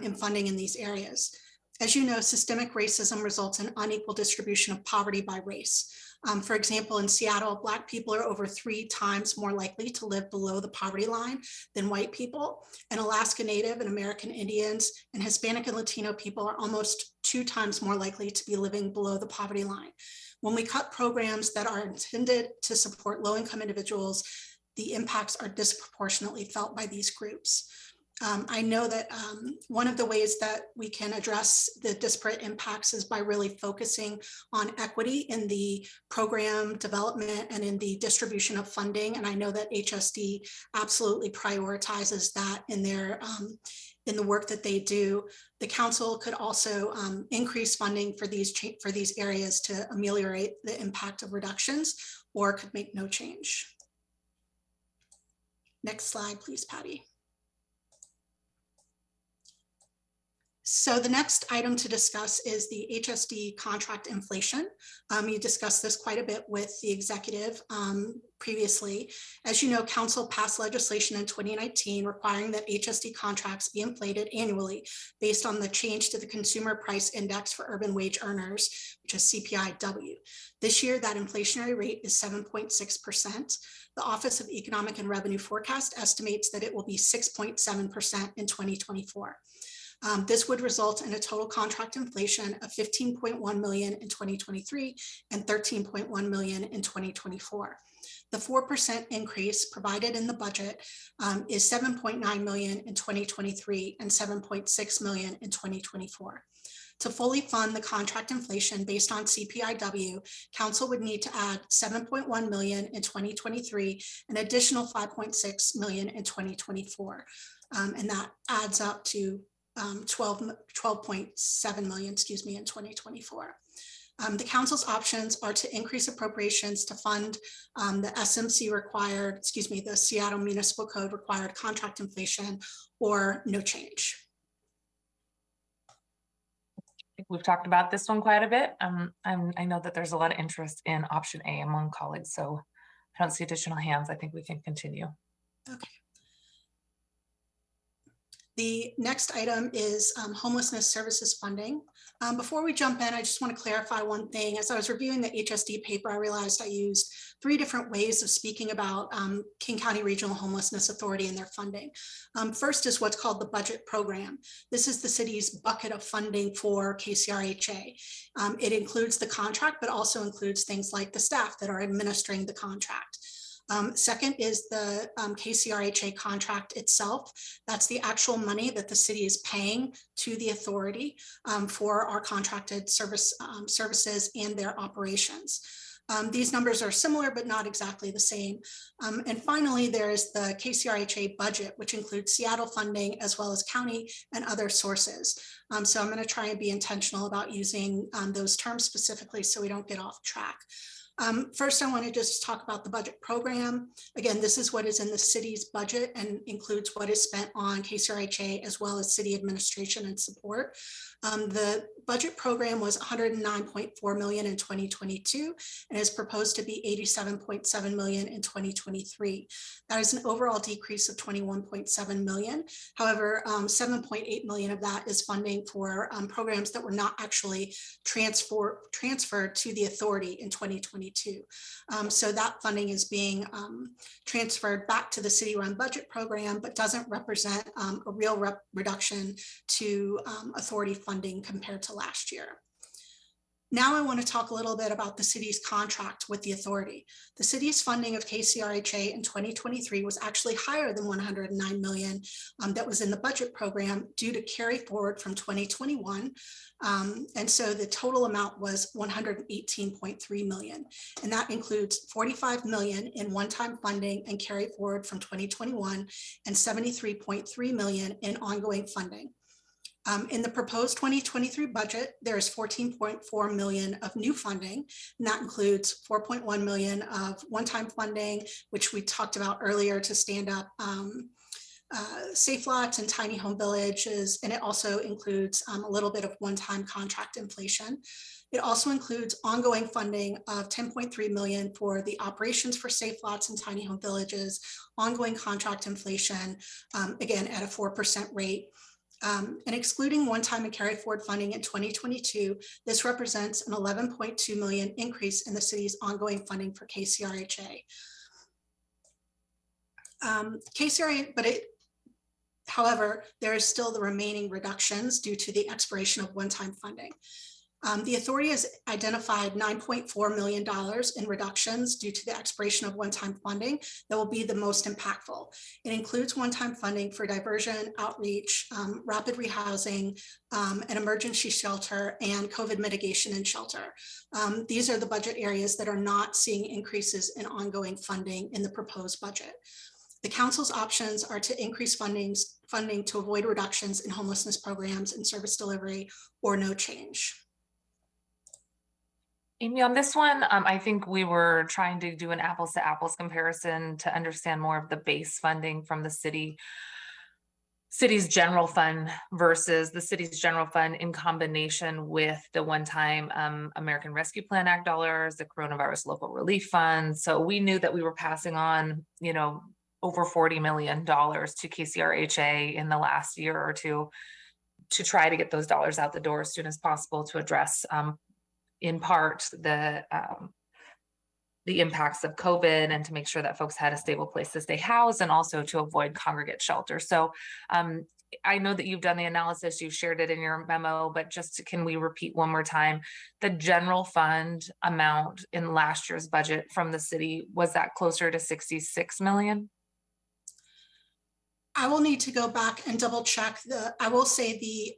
in funding in these areas. As you know, systemic racism results in unequal distribution of poverty by race. For example, in Seattle, Black people are over 3 times more likely to live below the poverty line than white people. And Alaska Native and American Indians and Hispanic and Latino people are almost 2 times more likely to be living below the poverty line. When we cut programs that are intended to support low-income individuals, the impacts are disproportionately felt by these groups. I know that one of the ways that we can address the disparate impacts is by really focusing on equity in the program development and in the distribution of funding. And I know that HSD absolutely prioritizes that in their in the work that they do. The council could also increase funding for these areas to ameliorate the impact of reductions, or could make no change. Next slide, please, Patty. So the next item to discuss is the HSD contract inflation. You discussed this quite a bit with the executive previously. As you know, council passed legislation in 2019 requiring that HSD contracts be inflated annually based on the change to the consumer price index for urban wage earners, which is CPIW. This year, that inflationary rate is 7.6%. The Office of Economic and Revenue Forecast estimates that it will be 6.7% in 2024. This would result in a total contract inflation of $15.1 million in 2023 and $13.1 million in 2024. The 4% increase provided in the budget is $7.9 million in 2023 and $7.6 million in 2024. To fully fund the contract inflation based on CPIW, council would need to add $7.1 million in 2023, an additional $5.6 million in 2024. And that adds up to 12.7 million, in 2024. The council's options are to increase appropriations to fund the SMC required, the Seattle Municipal Code required contract inflation, or no change. I think we've talked about this one quite a bit. I know that there's a lot of interest in option A among colleagues, so I don't see additional hands. I think we can continue. Okay. The next item is homelessness services funding. Before we jump in, I just want to clarify one thing. As I was reviewing the HSD paper, I realized I used 3 different ways of speaking about King County Regional Homelessness Authority and their funding. First is what's called the budget program. This is the city's bucket of funding for KCRHA. It includes the contract, but also includes things like the staff that are administering the contract. Second is the KCRHA contract itself. That's the actual money that the city is paying to the authority for our contracted services and their operations. These numbers are similar, but not exactly the same. And finally, there is the KCRHA budget, which includes Seattle funding as well as county and other sources. So I'm going to try and be intentional about using those terms specifically so we don't get off track. First, I want to just talk about the budget program. Again, this is what is in the city's budget and includes what is spent on KCRHA as well as city administration and support. The budget program was $109.4 million in 2022 and is proposed to be $87.7 million in 2023. That is an overall decrease of $21.7 million. However, $7.8 million of that is funding for programs that were not actually transferred to the authority in 2022. So that funding is being transferred back to the city-run budget program, but doesn't represent a real reduction to authority funding compared to last year. Now I want to talk a little bit about the city's contract with the authority. The city's funding of KCRHA in 2023 was actually higher than $109 million that was in the budget program due to carry forward from 2021. And so the total amount was $118.3 million. And that includes $45 million in one-time funding and carry forward from 2021 and $73.3 million in ongoing funding. In the proposed 2023 budget, there is $14.4 million of new funding, and that includes $4.1 million of one-time funding, which we talked about earlier to stand up safe lots and tiny home villages, and it also includes a little bit of one-time contract inflation. It also includes ongoing funding of $10.3 million for the operations for safe lots and tiny home villages, ongoing contract inflation, again at a 4% rate. And excluding one-time and carry forward funding in 2022, this represents an $11.2 million increase in the city's ongoing funding for KCRHA. However, there is still the remaining reductions due to the expiration of one-time funding. The authority has identified $9.4 million in reductions due to the expiration of one-time funding that will be the most impactful. It includes one-time funding for diversion, outreach, rapid rehousing, an emergency shelter, and COVID mitigation and shelter. These are the budget areas that are not seeing increases in ongoing funding in the proposed budget. The council's options are to increase funding to avoid reductions in homelessness programs and service delivery or no change. Amy, on this one, I think we were trying to do an apples to apples comparison to understand more of the base funding from the city's general fund versus the city's general fund in combination with the one-time American Rescue Plan Act dollars, the coronavirus local relief fund. So we knew that we were passing on, over $40 million to KCRHA in the last year or two to try to get those dollars out the door as soon as possible to address in part the impacts of COVID and to make sure that folks had a stable place to stay housed and also to avoid congregate shelter. So I know that you've done the analysis, you've shared it in your memo, but can we repeat one more time? The general fund amount in last year's budget from the city, was that closer to 66 million? I will need to go back and double check. I will say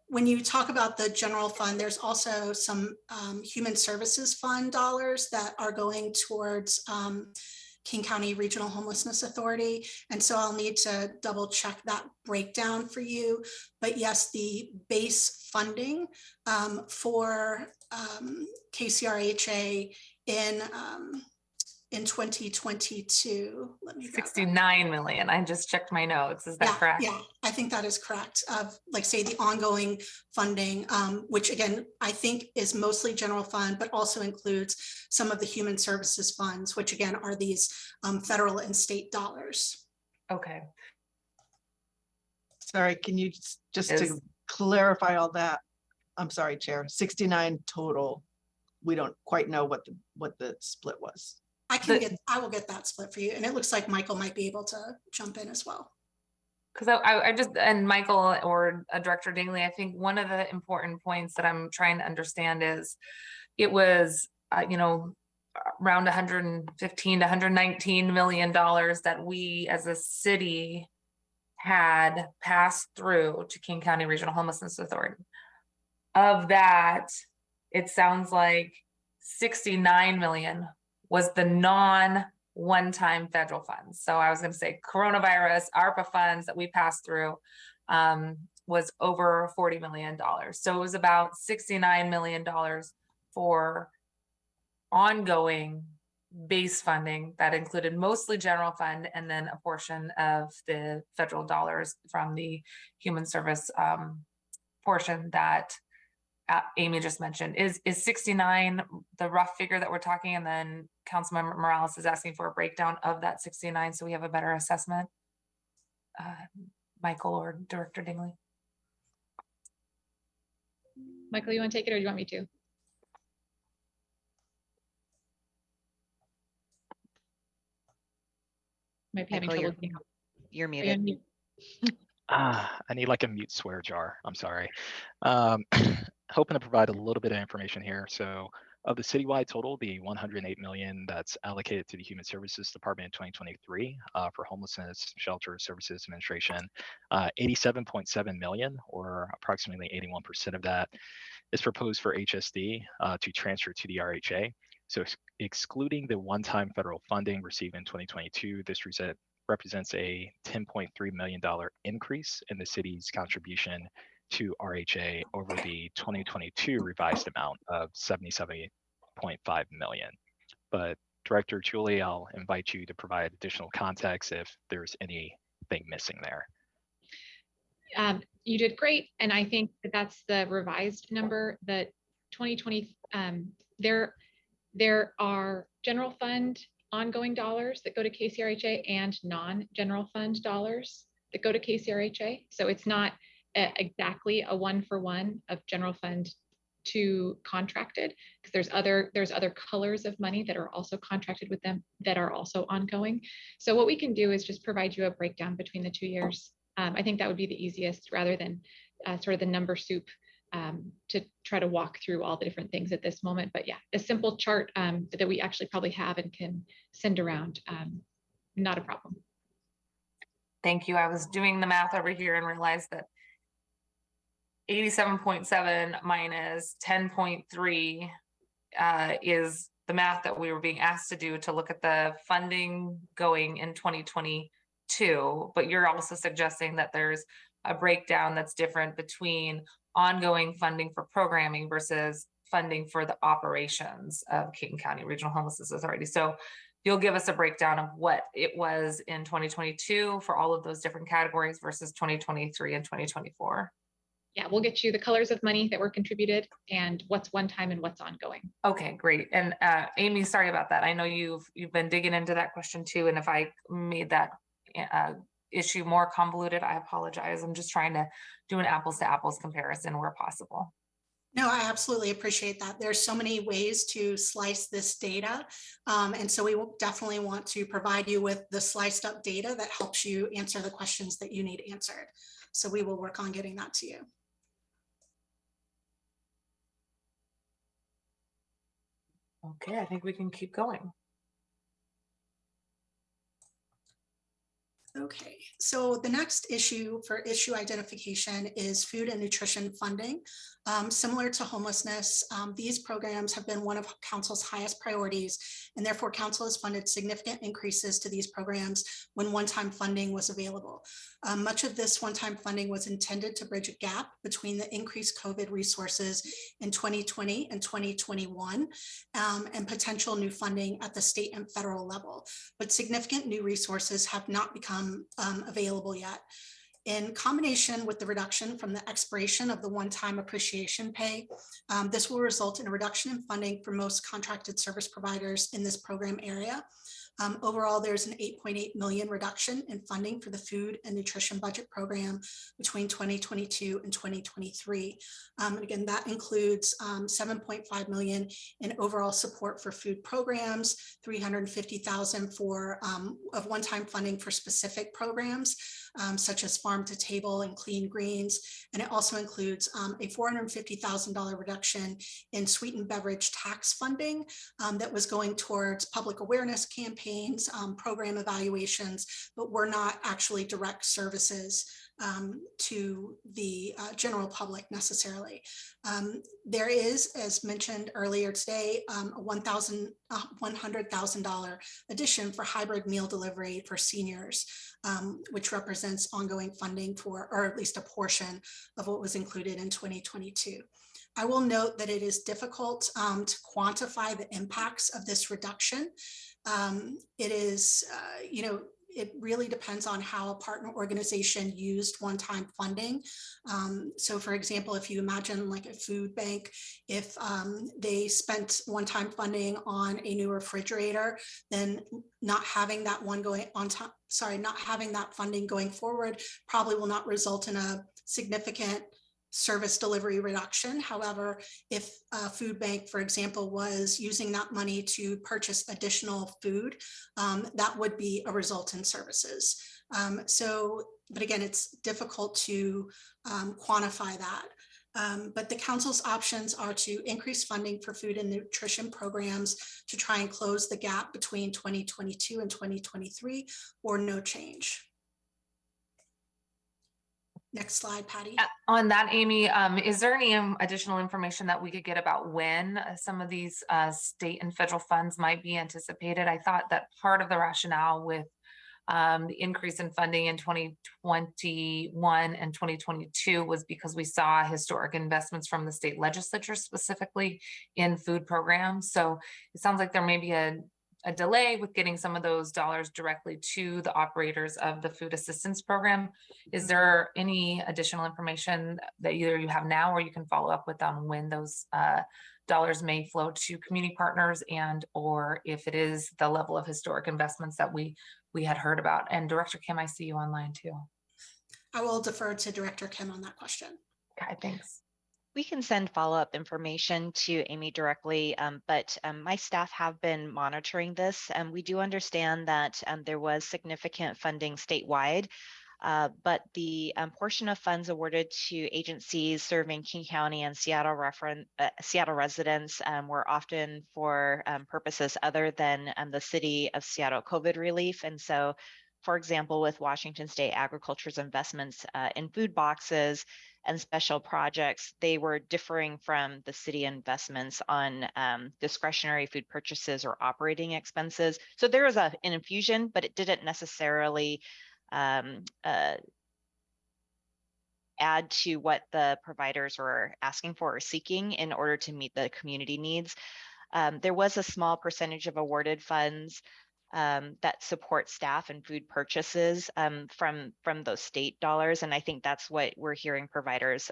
when you talk about the general fund, there's also some human services fund dollars that are going towards King County Regional Homelessness Authority. And so I'll need to double check that breakdown for you. But yes, the base funding for KCRHA in 2022, let me 69 million. I just checked my notes. Is that correct? Yeah, I think that is correct. Like say the ongoing funding, which again, I think is mostly general fund, but also includes some of the human services funds, which again are these federal and state dollars. Okay. Sorry, can you just to clarify all that? I'm sorry, Chair, 69 total. We don't quite know what the split was. I will get that split for you. And it looks like Michael might be able to jump in as well. Because I just, and Michael or Director Dingley, I think one of the important points that I'm trying to understand is it was, around 115 to 119 million dollars that we as a city had passed through to King County Regional Homelessness Authority. Of that, it sounds like 69 million was the one-time federal funds. So I was going to say coronavirus, ARPA funds that we passed through was over $40 million. So it was about $69 million for ongoing base funding that included mostly general fund and then a portion of the federal dollars from the human service portion that Amy just mentioned. Is 69 the rough figure that we're talking? And then Councilmember Morales is asking for a breakdown of that 69 so we have a better assessment. Michael or Director Dingley? Michael, you want to take it or do you want me to? Might be having Michael, trouble. you're Are you on muted. mute? I need like a mute swear jar. I'm sorry. Hoping to provide a little bit of information here. So of the citywide total, the 108 million that's allocated to the Human Services Department in 2023 for homelessness, shelter services administration, 87.7 million, or approximately 81% of that, is proposed for HSD to transfer to the RHA. So excluding the one-time federal funding received in 2022, this represents a $10.3 million increase in the city's contribution to RHA over the 2022 revised amount of $77.5 million. But Director Julie, I'll invite you to provide additional context if there's anything missing there. You did great. And I think that that's the revised number. The 2020, there are general fund ongoing dollars that go to KCRHA and non-general fund dollars that go to KCRHA. So it's not exactly a one-for-one of general fund to contracted, because there's other colors of money that are also contracted with them that are also ongoing. So what we can do is just provide you a breakdown between the 2 years. I think that would be the easiest rather than sort of the number soup to try to walk through all the different things at this moment. But yeah, a simple chart that we actually probably have and can send around, not a problem. Thank you. I was doing the math over here and realized that 87.7 minus 10.3 is the math that we were being asked to do to look at the funding going in 2022. But you're also suggesting that there's a breakdown that's different between ongoing funding for programming versus funding for the operations of King County Regional Homelessness Authority. So you'll give us a breakdown of what it was in 2022 for all of those different categories versus 2023 and 2024. Yeah, we'll get you the colors of money that were contributed and what's one time and what's ongoing. Okay, great. And Amy, sorry about that. I know you've been digging into that question too. And if I made that issue more convoluted, I apologize. I'm just trying to do an apples to apples comparison where possible. No, I absolutely appreciate that. There's so many ways to slice this data. And so we will definitely want to provide you with the sliced up data that helps you answer the questions that you need answered. So we will work on getting that to you. Okay, I think we can keep going. Okay, so the next issue for issue identification is food and nutrition funding. Similar to homelessness, these programs have been one of Council's highest priorities, and therefore Council has funded significant increases to these programs when one-time funding was available. Much of this one-time funding was intended to bridge a gap between the increased COVID resources in 2020 and 2021 and potential new funding at the state and federal level. But significant new resources have not become available yet. In combination with the reduction from the expiration of the one-time appreciation pay, this will result in a reduction in funding for most contracted service providers in this program area. Overall, there's an 8.8 million reduction in funding for the food and nutrition budget program between 2022 and 2023. And again, that includes 7.5 million in overall support for food programs, 350,000 for of one-time funding for specific programs, such as farm to table and clean greens. And it also includes a $450,000 reduction in sweetened beverage tax funding that was going towards public awareness campaigns, program evaluations, but were not actually direct services to the general public necessarily. There is, as mentioned earlier today, a $100,000 addition for hybrid meal delivery for seniors, which represents ongoing funding for, or at least a portion of what was included in 2022. I will note that it is difficult to quantify the impacts of this reduction. It is, it really depends on how a partner organization used one-time funding. So for example, if you imagine like a food bank, if they spent one-time funding on a new refrigerator, then not having that one going on top, not having that funding going forward probably will not result in a significant service delivery reduction. However, if a food bank, for example, was using that money to purchase additional food, that would be a result in services. But again, it's difficult to quantify that. But the council's options are to increase funding for food and nutrition programs to try and close the gap between 2022 and 2023, or no change. Next slide, Patty. On that, Amy, is there any additional information that we could get about when some of these state and federal funds might be anticipated? I thought that part of the rationale with the increase in funding in 2021 and 2022 was because we saw historic investments from the state legislature, specifically in food programs. So it sounds like there may be a delay with getting some of those dollars directly to the operators of the food assistance program. Is there any additional information that either you have now or you can follow up with on when those dollars may flow to community partners, and or if it is the level of historic investments that we had heard about? And Director Kim, I see you online too. I will defer to Director Kim on that question. Okay, thanks. We can send follow-up information to Amy directly, but my staff have been monitoring this, and we do understand that there was significant funding statewide, but the portion of funds awarded to agencies serving King County and Seattle residents were often for purposes other than the City of Seattle COVID relief. And so, for example, with Washington State Agriculture's investments in food boxes and special projects, they were differing from the city investments on discretionary food purchases or operating expenses. So there was an infusion, but it didn't necessarily add to what the providers were asking for or seeking in order to meet the community needs. There was a small percentage of awarded funds that support staff and food purchases from those state dollars. And I think that's what we're hearing providers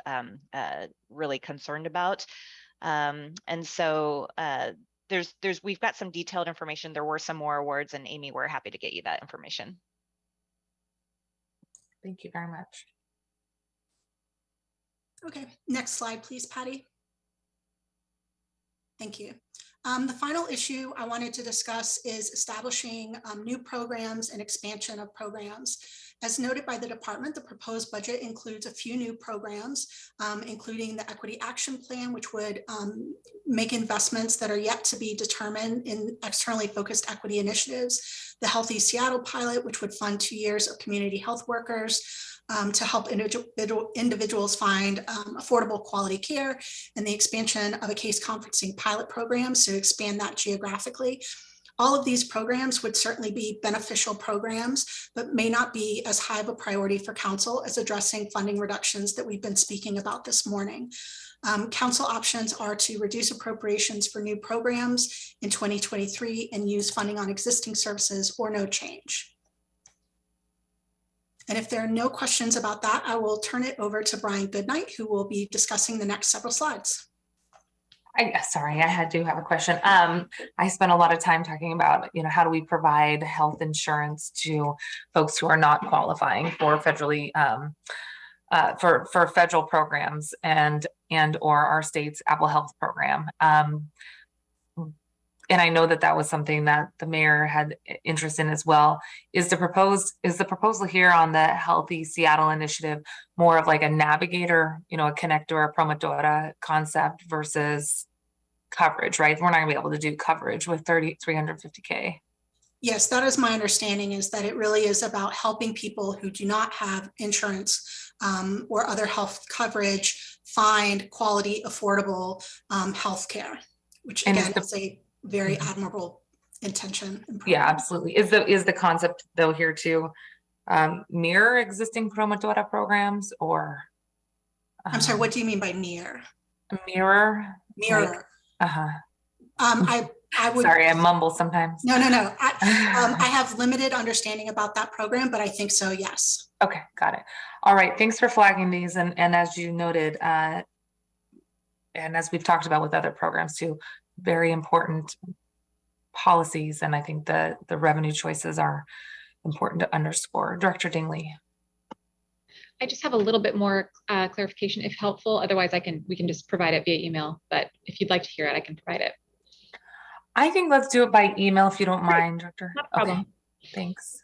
really concerned about. And so we've got some detailed information. There were some more awards, and Amy, we're happy to get you that information. Thank you very much. Okay, next slide, please, Patty. Thank you. The final issue I wanted to discuss is establishing new programs and expansion of programs. As noted by the department, the proposed budget includes a few new programs, including the Equity Action Plan, which would make investments that are yet to be determined in externally focused equity initiatives, the Healthy Seattle pilot, which would fund 2 years of community health workers to help individuals find affordable quality care, and the expansion of a case conferencing pilot program, so expand that geographically. All of these programs would certainly be beneficial programs, but may not be as high of a priority for council as addressing funding reductions that we've been speaking about this morning. Council options are to reduce appropriations for new programs in 2023 and use funding on existing services, or no change. And if there are no questions about that, I will turn it over to Brian Goodnight, who will be discussing the next several slides. Sorry, I do have a question. I spent a lot of time talking about, how do we provide health insurance to folks who are not qualifying for federally, for federal programs and or our state's Apple Health program. And I know that was something that the mayor had interest in as well. Is the proposal here on the Healthy Seattle initiative more of like a navigator, a connector, a promotora concept versus coverage, right? We're not gonna be able to do coverage with 350K. Yes, that is my understanding, is that it really is about helping people who do not have insurance or other health coverage find quality, affordable healthcare, which again is a very admirable intention. Yeah, absolutely. Is the concept though here to mirror existing promotora programs, or I'm sorry, what do you mean by mirror? Mirror. Mirror. Like, I would. Sorry, I mumble sometimes. No. I have limited understanding about that program, but I think so, yes. Okay, got it. All right, thanks for flagging these. And as you noted, and as we've talked about with other programs too, very important policies. And I think the revenue choices are important to underscore. Director Dingley. I just have a little bit more clarification if helpful. Otherwise, we can just provide it via email. But if you'd like to hear it, I can provide it. I think let's do it by email if you don't mind, Director. No problem. Okay, thanks.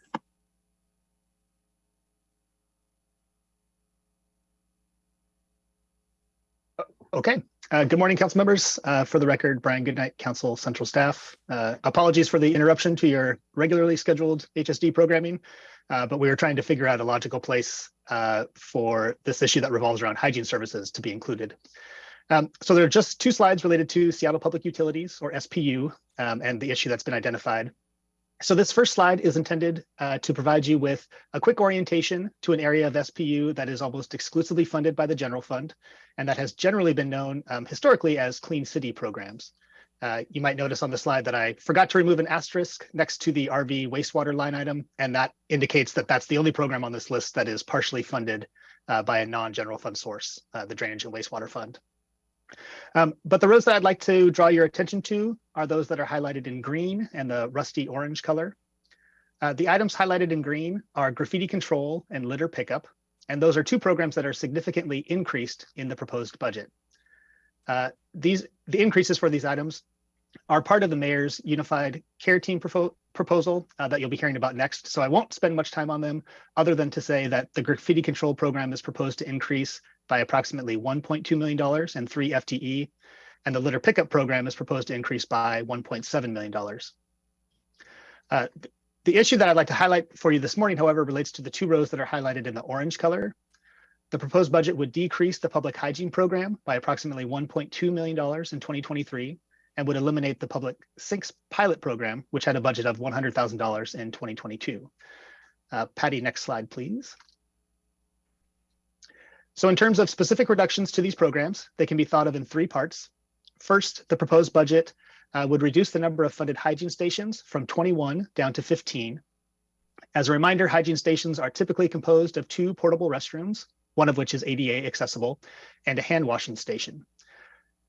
Okay. Good morning, council members. For the record, Brian Goodnight, council central staff. Apologies for the interruption to your regularly scheduled HSD programming, but we were trying to figure out a logical place for this issue that revolves around hygiene services to be included. So there are just 2 slides related to Seattle Public Utilities, or SPU, and the issue that's been identified. So this first slide is intended to provide you with a quick orientation to an area of SPU that is almost exclusively funded by the general fund, and that has generally been known historically as Clean City programs. You might notice on the slide that I forgot to remove an asterisk next to the RV wastewater line item, and that indicates that that's the only program on this list that is partially funded by a non-general fund source, the Drainage and Wastewater Fund. But the rows that I'd like to draw your attention to are those that are highlighted in green and the rusty orange color. The items highlighted in green are graffiti control and litter pickup, and those are 2 programs that are significantly increased in the proposed budget. The increases for these items are part of the mayor's unified care team proposal that you'll be hearing about next. So I won't spend much time on them other than to say that the graffiti control program is proposed to increase by approximately $1.2 million and 3 FTE, and the litter pickup program is proposed to increase by $1.7 million. The issue that I'd like to highlight for you this morning, however, relates to the 2 rows that are highlighted in the orange color. The proposed budget would decrease the public hygiene program by approximately $1.2 million in 2023 and would eliminate the public sinks pilot program, which had a budget of $100,000 in 2022. Patty, next slide, please. So in terms of specific reductions to these programs, they can be thought of in 3 parts. First, the proposed budget would reduce the number of funded hygiene stations from 21 down to 15. As a reminder, hygiene stations are typically composed of 2 portable restrooms, one of which is ADA accessible, and a hand washing station.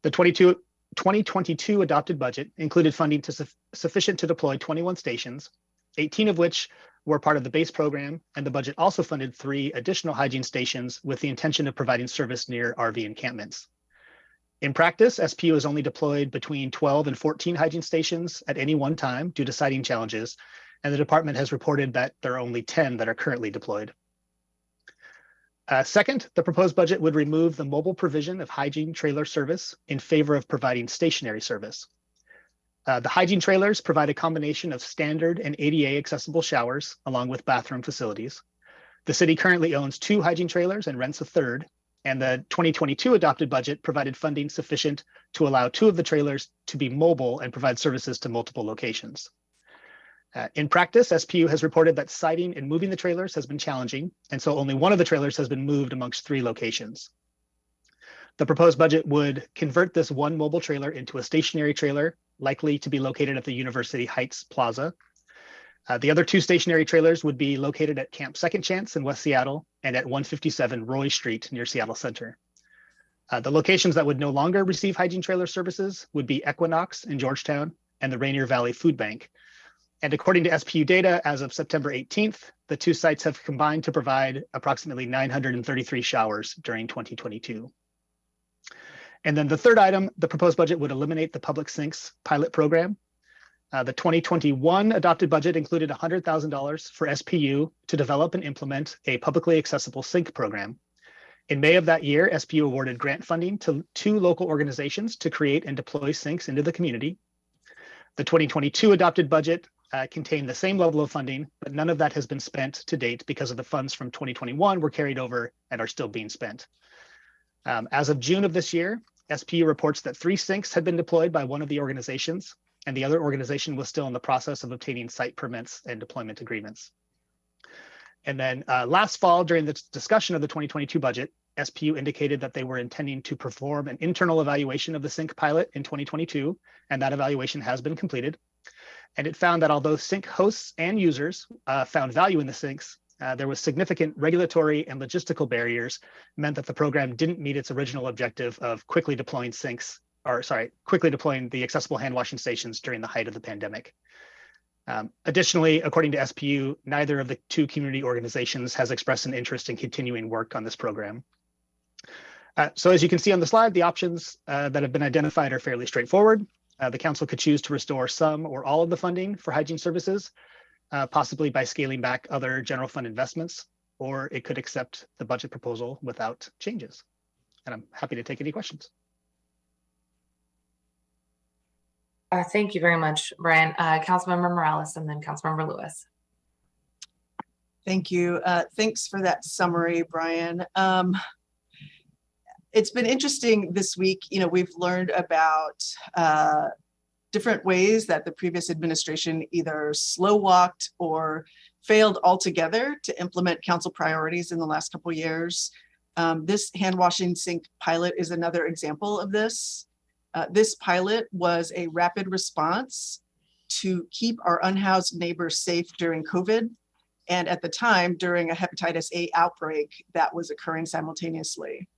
The 2022 adopted budget included funding sufficient to deploy 21 stations, 18 of which were part of the base program, and the budget also funded 3 additional hygiene stations with the intention of providing service near RV encampments. In practice, SPU has only deployed between 12 and 14 hygiene stations at any one time due to siting challenges, and the department has reported that there are only 10 that are currently deployed. Second, the proposed budget would remove the mobile provision of hygiene trailer service in favor of providing stationary service. The hygiene trailers provide a combination of standard and ADA accessible showers along with bathroom facilities. The city currently owns 2 hygiene trailers and rents a 3rd, and the 2022 adopted budget provided funding sufficient to allow 2 of the trailers to be mobile and provide services to multiple locations. In practice, SPU has reported that siting and moving the trailers has been challenging, and so only 1 of the trailers has been moved amongst 3 locations. The proposed budget would convert this 1 mobile trailer into a stationary trailer, likely to be located at the University Heights Plaza. The other 2 stationary trailers would be located at Camp Second Chance in West Seattle and at 157 Roy Street near Seattle Center. The locations that would no longer receive hygiene trailer services would be Equinox in Georgetown and the Rainier Valley Food Bank. And according to SPU data, as of September 18th, the two sites have combined to provide approximately 933 showers during 2022. And then the third item, the proposed budget would eliminate the public sinks pilot program. The 2021 adopted budget included $100,000 for SPU to develop and implement a publicly accessible sink program. In May of that year, SPU awarded grant funding to 2 local organizations to create and deploy sinks into the community. The 2022 adopted budget contained the same level of funding, but none of that has been spent to date because of the funds from 2021 were carried over and are still being spent. As of June of this year, SPU reports that 3 sinks had been deployed by one of the organizations, and the other organization was still in the process of obtaining site permits and deployment agreements. And then last fall, during the discussion of the 2022 budget, SPU indicated that they were intending to perform an internal evaluation of the sink pilot in 2022, and that evaluation has been completed. And it found that although sink hosts and users found value in the sinks, there was significant regulatory and logistical barriers meant that the program didn't meet its original objective of quickly deploying the accessible hand washing stations during the height of the pandemic. Additionally, according to SPU, neither of the 2 community organizations has expressed an interest in continuing work on this program. So as you can see on the slide, the options that have been identified are fairly straightforward. The council could choose to restore some or all of the funding for hygiene services, possibly by scaling back other general fund investments, or it could accept the budget proposal without changes. And I'm happy to take any questions. Thank you very much, Brian. Councilmember Morales and then Councilmember Lewis. Thank you. Thanks for that summary, Brian. It's been interesting this week. You know, we've learned about different ways that the previous administration either slow walked or failed altogether to implement council priorities in the last couple of years. This hand washing sink pilot is another example of this. This pilot was a rapid response to keep our unhoused neighbors safe during COVID, and at the time during a hepatitis A outbreak that was occurring simultaneously.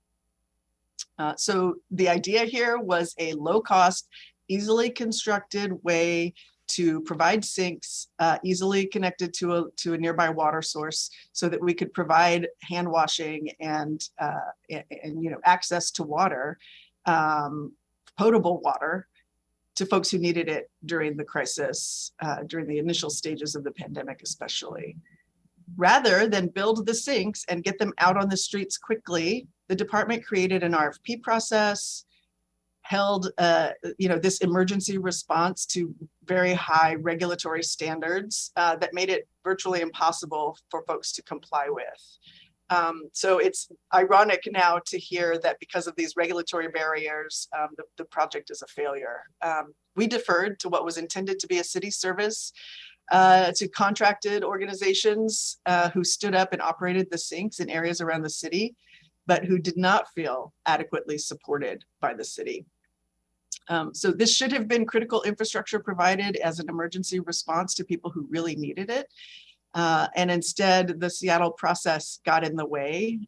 So the idea here was a low-cost, easily constructed way to provide sinks easily connected to a nearby water source, so that we could provide hand washing and access to water, potable water, to folks who needed it during the crisis, during the initial stages of the pandemic, especially. Rather than build the sinks and get them out on the streets quickly, the department created an RFP process, held this emergency response to very high regulatory standards that made it virtually impossible for folks to comply with. So it's ironic now to hear that because of these regulatory barriers, the project is a failure. We deferred to what was intended to be a city service to contracted organizations who stood up and operated the sinks in areas around the city, but who did not feel adequately supported by the city. So this should have been critical infrastructure provided as an emergency response to people who really needed it. And instead, the Seattle process got in the way.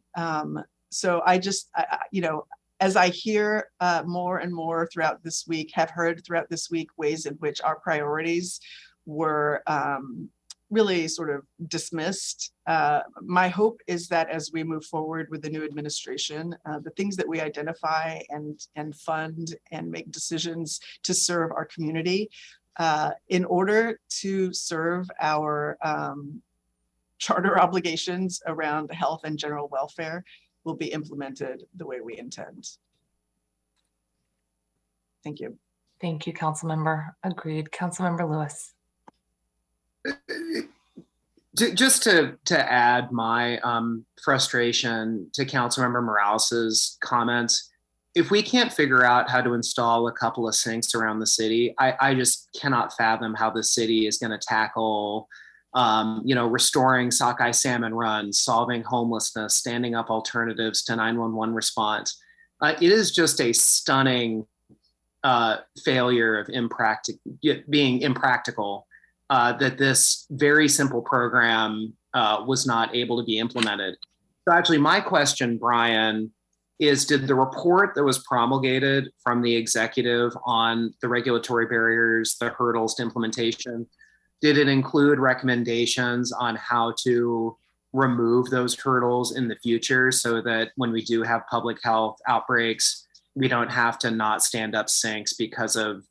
So as I hear more and more throughout this week, have heard throughout this week ways in which our priorities were really sort of dismissed. My hope is that as we move forward with the new administration, the things that we identify and fund and make decisions to serve our community in order to serve our charter obligations around health and general welfare will be implemented the way we intend. Thank you. Thank you, Councilmember. Agreed. Councilmember Lewis. Just to add my frustration to Councilmember Morales's comments, if we can't figure out how to install a couple of sinks around the city, I just cannot fathom how the city is going to tackle, restoring sockeye salmon runs, solving homelessness, standing up alternatives to 911 response. It is just a stunning failure of being impractical. That this very simple program was not able to be implemented. So actually my question, Brian, is, did the report that was promulgated from the executive on the regulatory barriers, the hurdles to implementation, did it include recommendations on how to remove those hurdles in the future so that when we do have public health outbreaks, we don't have to not stand up sinks because of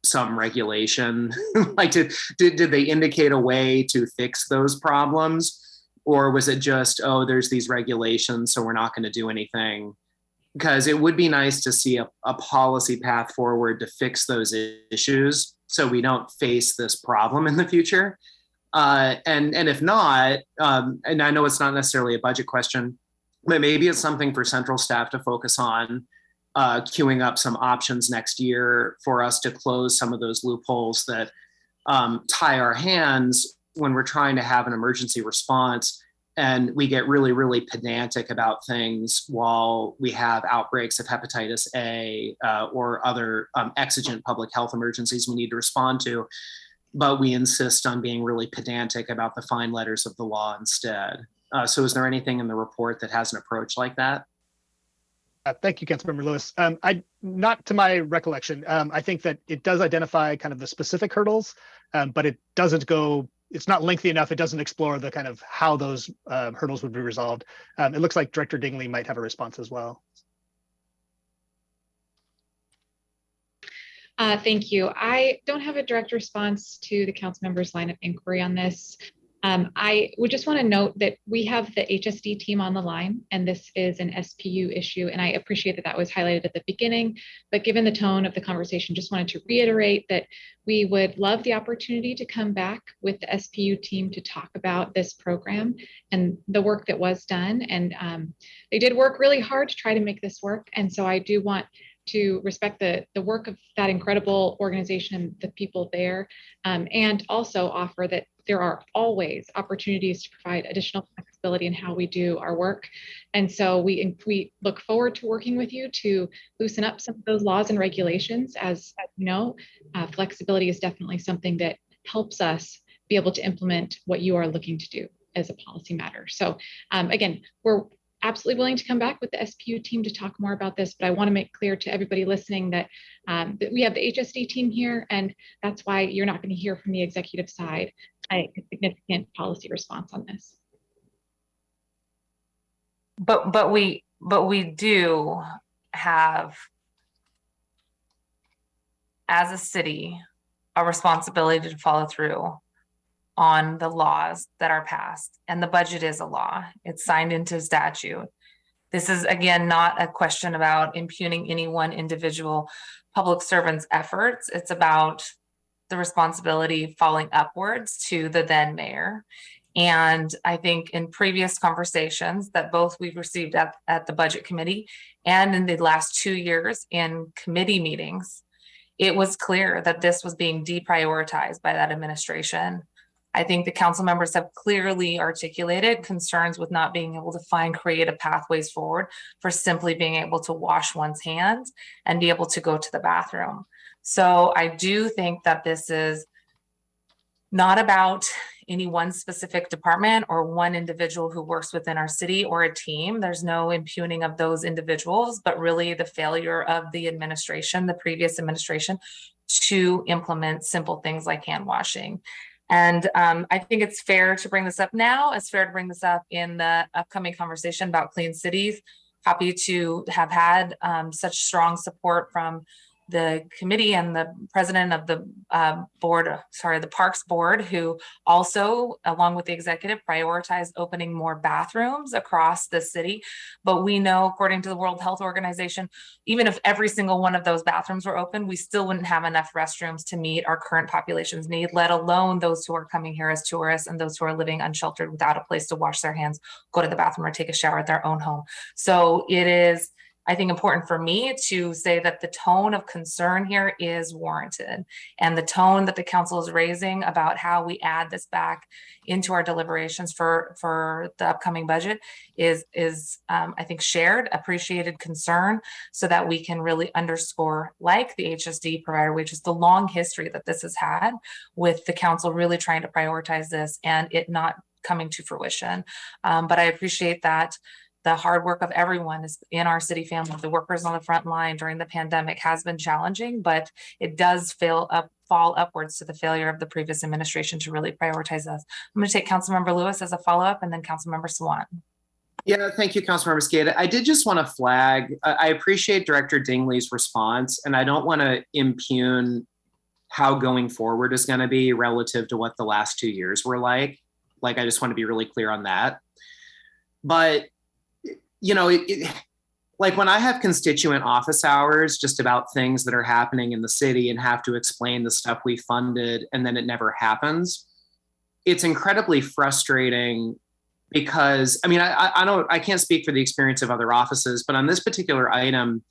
some regulation? Like, did they indicate a way to fix those problems? Or was it just, oh, there's these regulations, so we're not going to do anything? Because it would be nice to see a policy path forward to fix those issues so we don't face this problem in the future. And if not, and I know it's not necessarily a budget question, but maybe it's something for central staff to focus on, queuing up some options next year for us to close some of those loopholes that tie our hands when we're trying to have an emergency response and we get really, really pedantic about things while we have outbreaks of hepatitis A or other exigent public health emergencies we need to respond to, but we insist on being really pedantic about the fine letters of the law instead. So is there anything in the report that has an approach like that? Thank you, Councilmember Lewis. Not to my recollection. I think that it does identify kind of the specific hurdles, but it doesn't go, it's not lengthy enough. It doesn't explore the kind of how those hurdles would be resolved. It looks like Director Dingley might have a response as well. Thank you. I don't have a direct response to the council member's line of inquiry on this. I would just want to note that we have the HSD team on the line, and this is an SPU issue, and I appreciate that that was highlighted at the beginning, but given the tone of the conversation, just wanted to reiterate that we would love the opportunity to come back with the SPU team to talk about this program and the work that was done. And they did work really hard to try to make this work. And so I do want to respect the work of that incredible organization and the people there, and also offer that there are always opportunities to provide additional flexibility in how we do our work. And so we look forward to working with you to loosen up some of those laws and regulations. As you know, flexibility is definitely something that helps us be able to implement what you are looking to do as a policy matter. So again, we're absolutely willing to come back with the SPU team to talk more about this, but I want to make clear to everybody listening that, that we have the HSD team here, and that's why you're not going to hear from the executive side a significant policy response on this. But we do have, as a city, a responsibility to follow through on the laws that are passed, and the budget is a law. It's signed into statute. This is, again, not a question about impugning any one individual public servant's efforts. It's about the responsibility falling upwards to the then mayor. And I think in previous conversations that both we've received at the budget committee and in the last 2 years in committee meetings, it was clear that this was being deprioritized by that administration. I think the council members have clearly articulated concerns with not being able to find creative pathways forward for simply being able to wash one's hands and be able to go to the bathroom. So I do think that this is not about any one specific department or one individual who works within our city or a team. There's no impugning of those individuals, but really the failure of the administration, the previous administration, to implement simple things like hand washing. And I think it's fair to bring this up now. It's fair to bring this up in the upcoming conversation about clean cities. Happy to have had such strong support from the committee and the president of the the Parks Board, who also, along with the executive, prioritized opening more bathrooms across the city. But we know, according to the World Health Organization, even if every single one of those bathrooms were open, we still wouldn't have enough restrooms to meet our current population's need, let alone those who are coming here as tourists and those who are living unsheltered without a place to wash their hands, go to the bathroom, or take a shower at their own home. So it is, I think, important for me to say that the tone of concern here is warranted, and the tone that the council is raising about how we add this back into our deliberations for the upcoming budget is I think shared, appreciated concern, so that we can really underscore, like the HSD provider, which is the long history that this has had with the council really trying to prioritize this and it not coming to fruition. But I appreciate that The hard work of everyone is in our city family. The workers on the front line during the pandemic has been challenging, but it does fall upwards to the failure of the previous administration to really prioritize us. I'm going to take Councilmember Lewis as a follow-up, and then Councilmember Sawant. Yeah, thank you, Councilmember Mosqueda. I did just want to flag, I appreciate Director Dingley's response, and I don't want to impugn how going forward is going to be relative to what the last 2 years were like. Like, I just want to be really clear on that. But, you know, like when I have constituent office hours just about things that are happening in the city and have to explain the stuff we funded and then it never happens, it's incredibly frustrating because, I mean, I can't speak for the experience of other offices, but on this particular item,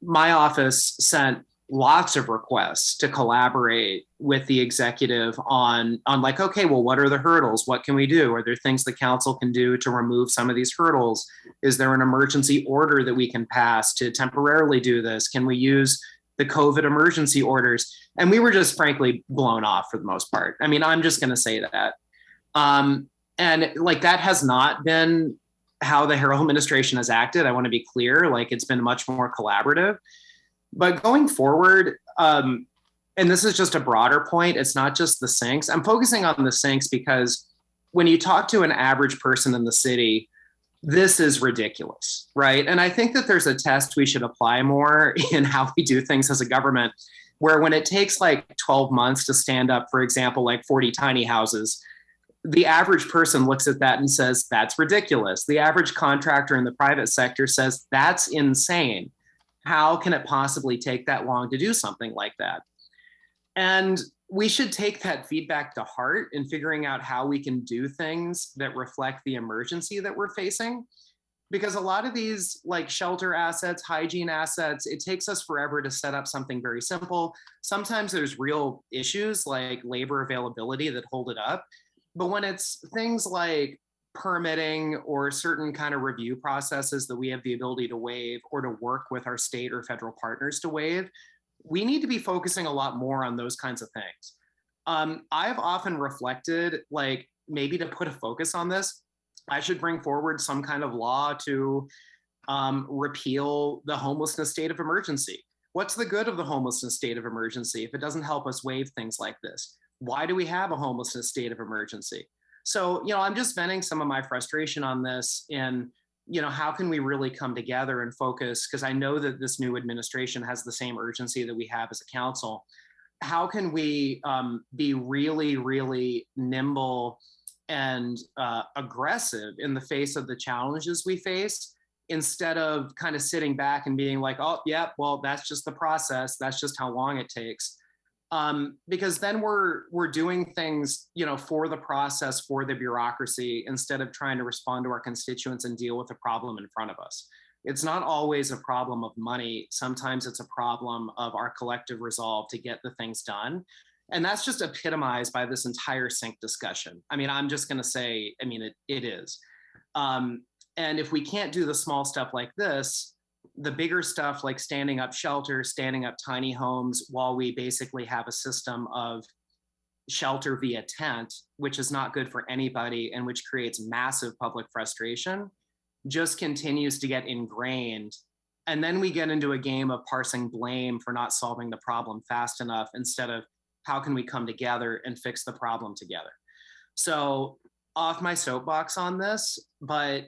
my office sent lots of requests to collaborate with the executive on like, okay, well, what are the hurdles? What can we do? Are there things the council can do to remove some of these hurdles? Is there an emergency order that we can pass to temporarily do this? Can we use the COVID emergency orders? And we were just frankly blown off for the most part. I mean, I'm just going to say that. And like, that has not been how the Harrell administration has acted. I want to be clear, like it's been much more collaborative. But going forward, and this is just a broader point, it's not just the sinks. I'm focusing on the sinks because when you talk to an average person in the city, this is ridiculous, right? And I think that there's a test we should apply more in how we do things as a government, where when it takes like 12 months to stand up, for example, like 40 tiny houses, the average person looks at that and says, that's ridiculous. The average contractor in the private sector says, that's insane. How can it possibly take that long to do something like that? And we should take that feedback to heart in figuring out how we can do things that reflect the emergency that we're facing. Because a lot of these like shelter assets, hygiene assets, it takes us forever to set up something very simple. Sometimes there's real issues like labor availability that hold it up. But when it's things like permitting or certain kind of review processes that we have the ability to waive or to work with our state or federal partners to waive, we need to be focusing a lot more on those kinds of things. I've often reflected, like, maybe to put a focus on this, I should bring forward some kind of law to repeal the homelessness state of emergency. What's the good of the homelessness state of emergency if it doesn't help us waive things like this? Why do we have a homelessness state of emergency? So, you know, I'm just venting some of my frustration on this and, you know, how can we really come together and focus? Because I know that this new administration has the same urgency that we have as a council. How can we be really, really nimble and aggressive in the face of the challenges we face, instead of kind of sitting back and being like, oh, yeah, well, that's just the process. That's just how long it takes. Because then we're doing things, you know, for the process, for the bureaucracy, instead of trying to respond to our constituents and deal with the problem in front of us. It's not always a problem of money. Sometimes it's a problem of our collective resolve to get the things done. And that's just epitomized by this entire sink discussion. I mean, I'm just going to say, I mean, it is. And if we can't do the small stuff like this, the bigger stuff like standing up shelters, standing up tiny homes, while we basically have a system of shelter via tent, which is not good for anybody and which creates massive public frustration, just continues to get ingrained. And then we get into a game of parsing blame for not solving the problem fast enough, instead of how can we come together and fix the problem together. So off my soapbox on this, but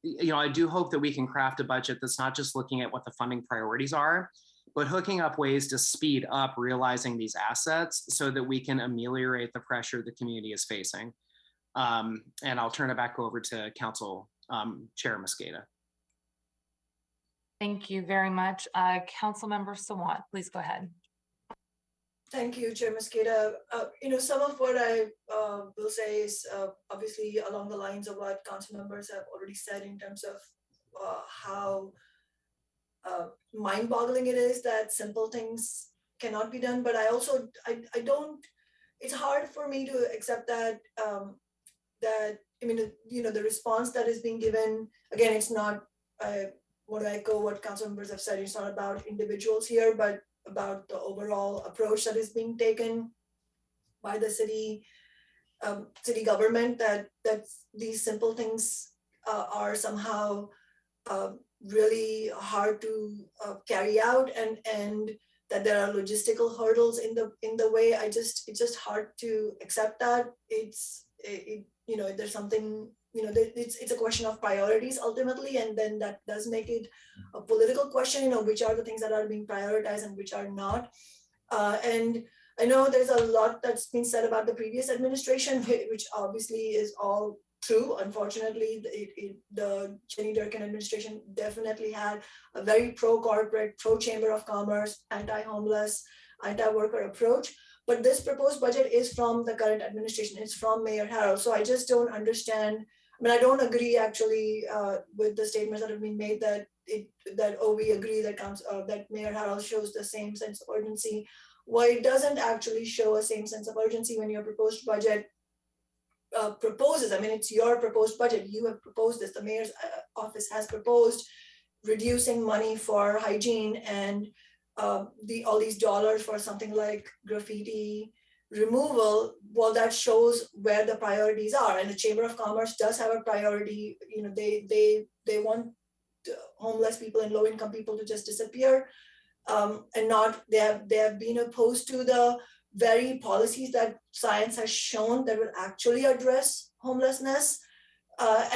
you know, I do hope that we can craft a budget that's not just looking at what the funding priorities are, but hooking up ways to speed up realizing these assets so that we can ameliorate the pressure the community is facing. And I'll turn it back over to Council Chair Mosqueda. Thank you very much. Councilmember Sawant, please go ahead. Thank you, Chair Mosqueda. You know, some of what I will say is obviously along the lines of what council members have already said in terms of how mind-boggling it is that simple things cannot be done. But I also, I don't, it's hard for me to accept that, I mean, you know, the response that is being given, again, it's not, I want to echo what council members have said, it's not about individuals here, but about the overall approach that is being taken by the city government, that these simple things are somehow really hard to carry out, and that there are logistical hurdles in the way. It's just hard to accept that. There's something, it's a question of priorities ultimately, and then that does make it a political question, which are the things that are being prioritized and which are not. And I know there's a lot that's been said about the previous administration, which obviously is all true. Unfortunately, the Jenny Durkan administration definitely had a very pro-corporate, pro-chamber of commerce, anti-homeless, anti-worker approach. But this proposed budget is from the current administration. It's from Mayor Harrell. So I just don't understand. I mean, I don't agree actually with the statements that have been made that we agree that Mayor Harrell shows the same sense of urgency. Well, it doesn't actually show a same sense of urgency when your proposed budget proposes. I mean, it's your proposed budget. You have proposed this. The mayor's office has proposed reducing money for hygiene and all these dollars for something like graffiti removal. Well, that shows where the priorities are. And the Chamber of Commerce does have a priority. They want homeless people and low-income people to just disappear. And not, they have been opposed to the very policies that science has shown that will actually address homelessness. But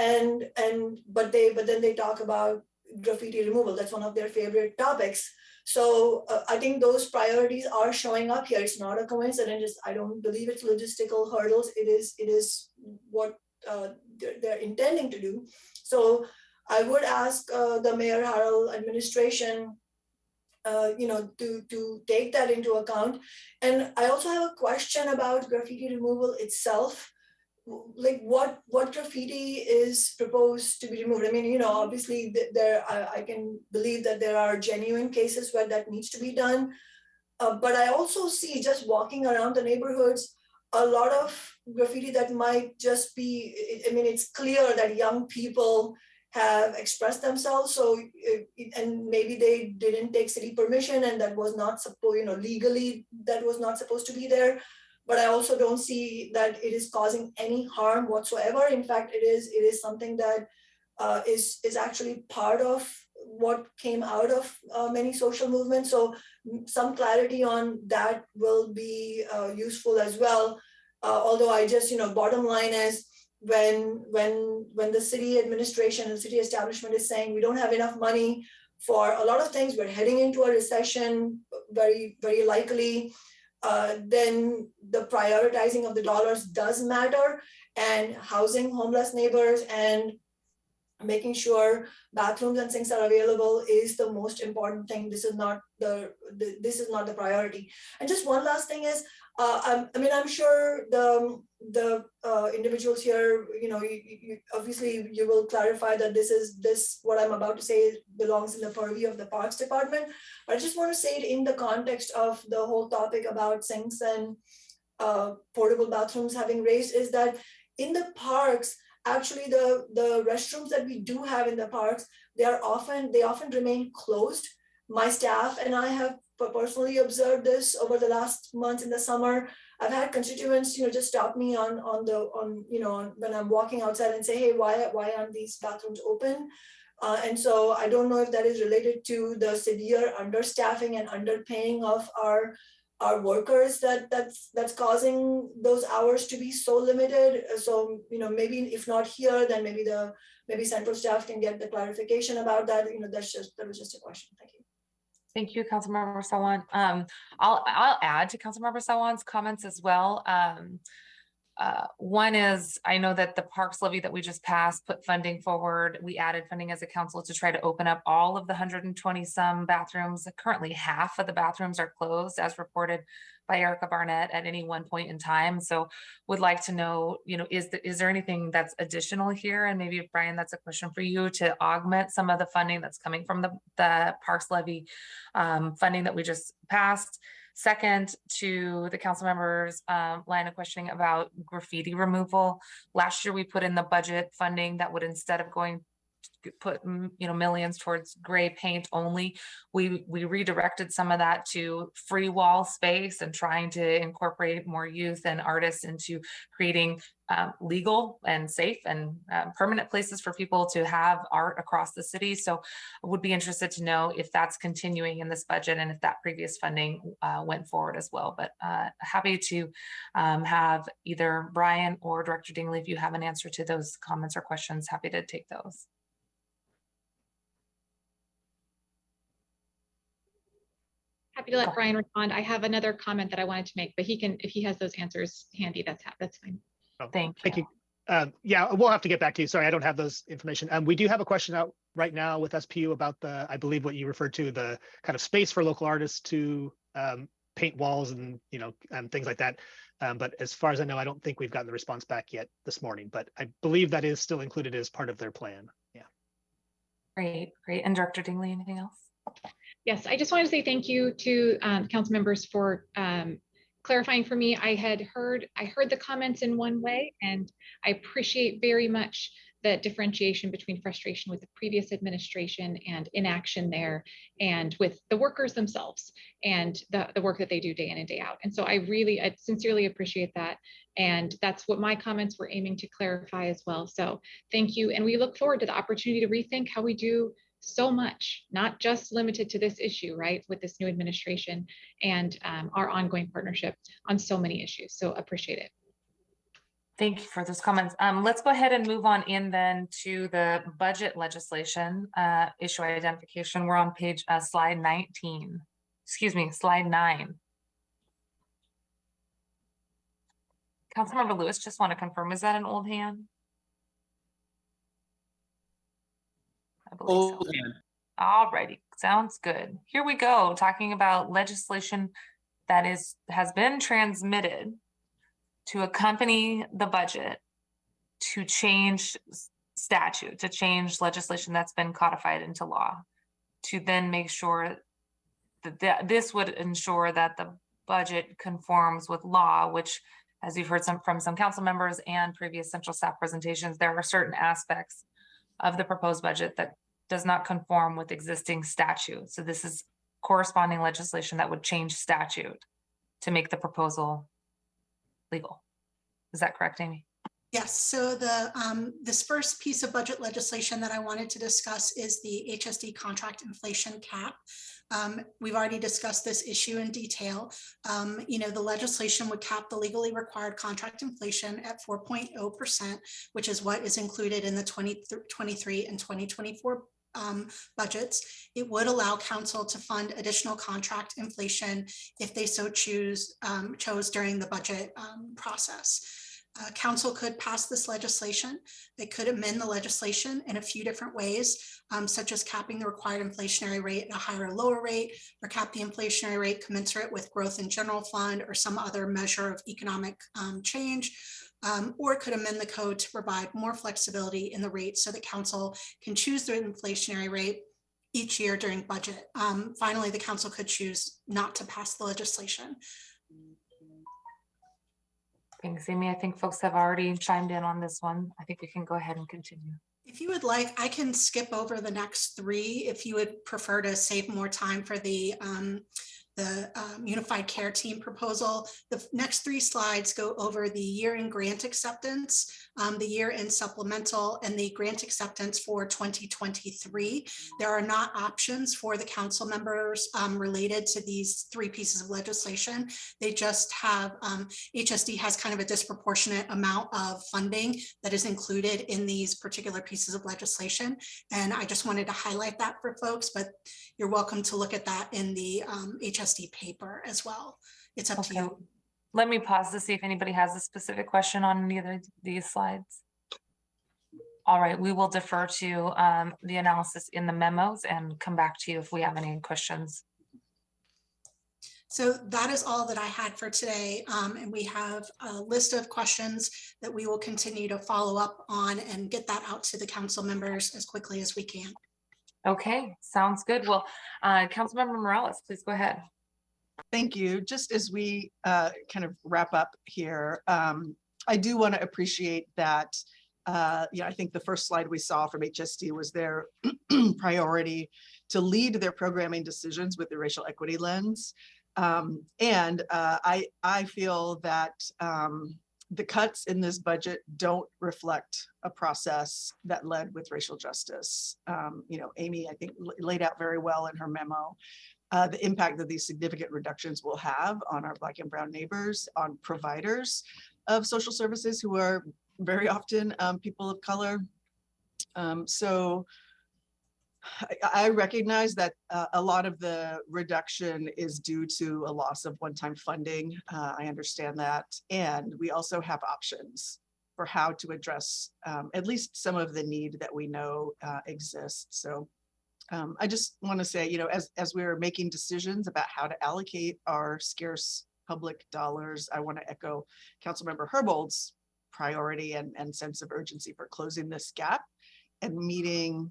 then they talk about graffiti removal. That's one of their favorite topics. So I think those priorities are showing up here. It's not a coincidence. I don't believe it's logistical hurdles. It is what they're intending to do. So I would ask the Mayor Harrell administration to take that into account. And I also have a question about graffiti removal itself. Like what graffiti is proposed to be removed? I mean, obviously I can believe that there are genuine cases where that needs to be done. But I also see, just walking around the neighborhoods, a lot of graffiti that might just be, I mean, it's clear that young people have expressed themselves. So, and maybe they didn't take city permission, and that was not supposed, legally, that was not supposed to be there. But I also don't see that it is causing any harm whatsoever. In fact, it is something that is actually part of what came out of many social movements. So some clarity on that will be useful as well. Although I just, bottom line is, when the city administration and city establishment is saying we don't have enough money for a lot of things, we're heading into a recession, very, very likely, then the prioritizing of the dollars does matter, and housing homeless neighbors and making sure bathrooms and sinks are available is the most important thing. This is not the priority. And just one last thing is, I'm sure the individuals here, obviously you will clarify that what I'm about to say belongs in the purview of the Parks Department. But I just want to say it in the context of the whole topic about sinks and portable bathrooms having raised, is that in the parks, actually the restrooms that we do have in the parks, they often remain closed. My staff and I have personally observed this over the last months in the summer. I've had constituents, just stop me on when I'm walking outside and say, hey, why aren't these bathrooms open? And so I don't know if that is related to the severe understaffing and underpaying of our workers that's causing those hours to be so limited. So, maybe if not here, then maybe central staff can get the clarification about that. That was just a question. Thank you. Thank you, Councilmember Sawan. I'll add to Councilmember Sawan's comments as well. One is, I know that the parks levy that we just passed put funding forward. We added funding as a council to try to open up all of the 120 some bathrooms. Currently, half of the bathrooms are closed, as reported by Erica Barnett at any one point in time. So would like to know, is there anything that's additional here? And maybe, Brian, that's a question for you, to augment some of the funding that's coming from the parks levy funding that we just passed. Second, to the council members' line of questioning about graffiti removal. Last year, we put in the budget funding that would, instead of going put millions towards gray paint only. We redirected some of that to free wall space and trying to incorporate more youth and artists into creating legal and safe and permanent places for people to have art across the city. So I would be interested to know if that's continuing in this budget and if that previous funding went forward as well. But happy to have either Brian or Director Dingley, if you have an answer to those comments or questions, happy to take those. Happy to let Brian respond. I have another comment that I wanted to make, but he can, if he has those answers handy, that's fine. Oh, Thank you. Yeah, we'll have to get back to you. Sorry, I don't have those information. We do have a question out right now with SPU about the, I believe what you referred to, the kind of space for local artists to paint walls and things like that. But as far as I know, I don't think we've gotten the response back yet this morning. But I believe that is still included as part of their plan. Yeah. Great. And Director Dingley, anything else? Yes, I just wanted to say thank you to council members for clarifying for me. I heard the comments in one way, and I appreciate very much the differentiation between frustration with the previous administration and inaction there, and with the workers themselves and the work that they do day in and day out. And so I sincerely appreciate that. And that's what my comments were aiming to clarify as well. So thank you. And we look forward to the opportunity to rethink how we do so much, not just limited to this issue, right, with this new administration and our ongoing partnership on so many issues. So appreciate it. Thank you for those comments. Let's go ahead and move on in then to the budget legislation issue identification. We're on page slide 19. Excuse me, slide 9. Councilmember Lewis, just want to confirm, is that an old hand? I believe so. All righty, sounds good. Here we go, talking about legislation that has been transmitted to accompany the budget to change statute, to change legislation that's been codified into law, to then make sure that this would ensure that the budget conforms with law, which, as you've heard from some council members and previous central staff presentations, there are certain aspects of the proposed budget that does not conform with existing statute. So this is corresponding legislation that would change statute to make the proposal legal. Is that correct, Amy? Yes, so this first piece of budget legislation that I wanted to discuss is the HSD contract inflation cap. We've already discussed this issue in detail. The legislation would cap the legally required contract inflation at 4.0%, which is what is included in the 2023 and 2024 budgets. It would allow council to fund additional contract inflation if they so chose during the budget process. Council could pass this legislation. They could amend the legislation in a few different ways, such as capping the required inflationary rate at a higher or lower rate, or cap the inflationary rate commensurate with growth in general fund or some other measure of economic change, or it could amend the code to provide more flexibility in the rate so that council can choose the inflationary rate each year during budget. Finally, the council could choose not to pass the legislation. Thanks, Amy. I think folks have already chimed in on this one. I think we can go ahead and continue. If you would like, I can skip over the next three if you would prefer to save more time for the Unified Care Team proposal. The next three slides go over the year-end grant acceptance, the year-end supplemental, and the grant acceptance for 2023. There are not options for the council members related to these three pieces of legislation. They just have, HSD has kind of a disproportionate amount of funding that is included in these particular pieces of legislation. And I just wanted to highlight that for folks, but you're welcome to look at that in the HSD paper as well. It's up to you. Let me pause to see if anybody has a specific question on any of these slides. All right, we will defer to the analysis in the memos and come back to you if we have any questions. So that is all that I had for today. And we have a list of questions that we will continue to follow up on and get that out to the council members as quickly as we can. Okay, sounds good. Well, Councilmember Morales, please go ahead. Thank you. Just as we kind of wrap up here, I do want to appreciate that Yeah, I think the first slide we saw from HSD was their priority to lead their programming decisions with the racial equity lens. I feel that the cuts in this budget don't reflect a process that led with racial justice. Amy, I think, laid out very well in her memo the impact that these significant reductions will have on our Black and Brown neighbors, on providers of social services who are very often people of color. So I recognize that a lot of the reduction is due to a loss of one-time funding. I understand that. And we also have options for how to address at least some of the need that we know exists. So I just want to say, as we're making decisions about how to allocate our scarce public dollars, I want to echo Councilmember Herbold's priority and sense of urgency for closing this gap and meeting,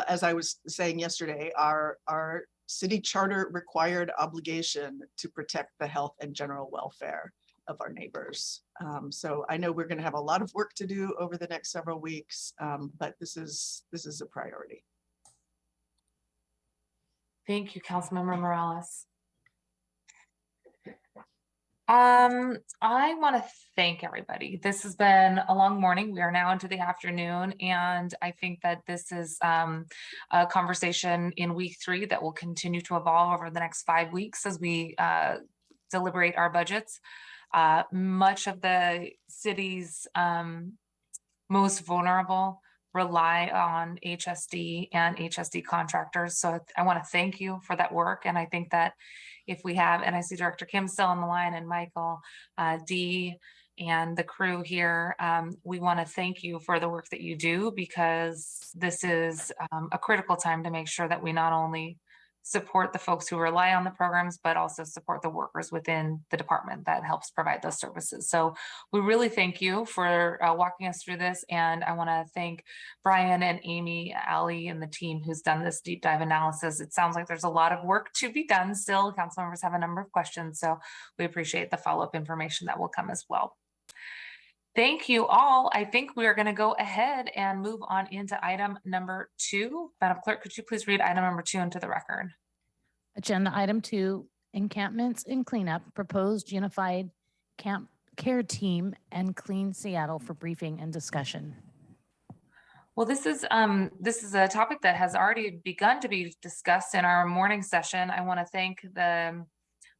as I was saying yesterday, our city charter required obligation to protect the health and general welfare of our neighbors. So I know we're going to have a lot of work to do over the next several weeks, but this is a priority. Thank you, Councilmember Morales. I want to thank everybody. This has been a long morning. We are now into the afternoon, and I think that this is a conversation in week 3 that will continue to evolve over the next 5 weeks as we deliberate our budgets. Much of the city's most vulnerable rely on HSD and HSD contractors. So I want to thank you for that work. And I think that if we have, and I see Director Kim still on the line, and Michael, Dee, and the crew here, we want to thank you for the work that you do, because this is a critical time to make sure that we not only support the folks who rely on the programs, but also support the workers within the department that helps provide those services. So we really thank you for walking us through this. And I want to thank Brian and Amy, Ali, and the team who's done this deep dive analysis. It sounds like there's a lot of work to be done still. Council members have a number of questions, so we appreciate the follow-up information that will come as well. Thank you all. I think we are going to go ahead and move on into item number 2. Madam Clerk, could you please read item number 2 into the record? Agenda item 2, encampments and cleanup, proposed unified camp care team and Clean Seattle for briefing and discussion. Well, this is a topic that has already begun to be discussed in our morning session. I want to thank the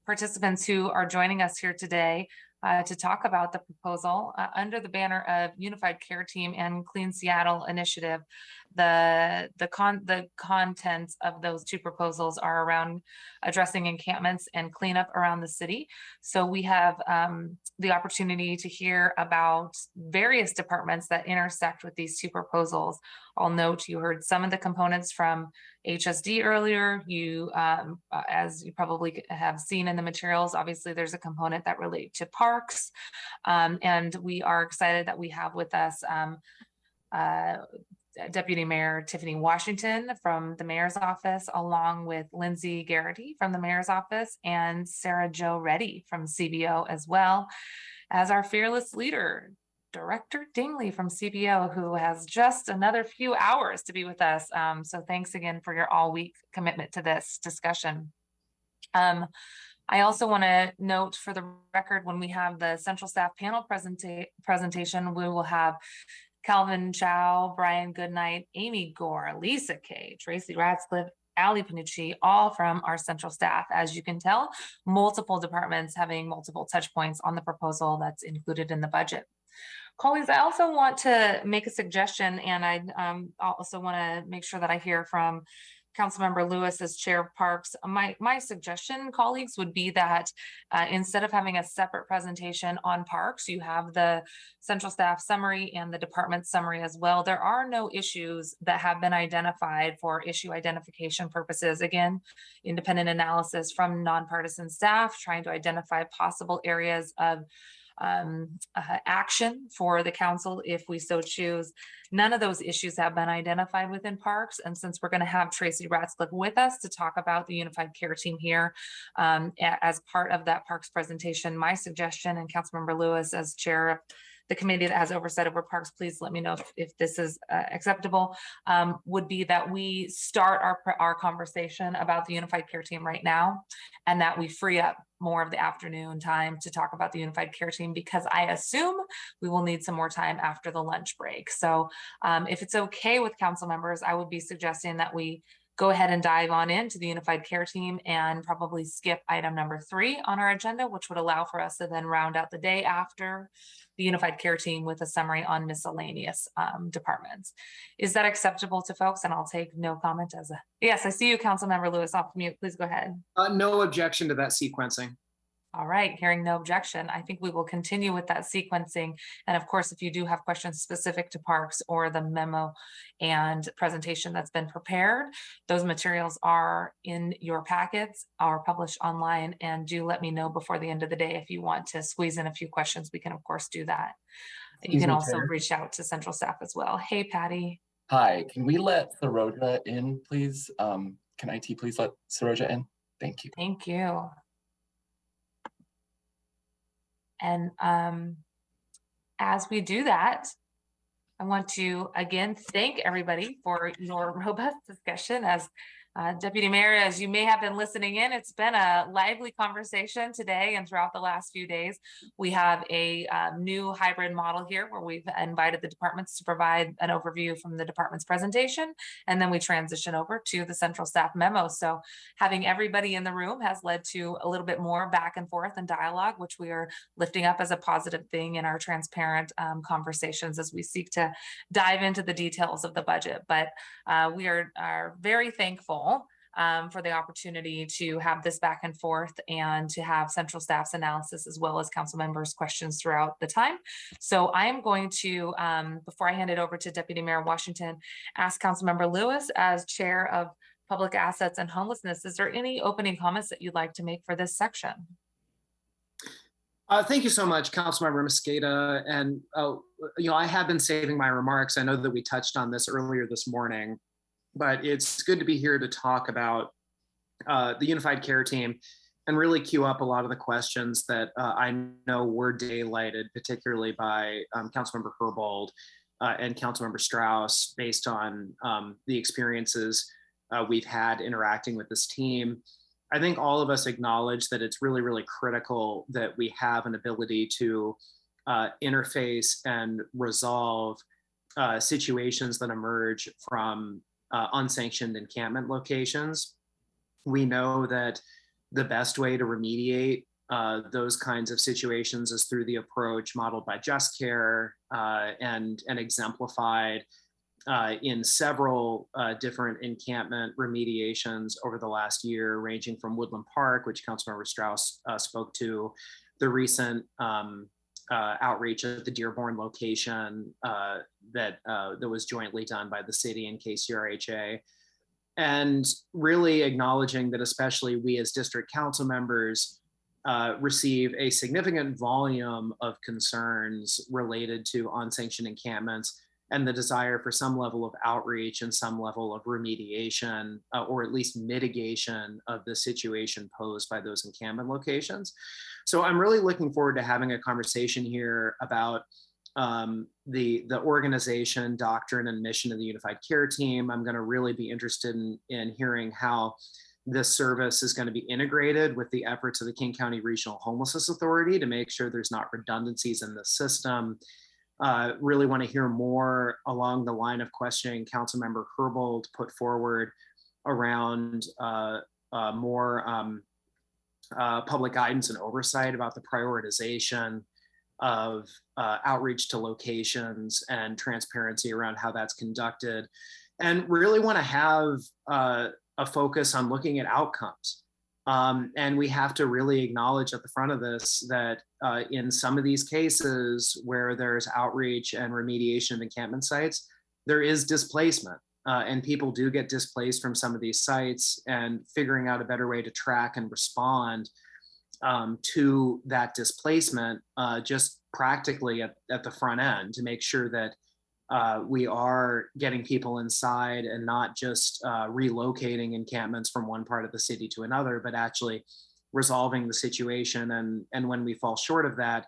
participants who are joining us here today to talk about the proposal under the banner of Unified Care Team and Clean Seattle Initiative. The contents of those 2 proposals are around addressing encampments and cleanup around the city. So we have the opportunity to hear about various departments that intersect with these 2 proposals. I'll note you heard some of the components from HSD earlier. You, as you probably have seen in the materials, obviously there's a component that relate to parks. And we are excited that we have with us Deputy Mayor Tiffany Washington from the Mayor's Office, along with Lindsay Garrity from the Mayor's Office, and Sarah Jo Reddy from CBO, as well as our fearless leader, Director Dingley from CBO, who has just another few hours to be with us. So thanks again for your all-week commitment to this discussion. I also want to note for the record, when we have the central staff panel presentation, we will have Calvin Chow, Brian Goodnight, Amy Gore, Lisa Kay, Tracy Ratcliffe, Ali Panucci, all from our central staff. As you can tell, multiple departments having multiple touch points on the proposal that's included in the budget. Colleagues, I also want to make a suggestion, and I also want to make sure that I hear from Councilmember Lewis as Chair of Parks. My suggestion, colleagues, would be that instead of having a separate presentation on parks, you have the central staff summary and the department summary as well. There are no issues that have been identified for issue identification purposes. Again, independent analysis from nonpartisan staff trying to identify possible areas of action for the council if we so choose. None of those issues have been identified within parks, and since we're going to have Tracy Ratcliffe with us to talk about the Unified Care Team here as part of that parks presentation, my suggestion, and Councilmember Lewis as Chair of the committee that has oversight over parks, please let me know if this is acceptable, would be that we start our conversation about the unified care team right now, and that we free up more of the afternoon time to talk about the unified care team, because I assume we will need some more time after the lunch break. So if it's okay with council members, I would be suggesting that we go ahead and dive on into the unified care team and probably skip item number 3 on our agenda, which would allow for us to then round out the day after the unified care team with a summary on miscellaneous departments. Is that acceptable to folks? And I'll take no comment as a, yes, I see you, Councilmember Lewis, off mute. Please go ahead. No objection to that sequencing. All right, hearing no objection, I think we will continue with that sequencing. And of course, if you do have questions specific to parks or the memo and presentation that's been prepared, those materials are in your packets, are published online, and do let me know before the end of the day if you want to squeeze in a few questions. We can of course do that. You can also reach out to central staff as well. Hey, Patty. Hi, can we let Saroja in, please? Can IT please let Saroja in? Thank you. Thank you. And as we do that, I want to again thank everybody for your robust discussion. As Deputy Mayor, as you may have been listening in, it's been a lively conversation today and throughout the last few days. We have a new hybrid model here where we've invited the departments to provide an overview from the department's presentation, and then we transition over to the central staff memo. So having everybody in the room has led to a little bit more back and forth and dialogue, which we are lifting up as a positive thing in our transparent conversations as we seek to dive into the details of the budget. But we are very thankful for the opportunity to have this back and forth and to have central staff's analysis as well as council members' questions throughout the time. So I am going to, before I hand it over to Deputy Mayor Washington, ask Councilmember Lewis, as chair of Public Assets and Homelessness, is there any opening comments that you'd like to make for this section? Thank you so much, Councilmember Mosqueda. And I have been saving my remarks. I know that we touched on this earlier this morning, but it's good to be here to talk about the unified care team and really queue up a lot of the questions that I know were daylighted, particularly by Councilmember Herbold and Councilmember Strauss, based on the experiences we've had interacting with this team. I think all of us acknowledge that it's really, really critical that we have an ability to interface and resolve situations that emerge from unsanctioned encampment locations. We know that the best way to remediate those kinds of situations is through the approach modeled by Just Care and exemplified in several different encampment remediations over the last year, ranging from Woodland Park, which Councilmember Strauss spoke to, the recent outreach at the Dearborn location that was jointly done by the city and KCRHA, and really acknowledging that especially we as district council members receive a significant volume of concerns related to unsanctioned encampments and the desire for some level of outreach and some level of remediation or at least mitigation of the situation posed by those encampment locations. So I'm really looking forward to having a conversation here about the organization, doctrine, and mission of the Unified Care Team. I'm going to really be interested in hearing how this service is going to be integrated with the efforts of the King County Regional Homelessness Authority to make sure there's not redundancies in the system. Really want to hear more along the line of questioning Councilmember Herbold put forward around more public guidance and oversight about the prioritization of outreach to locations and transparency around how that's conducted, and really want to have a focus on looking at outcomes. And we have to really acknowledge at the front of this that in some of these cases where there's outreach and remediation of encampment sites, there is displacement and people do get displaced from some of these sites, and figuring out a better way to track and respond to that displacement just practically at the front end to make sure that we are getting people inside and not just relocating encampments from one part of the city to another, but actually resolving the situation. And when we fall short of that,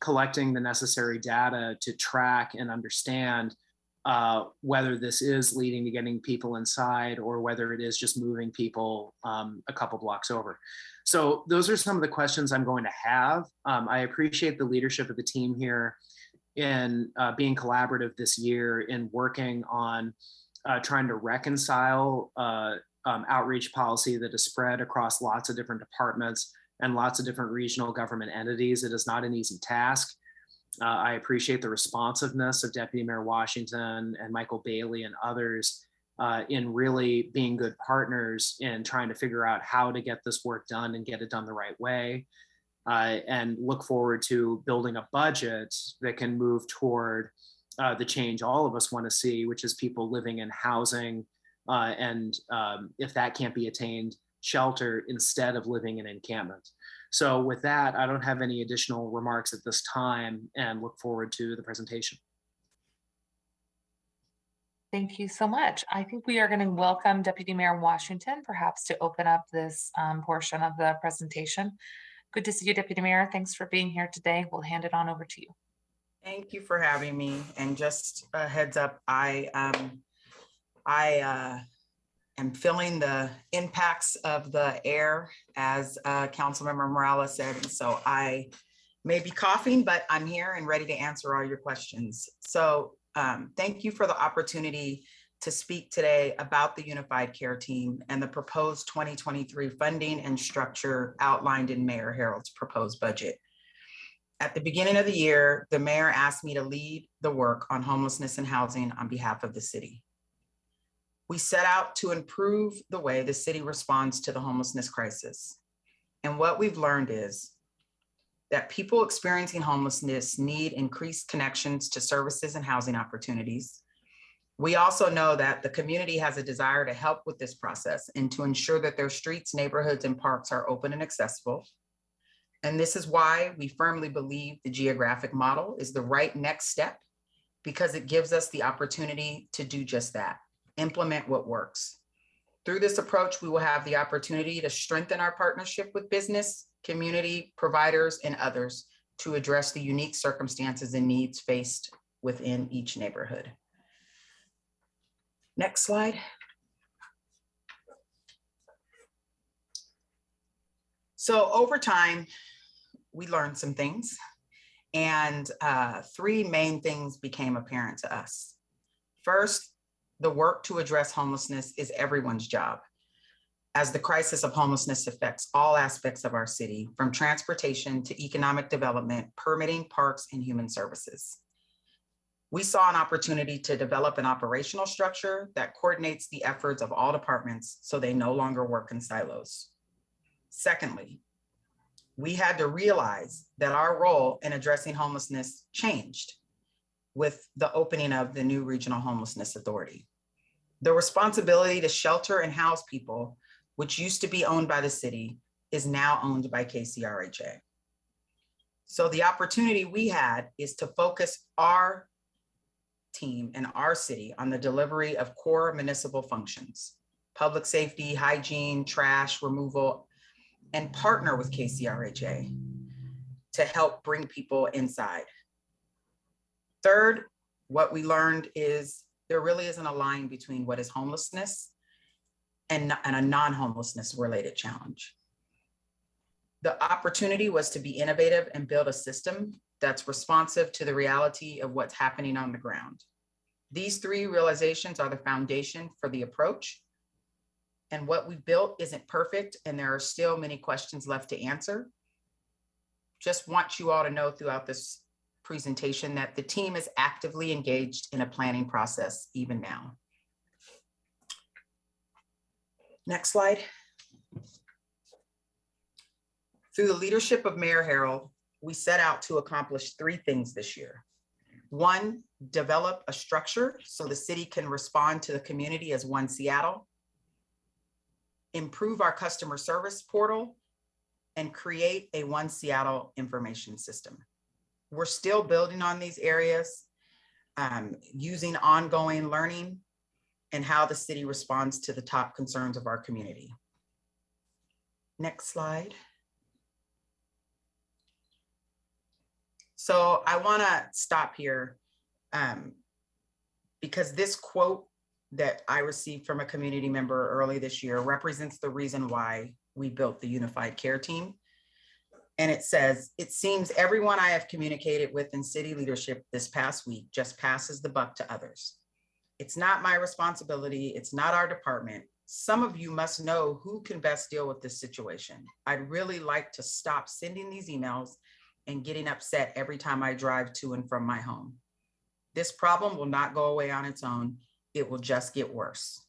collecting the necessary data to track and understand whether this is leading to getting people inside or whether it is just moving people a couple blocks over. So those are some of the questions I'm going to have. I appreciate the leadership of the team here in being collaborative this year in working on trying to reconcile outreach policy that is spread across lots of different departments and lots of different regional government entities. It is not an easy task. I appreciate the responsiveness of Deputy Mayor Washington and Michael Bailey and others in really being good partners in trying to figure out how to get this work done and get it done the right way. And look forward to building a budget that can move toward the change all of us want to see, which is people living in housing and if that can't be attained, shelter instead of living in encampment. So with that, I don't have any additional remarks at this time and look forward to the presentation. Thank you so much. I think we are going to welcome Deputy Mayor Washington, perhaps to open up this portion of the presentation. Good to see you, Deputy Mayor. Thanks for being here today. We'll hand it on over to you. Thank you for having me. And just a heads up, I am feeling the impacts of the air, as Councilmember Morales said. And so I may be coughing, but I'm here and ready to answer all your questions. So thank you for the opportunity to speak today about the Unified Care Team and the proposed 2023 funding and structure outlined in Mayor Harold's proposed budget. At the beginning of the year, the mayor asked me to lead the work on homelessness and housing on behalf of the city. We set out to improve the way the city responds to the homelessness crisis. And what we've learned is that people experiencing homelessness need increased connections to services and housing opportunities. We also know that the community has a desire to help with this process and to ensure that their streets, neighborhoods, and parks are open and accessible. And this is why we firmly believe the geographic model is the right next step, because it gives us the opportunity to do just that. Implement what works. Through this approach, we will have the opportunity to strengthen our partnership with business, community, providers, and others to address the unique circumstances and needs faced within each neighborhood. Next slide. So over time, we learned some things, and three main things became apparent to us. First, the work to address homelessness is everyone's job, as the crisis of homelessness affects all aspects of our city, from transportation to economic development, permitting, parks, and human services. We saw an opportunity to develop an operational structure that coordinates the efforts of all departments so they no longer work in silos. Secondly, we had to realize that our role in addressing homelessness changed with the opening of the new Regional Homelessness Authority. The responsibility to shelter and house people, which used to be owned by the city, is now owned by KCRHA. So the opportunity we had is to focus our team and our city on the delivery of core municipal functions, public safety, hygiene, trash removal, and partner with KCRHA to help bring people inside. Third, what we learned is there really isn't a line between what is homelessness and a non-homelessness related challenge. The opportunity was to be innovative and build a system that's responsive to the reality of what's happening on the ground. These three realizations are the foundation for the approach. And what we built isn't perfect, and there are still many questions left to answer. Just want you all to know throughout this presentation that the team is actively engaged in a planning process even now. Next slide. Through the leadership of Mayor Harold, we set out to accomplish three things this year. One, develop a structure so the city can respond to the community as One Seattle. Improve our customer service portal, and create a One Seattle information system. We're still building on these areas, using ongoing learning and how the city responds to the top concerns of our community. Next slide. So I want to stop here because this quote that I received from a community member early this year represents the reason why we built the Unified Care Team. And it says, "It seems everyone I have communicated with in city leadership this past week just passes the buck to others. It's not my responsibility. It's not our department. Some of you must know who can best deal with this situation. I'd really like to stop sending these emails and getting upset every time I drive to and from my home. This problem will not go away on its own. It will just get worse."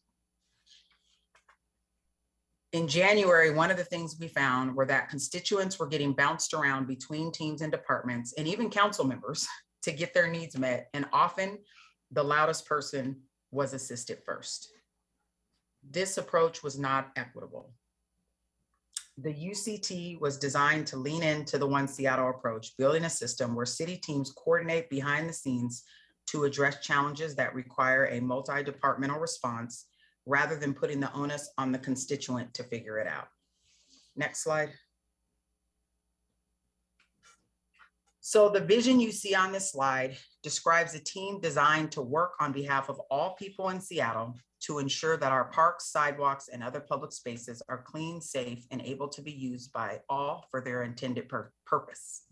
In January, one of the things we found were that constituents were getting bounced around between teams and departments and even council members to get their needs met. And often the loudest person was assisted first. This approach was not equitable. The UCT was designed to lean into the One Seattle approach, building a system where city teams coordinate behind the scenes to address challenges that require a multi-departmental response rather than putting the onus on the constituent to figure it out. Next slide. So the vision you see on this slide describes a team designed to work on behalf of all people in Seattle to ensure that our parks, sidewalks, and other public spaces are clean, safe, and able to be used by all for their intended purpose.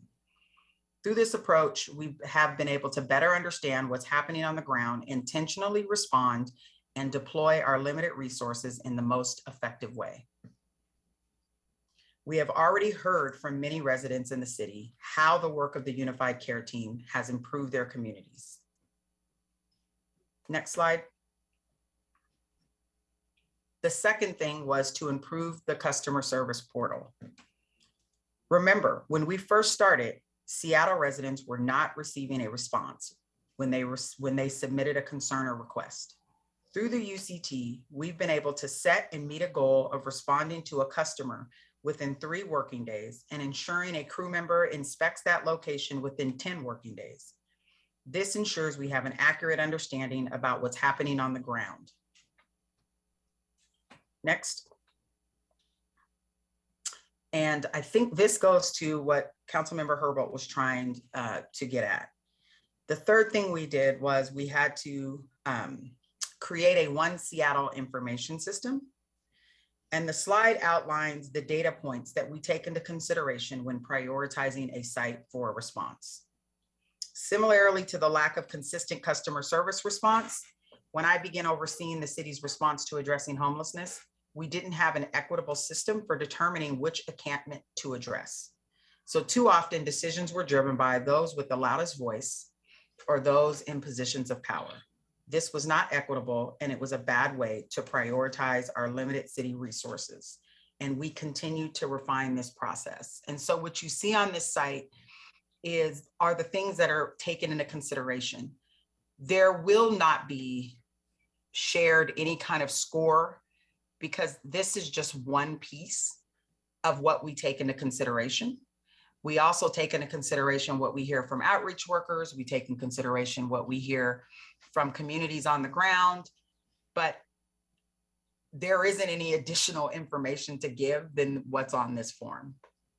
Through this approach, we have been able to better understand what's happening on the ground, intentionally respond, and deploy our limited resources in the most effective way. We have already heard from many residents in the city how the work of the Unified Care Team has improved their communities. Next slide. The second thing was to improve the customer service portal. Remember, when we first started, Seattle residents were not receiving a response when they submitted a concern or request. Through the UCT, we've been able to set and meet a goal of responding to a customer within 3 working days and ensuring a crew member inspects that location within 10 working days. This ensures we have an accurate understanding about what's happening on the ground. Next. And I think this goes to what Councilmember Herbold was trying to get at. The third thing we did was we had to create a One Seattle information system. And the slide outlines the data points that we take into consideration when prioritizing a site for a response. Similarly to the lack of consistent customer service response, when I began overseeing the city's response to addressing homelessness, we didn't have an equitable system for determining which encampment to address. So too often decisions were driven by those with the loudest voice or those in positions of power. This was not equitable, and it was a bad way to prioritize our limited city resources. And we continue to refine this process. And so what you see on this site are the things that are taken into consideration. There will not be shared any kind of score because this is just one piece of what we take into consideration. We also take into consideration what we hear from outreach workers. We take in consideration what we hear from communities on the ground, but there isn't any additional information to give than what's on this form.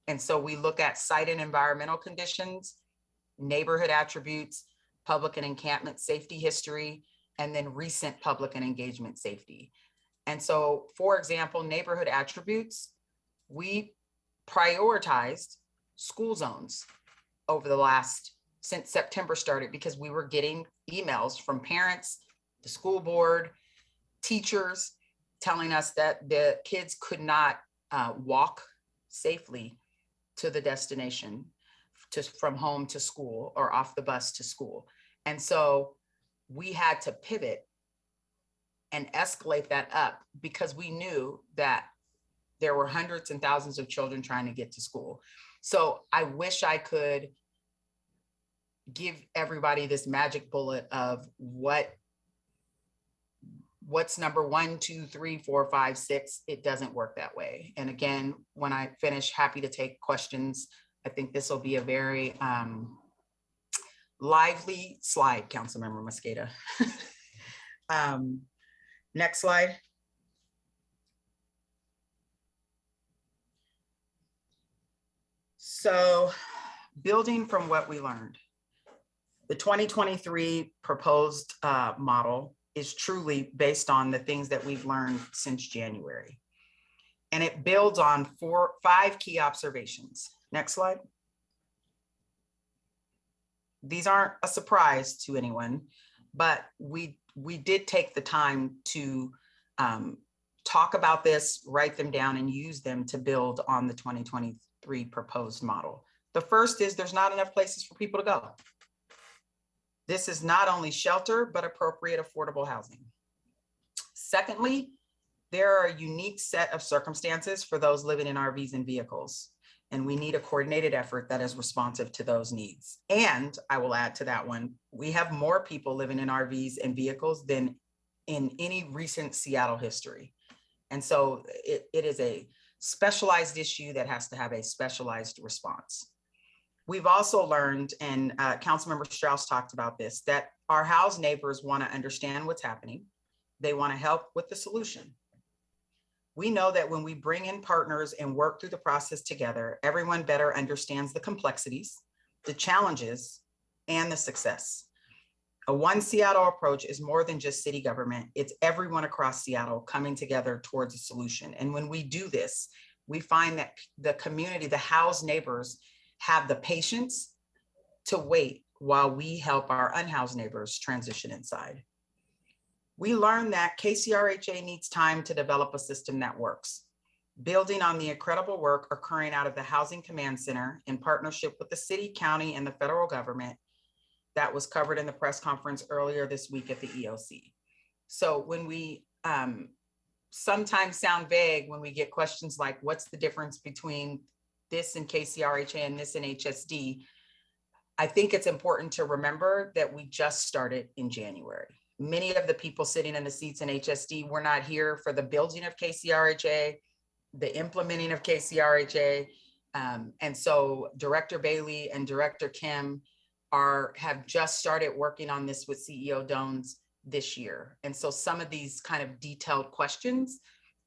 And so we look at site and environmental conditions, neighborhood attributes, public and encampment safety history, and then recent public and engagement safety. And so, for example, neighborhood attributes, we prioritized school zones over the since September started, because we were getting emails from parents, the school board, teachers, telling us that the kids could not walk safely to the destination, from home to school or off the bus to school. And so we had to pivot and escalate that up because we knew that there were hundreds and thousands of children trying to get to school. So I wish I could give everybody this magic bullet of what's number 1, 2, 3, 4, 5, 6. It doesn't work that way. And again, when I finish, happy to take questions. I think this will be a very lively slide, Councilmember Mosqueda. Next slide. So building from what we learned. The 2023 proposed model is truly based on the things that we've learned since January. And it builds on 5 key observations. Next slide. These aren't a surprise to anyone, but we did take the time to talk about this, write them down, and use them to build on the 2023 proposed model. The first is there's not enough places for people to go. This is not only shelter, but appropriate affordable housing. Secondly, there are a unique set of circumstances for those living in RVs and vehicles, and we need a coordinated effort that is responsive to those needs. And I will add to that one, we have more people living in RVs and vehicles than in any recent Seattle history. And so it is a specialized issue that has to have a specialized response. We've also learned, and Councilmember Strauss talked about this, that our house neighbors want to understand what's happening. They want to help with the solution. We know that when we bring in partners and work through the process together, everyone better understands the complexities, the challenges, and the success. A One Seattle approach is more than just city government. It's everyone across Seattle coming together towards a solution. And when we do this, we find that the community, the housed neighbors, have the patience to wait while we help our unhoused neighbors transition inside. We learned that KCRHA needs time to develop a system that works, building on the incredible work occurring out of the Housing Command Center in partnership with the city, county, and the federal government that was covered in the press conference earlier this week at the EOC. So when we sometimes sound vague when we get questions like, what's the difference between this and KCRHA and this and HSD? I think it's important to remember that we just started in January. Many of the people sitting in the seats in HSD were not here for the building of KCRHA, the implementing of KCRHA. And so Director Bailey and Director Kim have just started working on this with CEO Dones this year. And so some of these kind of detailed questions,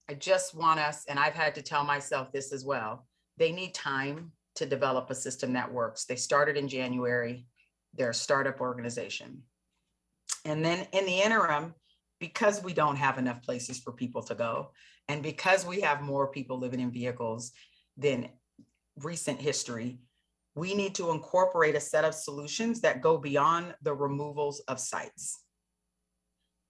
I just want us, and I've had to tell myself this as well, they need time to develop a system that works. They started in January, they're a startup organization. And then in the interim, because we don't have enough places for people to go, and because we have more people living in vehicles than recent history, we need to incorporate a set of solutions that go beyond the removals of sites.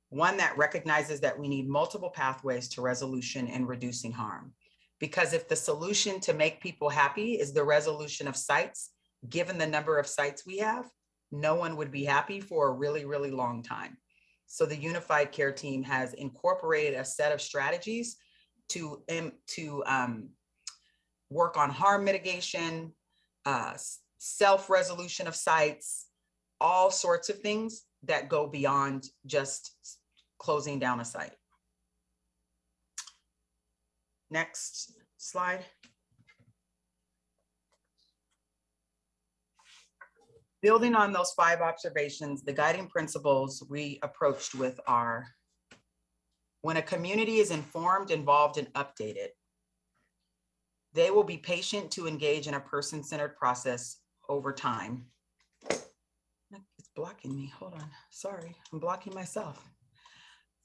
One that recognizes that we need multiple pathways to resolution and reducing harm. Because if the solution to make people happy is the resolution of sites, given the number of sites we have, no one would be happy for a really, really long time. So the Unified Care Team has incorporated a set of strategies to work on harm mitigation, self-resolution of sites, all sorts of things that go beyond just closing down a site. Next slide. Building on those 5 observations, the guiding principles we approached with are, when a community is informed, involved, and updated, they will be patient to engage in a person-centered process over time. It's blocking me, hold on, sorry, I'm blocking myself.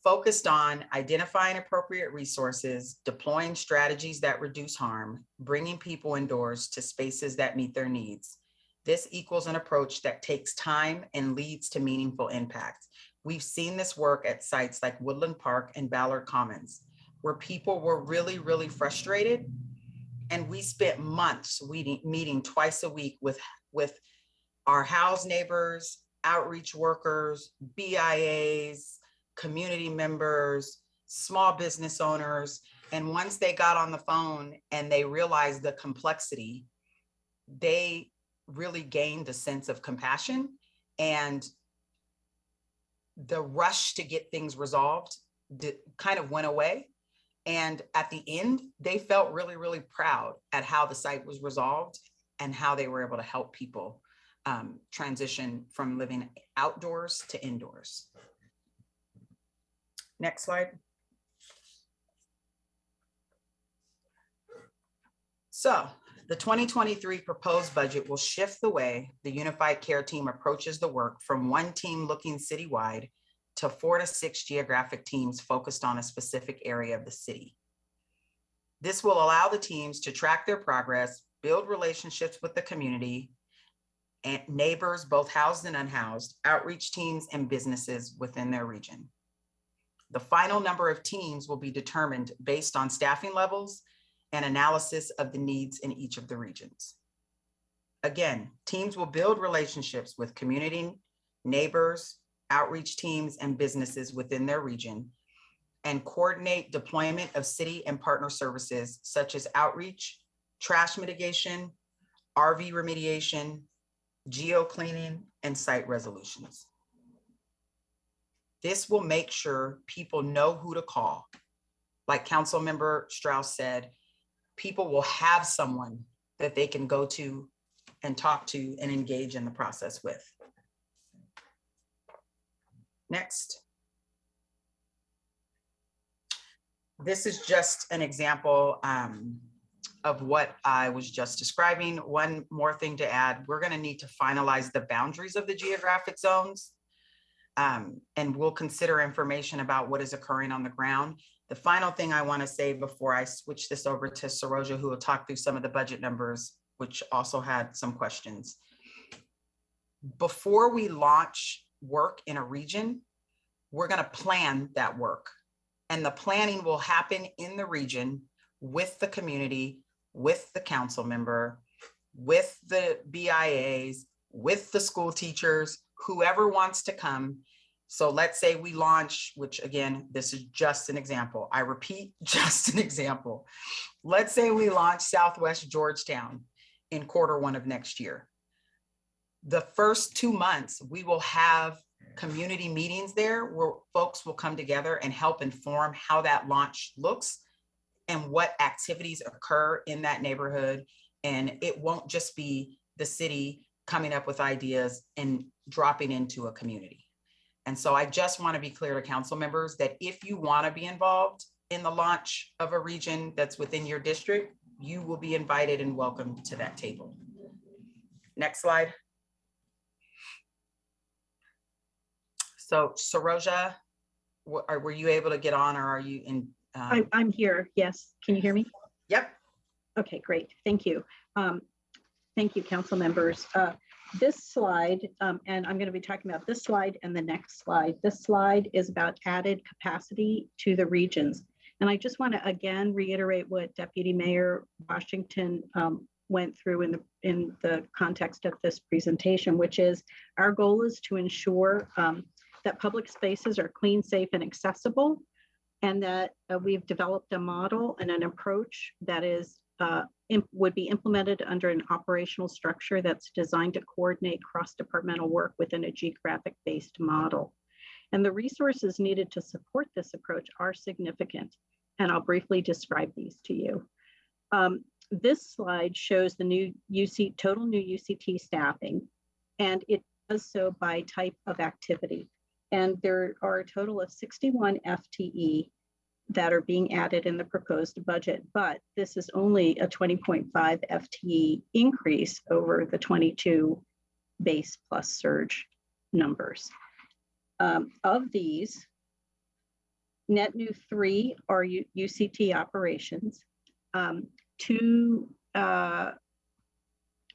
Focused on identifying appropriate resources, deploying strategies that reduce harm, bringing people indoors to spaces that meet their needs. This equals an approach that takes time and leads to meaningful impact. We've seen this work at sites like Woodland Park and Ballard Commons, where people were really, really frustrated. And we spent months meeting twice a week with our house neighbors, outreach workers, BIAs, community members, small business owners. And once they got on the phone and they realized the complexity, they really gained a sense of compassion, and the rush to get things resolved kind of went away. And at the end, they felt really, really proud at how the site was resolved and how they were able to help people transition from living outdoors to indoors. Next slide. So The 2023 proposed budget will shift the way the Unified Care Team approaches the work from one team looking citywide to 4 to 6 geographic teams focused on a specific area of the city. This will allow the teams to track their progress, build relationships with the community and neighbors, both housed and unhoused, outreach teams, and businesses within their region. The final number of teams will be determined based on staffing levels and analysis of the needs in each of the regions. Again, teams will build relationships with community, neighbors, outreach teams, and businesses within their region, and coordinate deployment of city and partner services such as outreach, trash mitigation, RV remediation, geo-cleaning, and site resolutions. This will make sure people know who to call. Like Councilmember Strauss said, people will have someone that they can go to and talk to and engage in the process with. Next. This is just an example of what I was just describing. One more thing to add, we're going to need to finalize the boundaries of the geographic zones, and we'll consider information about what is occurring on the ground. The final thing I want to say before I switch this over to Saroja, who will talk through some of the budget numbers, which also had some questions. Before we launch work in a region, we're going to plan that work. And the planning will happen in the region with the community, with the council member, with the BIAs, with the school teachers, whoever wants to come. So let's say we launch, which again, this is just an example. I repeat, just an example. Let's say we launch Southwest Georgetown in Q1 of next year. The first 2 months, we will have community meetings there where folks will come together and help inform how that launch looks and what activities occur in that neighborhood. And it won't just be the city coming up with ideas and dropping into a community. And so I just want to be clear to council members that if you want to be involved in the launch of a region that's within your district, you will be invited and welcome to that table. Next slide. So Saroja, were you able to get on, or are you in? I'm here, yes. Can you hear me? Yep. Okay, great, thank you. Thank you, council members. This slide, and I'm going to be talking about this slide and the next slide. This slide is about added capacity to the regions. And I just want to again reiterate what Deputy Mayor Washington went through in the context of this presentation, which is our goal is to ensure that public spaces are clean, safe, and accessible, and that we've developed a model and an approach that is would be implemented under an operational structure that's designed to coordinate cross-departmental work within a geographic-based model. And the resources needed to support this approach are significant, and I'll briefly describe these to you. This slide shows the new total new UCT staffing, and it does so by type of activity. And there are a total of 61 FTE that are being added in the proposed budget, but this is only a 20.5 FTE increase over the 22 base plus surge numbers. Of these, net new 3 are UCT operations. 2, I'm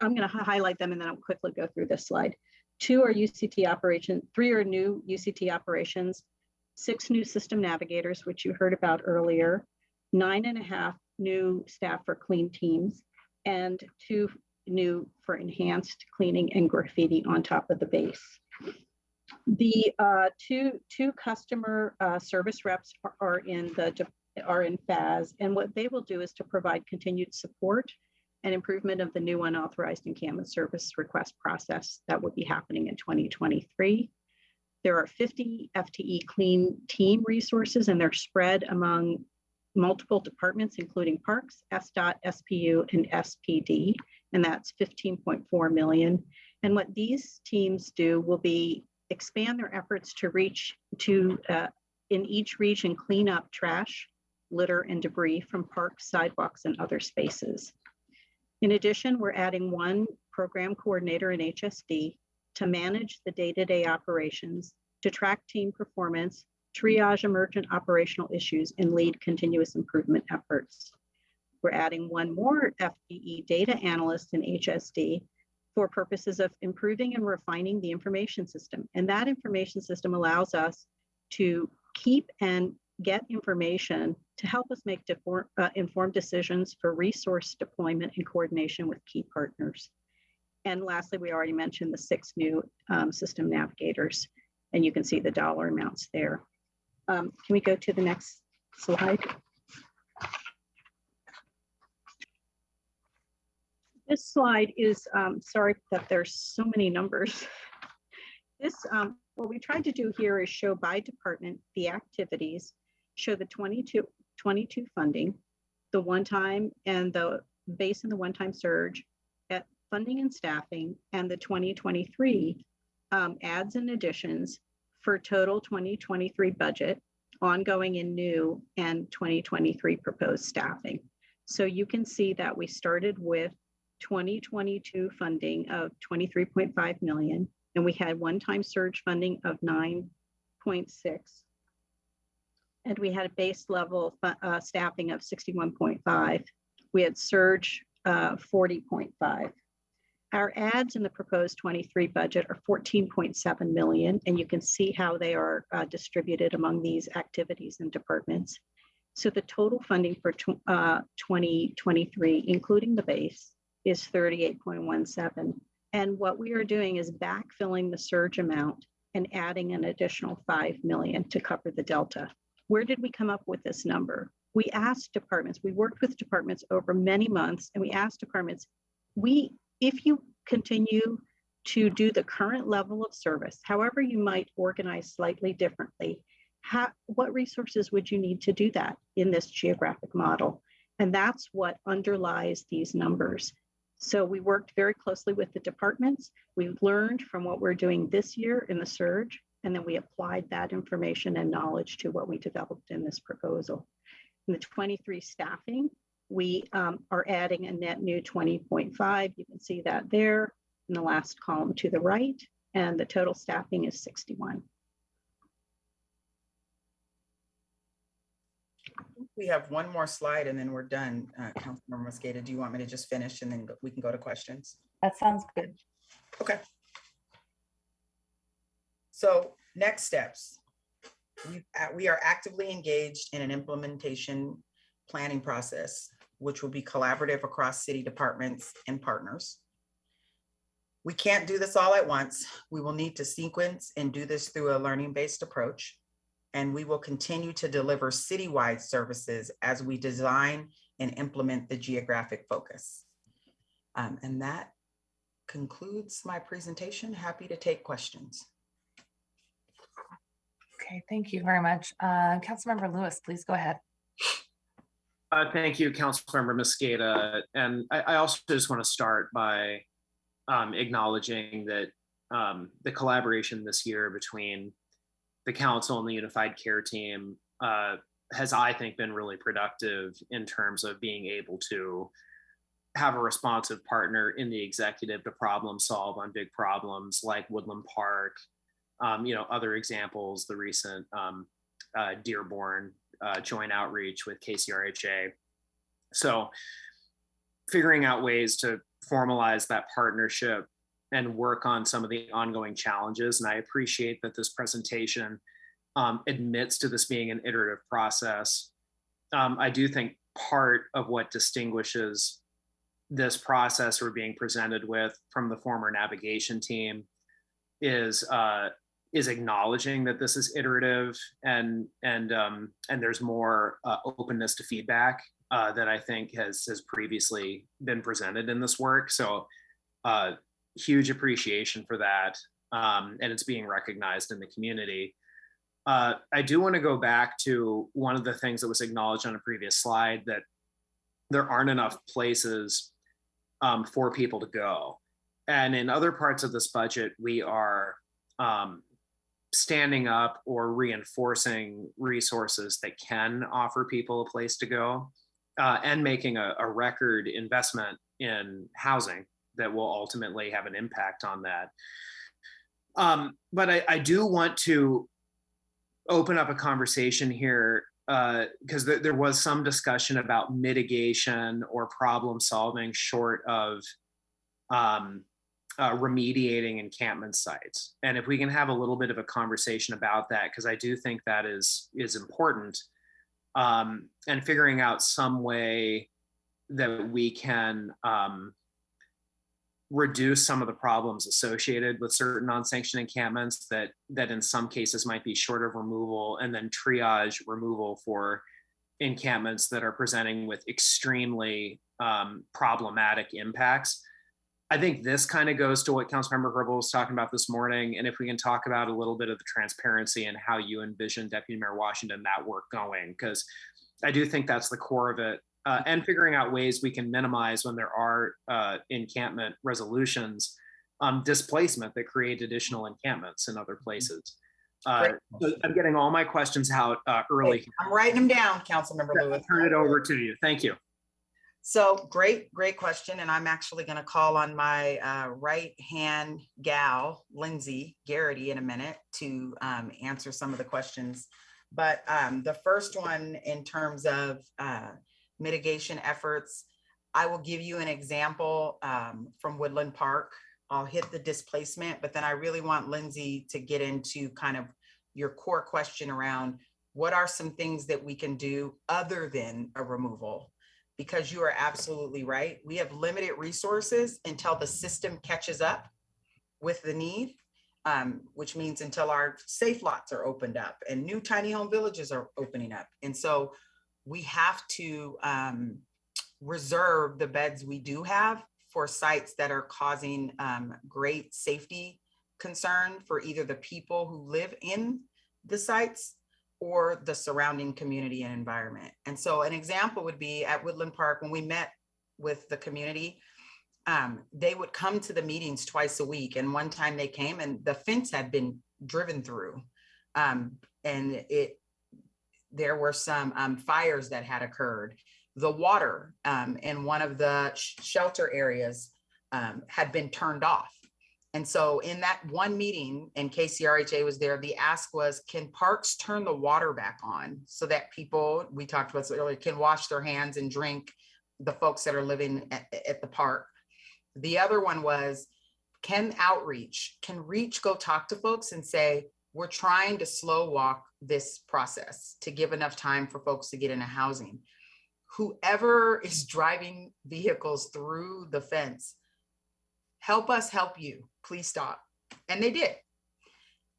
going to highlight them and then I'll quickly go through this slide. 2 are UCT operations, 3 are new UCT operations, 6 new system navigators, which you heard about earlier, 9.5 new staff for clean teams, and 2 new for enhanced cleaning and graffiti on top of the base. The two customer service reps are in FAS, and what they will do is to provide continued support and improvement of the new unauthorized encampment service request process that would be happening in 2023. There are 50 FTE clean team resources, and they're spread among multiple departments, including Parks, SDOT, SPU, and SPD, and that's 15.4 million. And what these teams do will be expand their efforts to reach to, in each region, clean up trash, litter, and debris from parks, sidewalks, and other spaces. In addition, we're adding one program coordinator in HSD to manage the day-to-day operations, to track team performance, triage emergent operational issues, and lead continuous improvement efforts. We're adding one more FTE data analyst in HSD for purposes of improving and refining the information system. And that information system allows us to keep and get information to help us make informed decisions for resource deployment and coordination with key partners. And lastly, we already mentioned the 6 new system navigators, and you can see the dollar amounts there. Can we go to the next slide? This slide is, sorry that there's so many numbers. This, what we tried to do here is show by department the activities, show the 22 funding, the one-time and the base and the one-time surge, at funding and staffing, and the 2023 adds and additions for total 2023 budget, ongoing and new, and 2023 proposed staffing. So you can see that we started with 2022 funding of 23.5 million, and we had one-time surge funding of 9.6, and we had a base level staffing of 61.5. We had surge 40.5. Our adds in the proposed 23 budget are 14.7 million, and you can see how they are distributed among these activities and departments. So the total funding for 2023, including the base, is 38.17. And what we are doing is backfilling the surge amount and adding an additional 5 million to cover the delta. Where did we come up with this number? We asked departments, we worked with departments over many months, and we asked departments, if you continue to do the current level of service, however you might organize slightly differently, what resources would you need to do that in this geographic model? And that's what underlies these numbers. So we worked very closely with the departments. We learned from what we're doing this year in the surge, and then we applied that information and knowledge to what we developed in this proposal. In the 23 staffing, we are adding a net new 20.5. You can see that there in the last column to the right, and the total staffing is 61. We have one more slide and then we're done. Councilmember Mosqueda, do you want me to just finish and then we can go to questions? That sounds good. Okay. So next steps. We are actively engaged in an implementation planning process, which will be collaborative across city departments and partners. We can't do this all at once. We will need to sequence and do this through a learning-based approach. And we will continue to deliver citywide services as we design and implement the geographic focus. And that concludes my presentation. Happy to take questions. Okay, thank you very much. Councilmember Lewis, please go ahead. Thank you, Councilmember Mosqueda. And I also just want to start by acknowledging that the collaboration this year between the council and the unified care team has, I think, been really productive in terms of being able to have a responsive partner in the executive to problem solve on big problems like Woodland Park, other examples, the recent Dearborn joint outreach with KCRHA. So figuring out ways to formalize that partnership and work on some of the ongoing challenges. And I appreciate that this presentation admits to this being an iterative process. I do think part of what distinguishes this process we're being presented with from the former navigation team is acknowledging that this is iterative and there's more openness to feedback that I think has previously been presented in this work. So huge appreciation for that, and it's being recognized in the community. I do want to go back to one of the things that was acknowledged on a previous slide, that there aren't enough places for people to go. And in other parts of this budget, we are standing up or reinforcing resources that can offer people a place to go. and making a record investment in housing that will ultimately have an impact on that. But I do want to open up a conversation here because there was some discussion about mitigation or problem solving short of remediating encampment sites. And if we can have a little bit of a conversation about that, because I do think that is important, and figuring out some way that we can reduce some of the problems associated with certain non-sanctioned encampments that in some cases might be short of removal, and then triage removal for encampments that are presenting with extremely problematic impacts. I think this kind of goes to what Councilmember Herbold was talking about this morning. And if we can talk about a little bit of the transparency and how you envision Deputy Mayor Washington that work going, because I do think that's the core of it. And figuring out ways we can minimize when there are encampment resolutions, displacement that create additional encampments in other places. So I'm getting all my questions out early. I'm writing them down, Councilmember Lewis. I'll turn it over to you. Thank you. So great question. And I'm actually going to call on my right-hand gal, Lindsay Garrity, in a minute to answer some of the questions. But the first one, in terms of mitigation efforts, I will give you an example from Woodland Park. I'll hit the displacement, but then I really want Lindsay to get into kind of your core question around what are some things that we can do other than a removal? Because you are absolutely right. We have limited resources until the system catches up with the need, which means until our safe lots are opened up and new tiny home villages are opening up. And so we have to reserve the beds we do have for sites that are causing great safety concern for either the people who live in the sites or the surrounding community and environment. And so an example would be at Woodland Park, when we met with the community, they would come to the meetings twice a week. And one time they came and the fence had been driven through. And there were some fires that had occurred. The water in one of the shelter areas had been turned off. And so in that one meeting, and KCRHA was there, the ask was, can parks turn the water back on so that people, we talked about this earlier, can wash their hands and drink, the folks that are living at the park. The other one was, can Reach go talk to folks and say, we're trying to slow walk this process to give enough time for folks to get into housing. Whoever is driving vehicles through the fence, help us help you, please stop. And they did.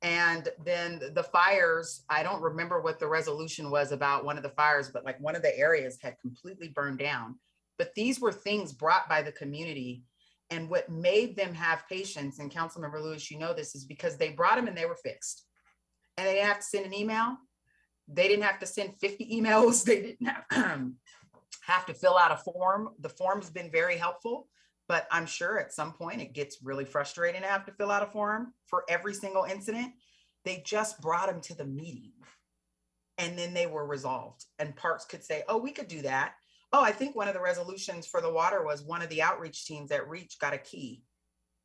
And then the fires, I don't remember what the resolution was about one of the fires, but like one of the areas had completely burned down. But these were things brought by the community. And what made them have patience, and Councilmember Lewis, you know this, is because they brought them and they were fixed. And they didn't have to send an email. They didn't have to send 50 emails. They didn't have to fill out a form. The form's been very helpful. But I'm sure at some point it gets really frustrating to have to fill out a form for every single incident. They just brought them to the meeting and then they were resolved. And parks could say, oh, we could do that. Oh, I think one of the resolutions for the water was one of the outreach teams at Reach got a key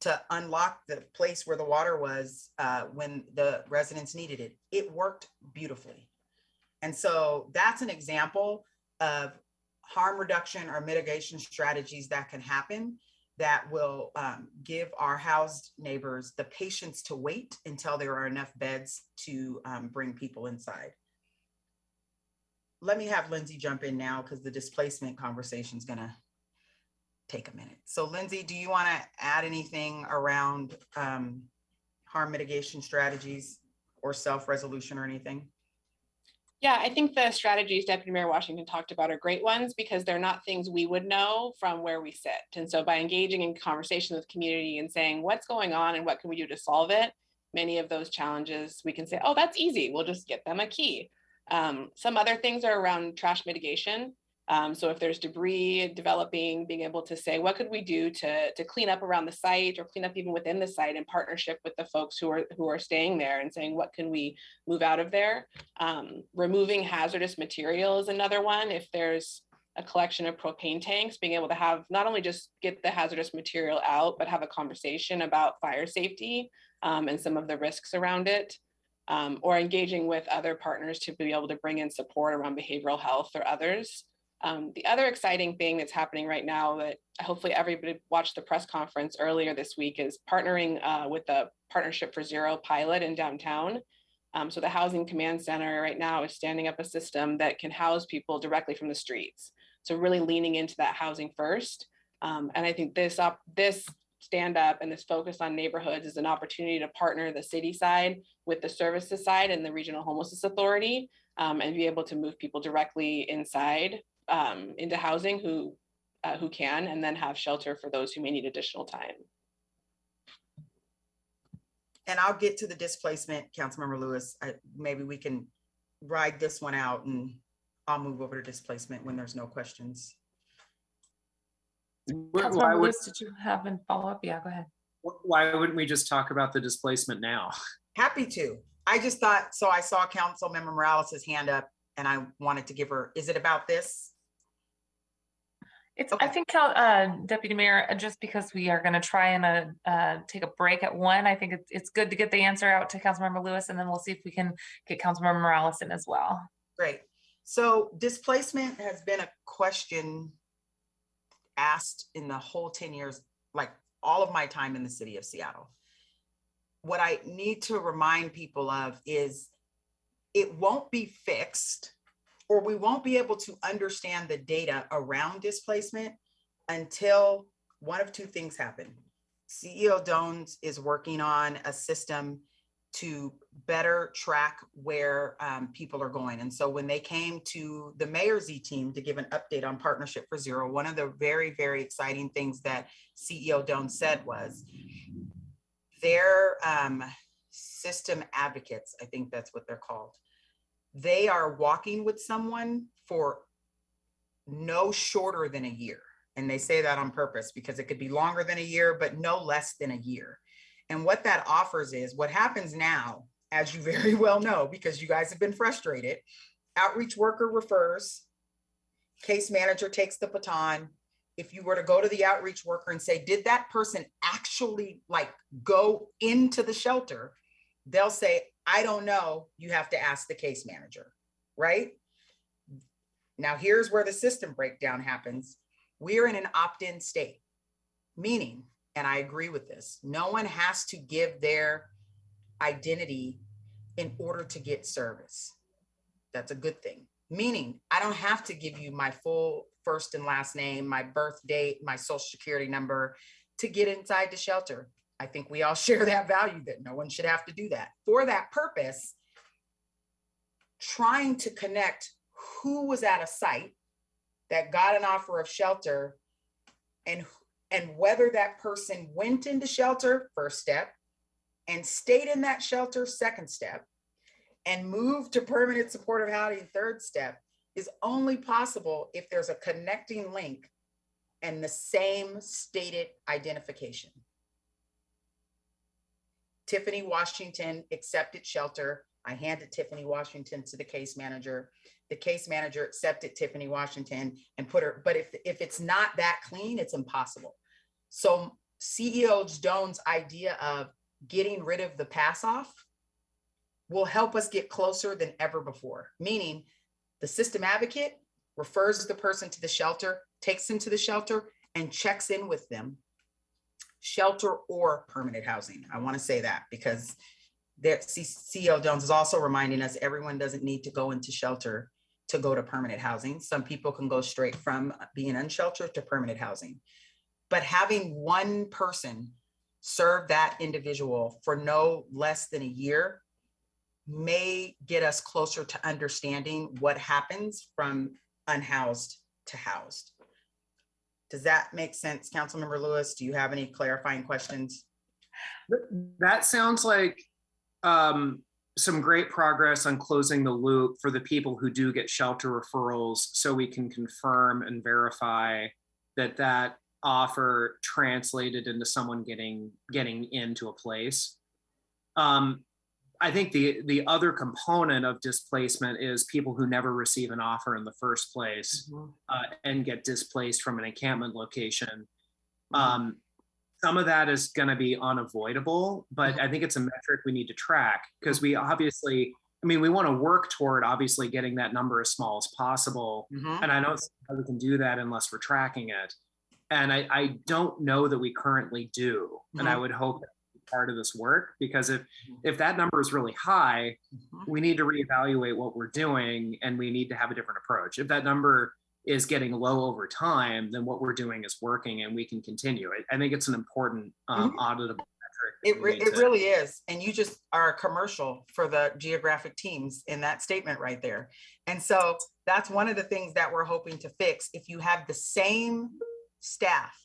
to unlock the place where the water was when the residents needed it. It worked beautifully. And so that's an example of harm reduction or mitigation strategies that can happen that will give our housed neighbors the patience to wait until there are enough beds to bring people inside. Let me have Lindsay jump in now because the displacement conversation is gonna take a minute. So Lindsay, do you wanna add anything around harm mitigation strategies or self-resolution or anything? Yeah, I think the strategies Deputy Mayor Washington talked about are great ones because they're not things we would know from where we sit. And so by engaging in conversation with the community and saying what's going on and what can we do to solve it, many of those challenges we can say, oh, that's easy. We'll just get them a key. Some other things are around trash mitigation. So if there's debris developing, being able to say, what could we do to clean up around the site or clean up even within the site in partnership with the folks who are staying there and saying, what can we move out of there? Removing hazardous material is another one. If there's a collection of propane tanks, being able to have not only just get the hazardous material out, but have a conversation about fire safety and some of the risks around it, or engaging with other partners to be able to bring in support around behavioral health or others. The other exciting thing that's happening right now that hopefully everybody watched the press conference earlier this week is partnering with the Partnership for Zero pilot in downtown. So the Housing Command Center right now is standing up a system that can house people directly from the streets. So really leaning into that housing first. And I think this stand up and this focus on neighborhoods is an opportunity to partner the city side with the services side and the Regional Homelessness Authority and be able to move people directly inside into housing who can, and then have shelter for those who may need additional time. And I'll get to the displacement, Councilmember Lewis. Maybe we can ride this one out and I'll move over to displacement when there's no questions. Councilmember Lewis, did you have a follow-up? Yeah, go ahead. Why wouldn't we just talk about the displacement now? Happy to. I just thought, so I saw Councilmember Morales' hand up and I wanted to give her, is it about this? It's, okay. I think, Deputy Mayor, just because we are going to try and take a break at 1, I think it's good to get the answer out to Councilmember Lewis, and then we'll see if we can get Councilmember Morales in as well. Great. So displacement has been a question asked in the whole 10 years, like all of my time in the city of Seattle. What I need to remind people of is it won't be fixed, or we won't be able to understand the data around displacement until one of two things happen. CEO Dones is working on a system to better track where people are going. And so when they came to the Mayor's team to give an update on Partnership for Zero, one of the very, very exciting things that CEO Dones said was their system advocates, I think that's what they're called, they are walking with someone for no shorter than a year. And they say that on purpose because it could be longer than a year, but no less than a year. And what that offers is what happens now, as you very well know, because you guys have been frustrated, outreach worker refers, case manager takes the baton. If you were to go to the outreach worker and say, did that person actually like go into the shelter? They'll say, I don't know, you have to ask the case manager, right? Now, here's where the system breakdown happens. We're in an opt-in state, meaning, and I agree with this, no one has to give their identity in order to get service. That's a good thing. Meaning, I don't have to give you my full first and last name, my birth date, my social security number to get inside the shelter. I think we all share that value that no one should have to do that. For that purpose, trying to connect who was at a site that got an offer of shelter and whether that person went into shelter, first step, and stayed in that shelter, second step, and moved to permanent supportive housing, third step, is only possible if there's a connecting link and the same stated identification. Tiffany Washington accepted shelter. I handed Tiffany Washington to the case manager. The case manager accepted Tiffany Washington and put her, but if it's not that clean, it's impossible. So CEO Dones' idea of getting rid of the pass off will help us get closer than ever before. Meaning the system advocate refers the person to the shelter, takes them to the shelter and checks in with them. Shelter or permanent housing. I want to say that because CEO Dones is also reminding us everyone doesn't need to go into shelter to go to permanent housing. Some people can go straight from being unsheltered to permanent housing. But having one person serve that individual for no less than a year may get us closer to understanding what happens from unhoused to housed. Does that make sense, Councilmember Lewis? Do you have any clarifying questions? That sounds like some great progress on closing the loop for the people who do get shelter referrals, so we can confirm and verify that that offer translated into someone getting into a place. I think the other component of displacement is people who never receive an offer in the first place and get displaced from an encampment location. Some of that is going to be unavoidable, but I think it's a metric we need to track because we obviously, I mean, we want to work toward obviously getting that number as small as possible. And I don't see how we can do that unless we're tracking it. And I don't know that we currently do. And I would hope that part of this work, because if that number is really high, we need to reevaluate what we're doing and we need to have a different approach. If that number is getting low over time, then what we're doing is working and we can continue. I think it's an important auditable metric. It really is. And you just are a commercial for the geographic teams in that statement right there. And so that's one of the things that we're hoping to fix. If you have the same staff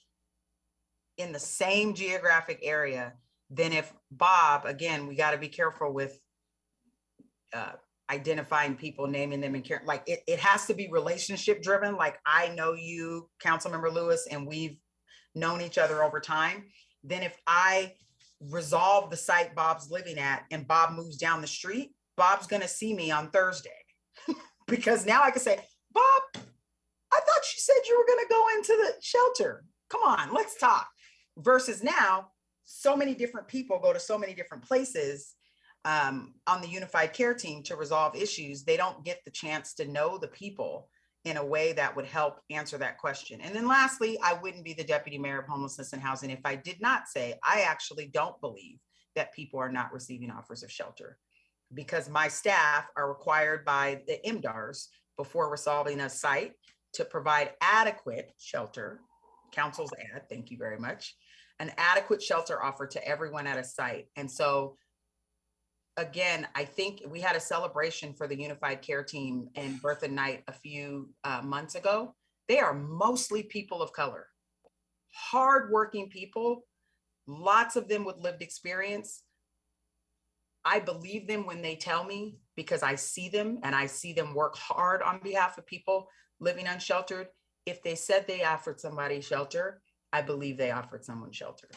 in the same geographic area, then if Bob, again, we got to be careful with identifying people, naming them, and care. Like it has to be relationship driven. Like I know you, Councilmember Lewis, and we've known each other over time. Then if I resolve the site Bob's living at and Bob moves down the street, Bob's going to see me on Thursday because now I can say, Bob, I thought you said you were going to go into the shelter. Come on, let's talk. Versus now, so many different people go to so many different places on the unified care team to resolve issues. They don't get the chance to know the people in a way that would help answer that question. And then lastly, I wouldn't be the deputy mayor of homelessness and housing if I did not say, I actually don't believe that people are not receiving offers of shelter, because my staff are required by the MDARS before resolving a site to provide adequate shelter. Council's ad, thank you very much. An adequate shelter offer to everyone at a site. And so again, I think we had a celebration for the unified care team and Bertha Night a few months ago. They are mostly people of color, hardworking people, lots of them with lived experience. I believe them when they tell me because I see them and I see them work hard on behalf of people living unsheltered. If they said they offered somebody shelter, I believe they offered someone shelter.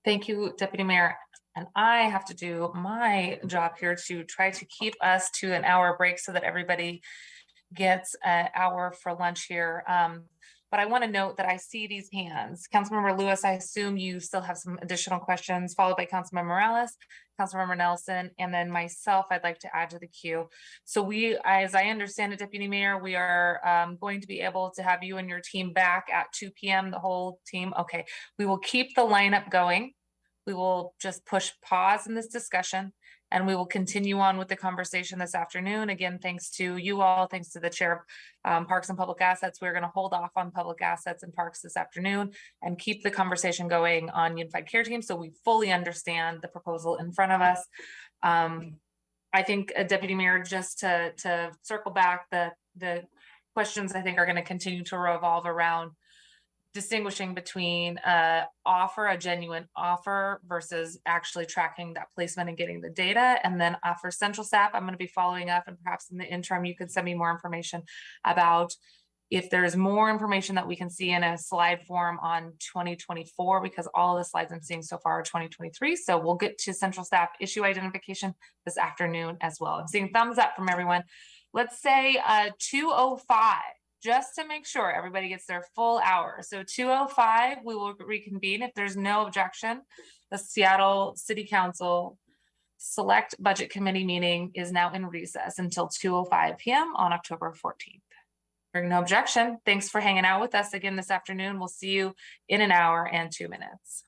Thank you, Deputy Mayor. And I have to do my job here to try to keep us to an hour break so that everybody gets an hour for lunch here. But I want to note that I see these hands. Councilmember Lewis, I assume you still have some additional questions, followed by Councilmember Morales, Councilmember Nelson, and then myself, I'd like to add to the queue. So we, as I understand it, Deputy Mayor, we are going to be able to have you and your team back at 2 p.m., the whole team. Okay, we will keep the lineup going. We will just push pause in this discussion and we will continue on with the conversation this afternoon. Again, thanks to you all, thanks to the chair of Parks and Public Assets. We're going to hold off on public assets and parks this afternoon and keep the conversation going on unified care team so we fully understand the proposal in front of us. I think, Deputy Mayor, just to circle back, the questions I think are going to continue to revolve around distinguishing between a genuine offer versus actually tracking that placement and getting the data. And then for central staff, I'm going to be following up, and perhaps in the interim, you could send me more information about if there's more information that we can see in a slide form on 2024, because all of the slides I'm seeing so far are 2023. So we'll get to central staff issue identification this afternoon as well. I'm seeing thumbs up from everyone. Let's say 2:05. Just to make sure everybody gets their full hour. So 2:05, we will reconvene. If there's no objection, the Seattle City Council Select Budget Committee meeting is now in recess until 2:05 p.m. on October 14th. Hearing no objection, thanks for hanging out with us again this afternoon. We'll see you in an hour and 2 minutes.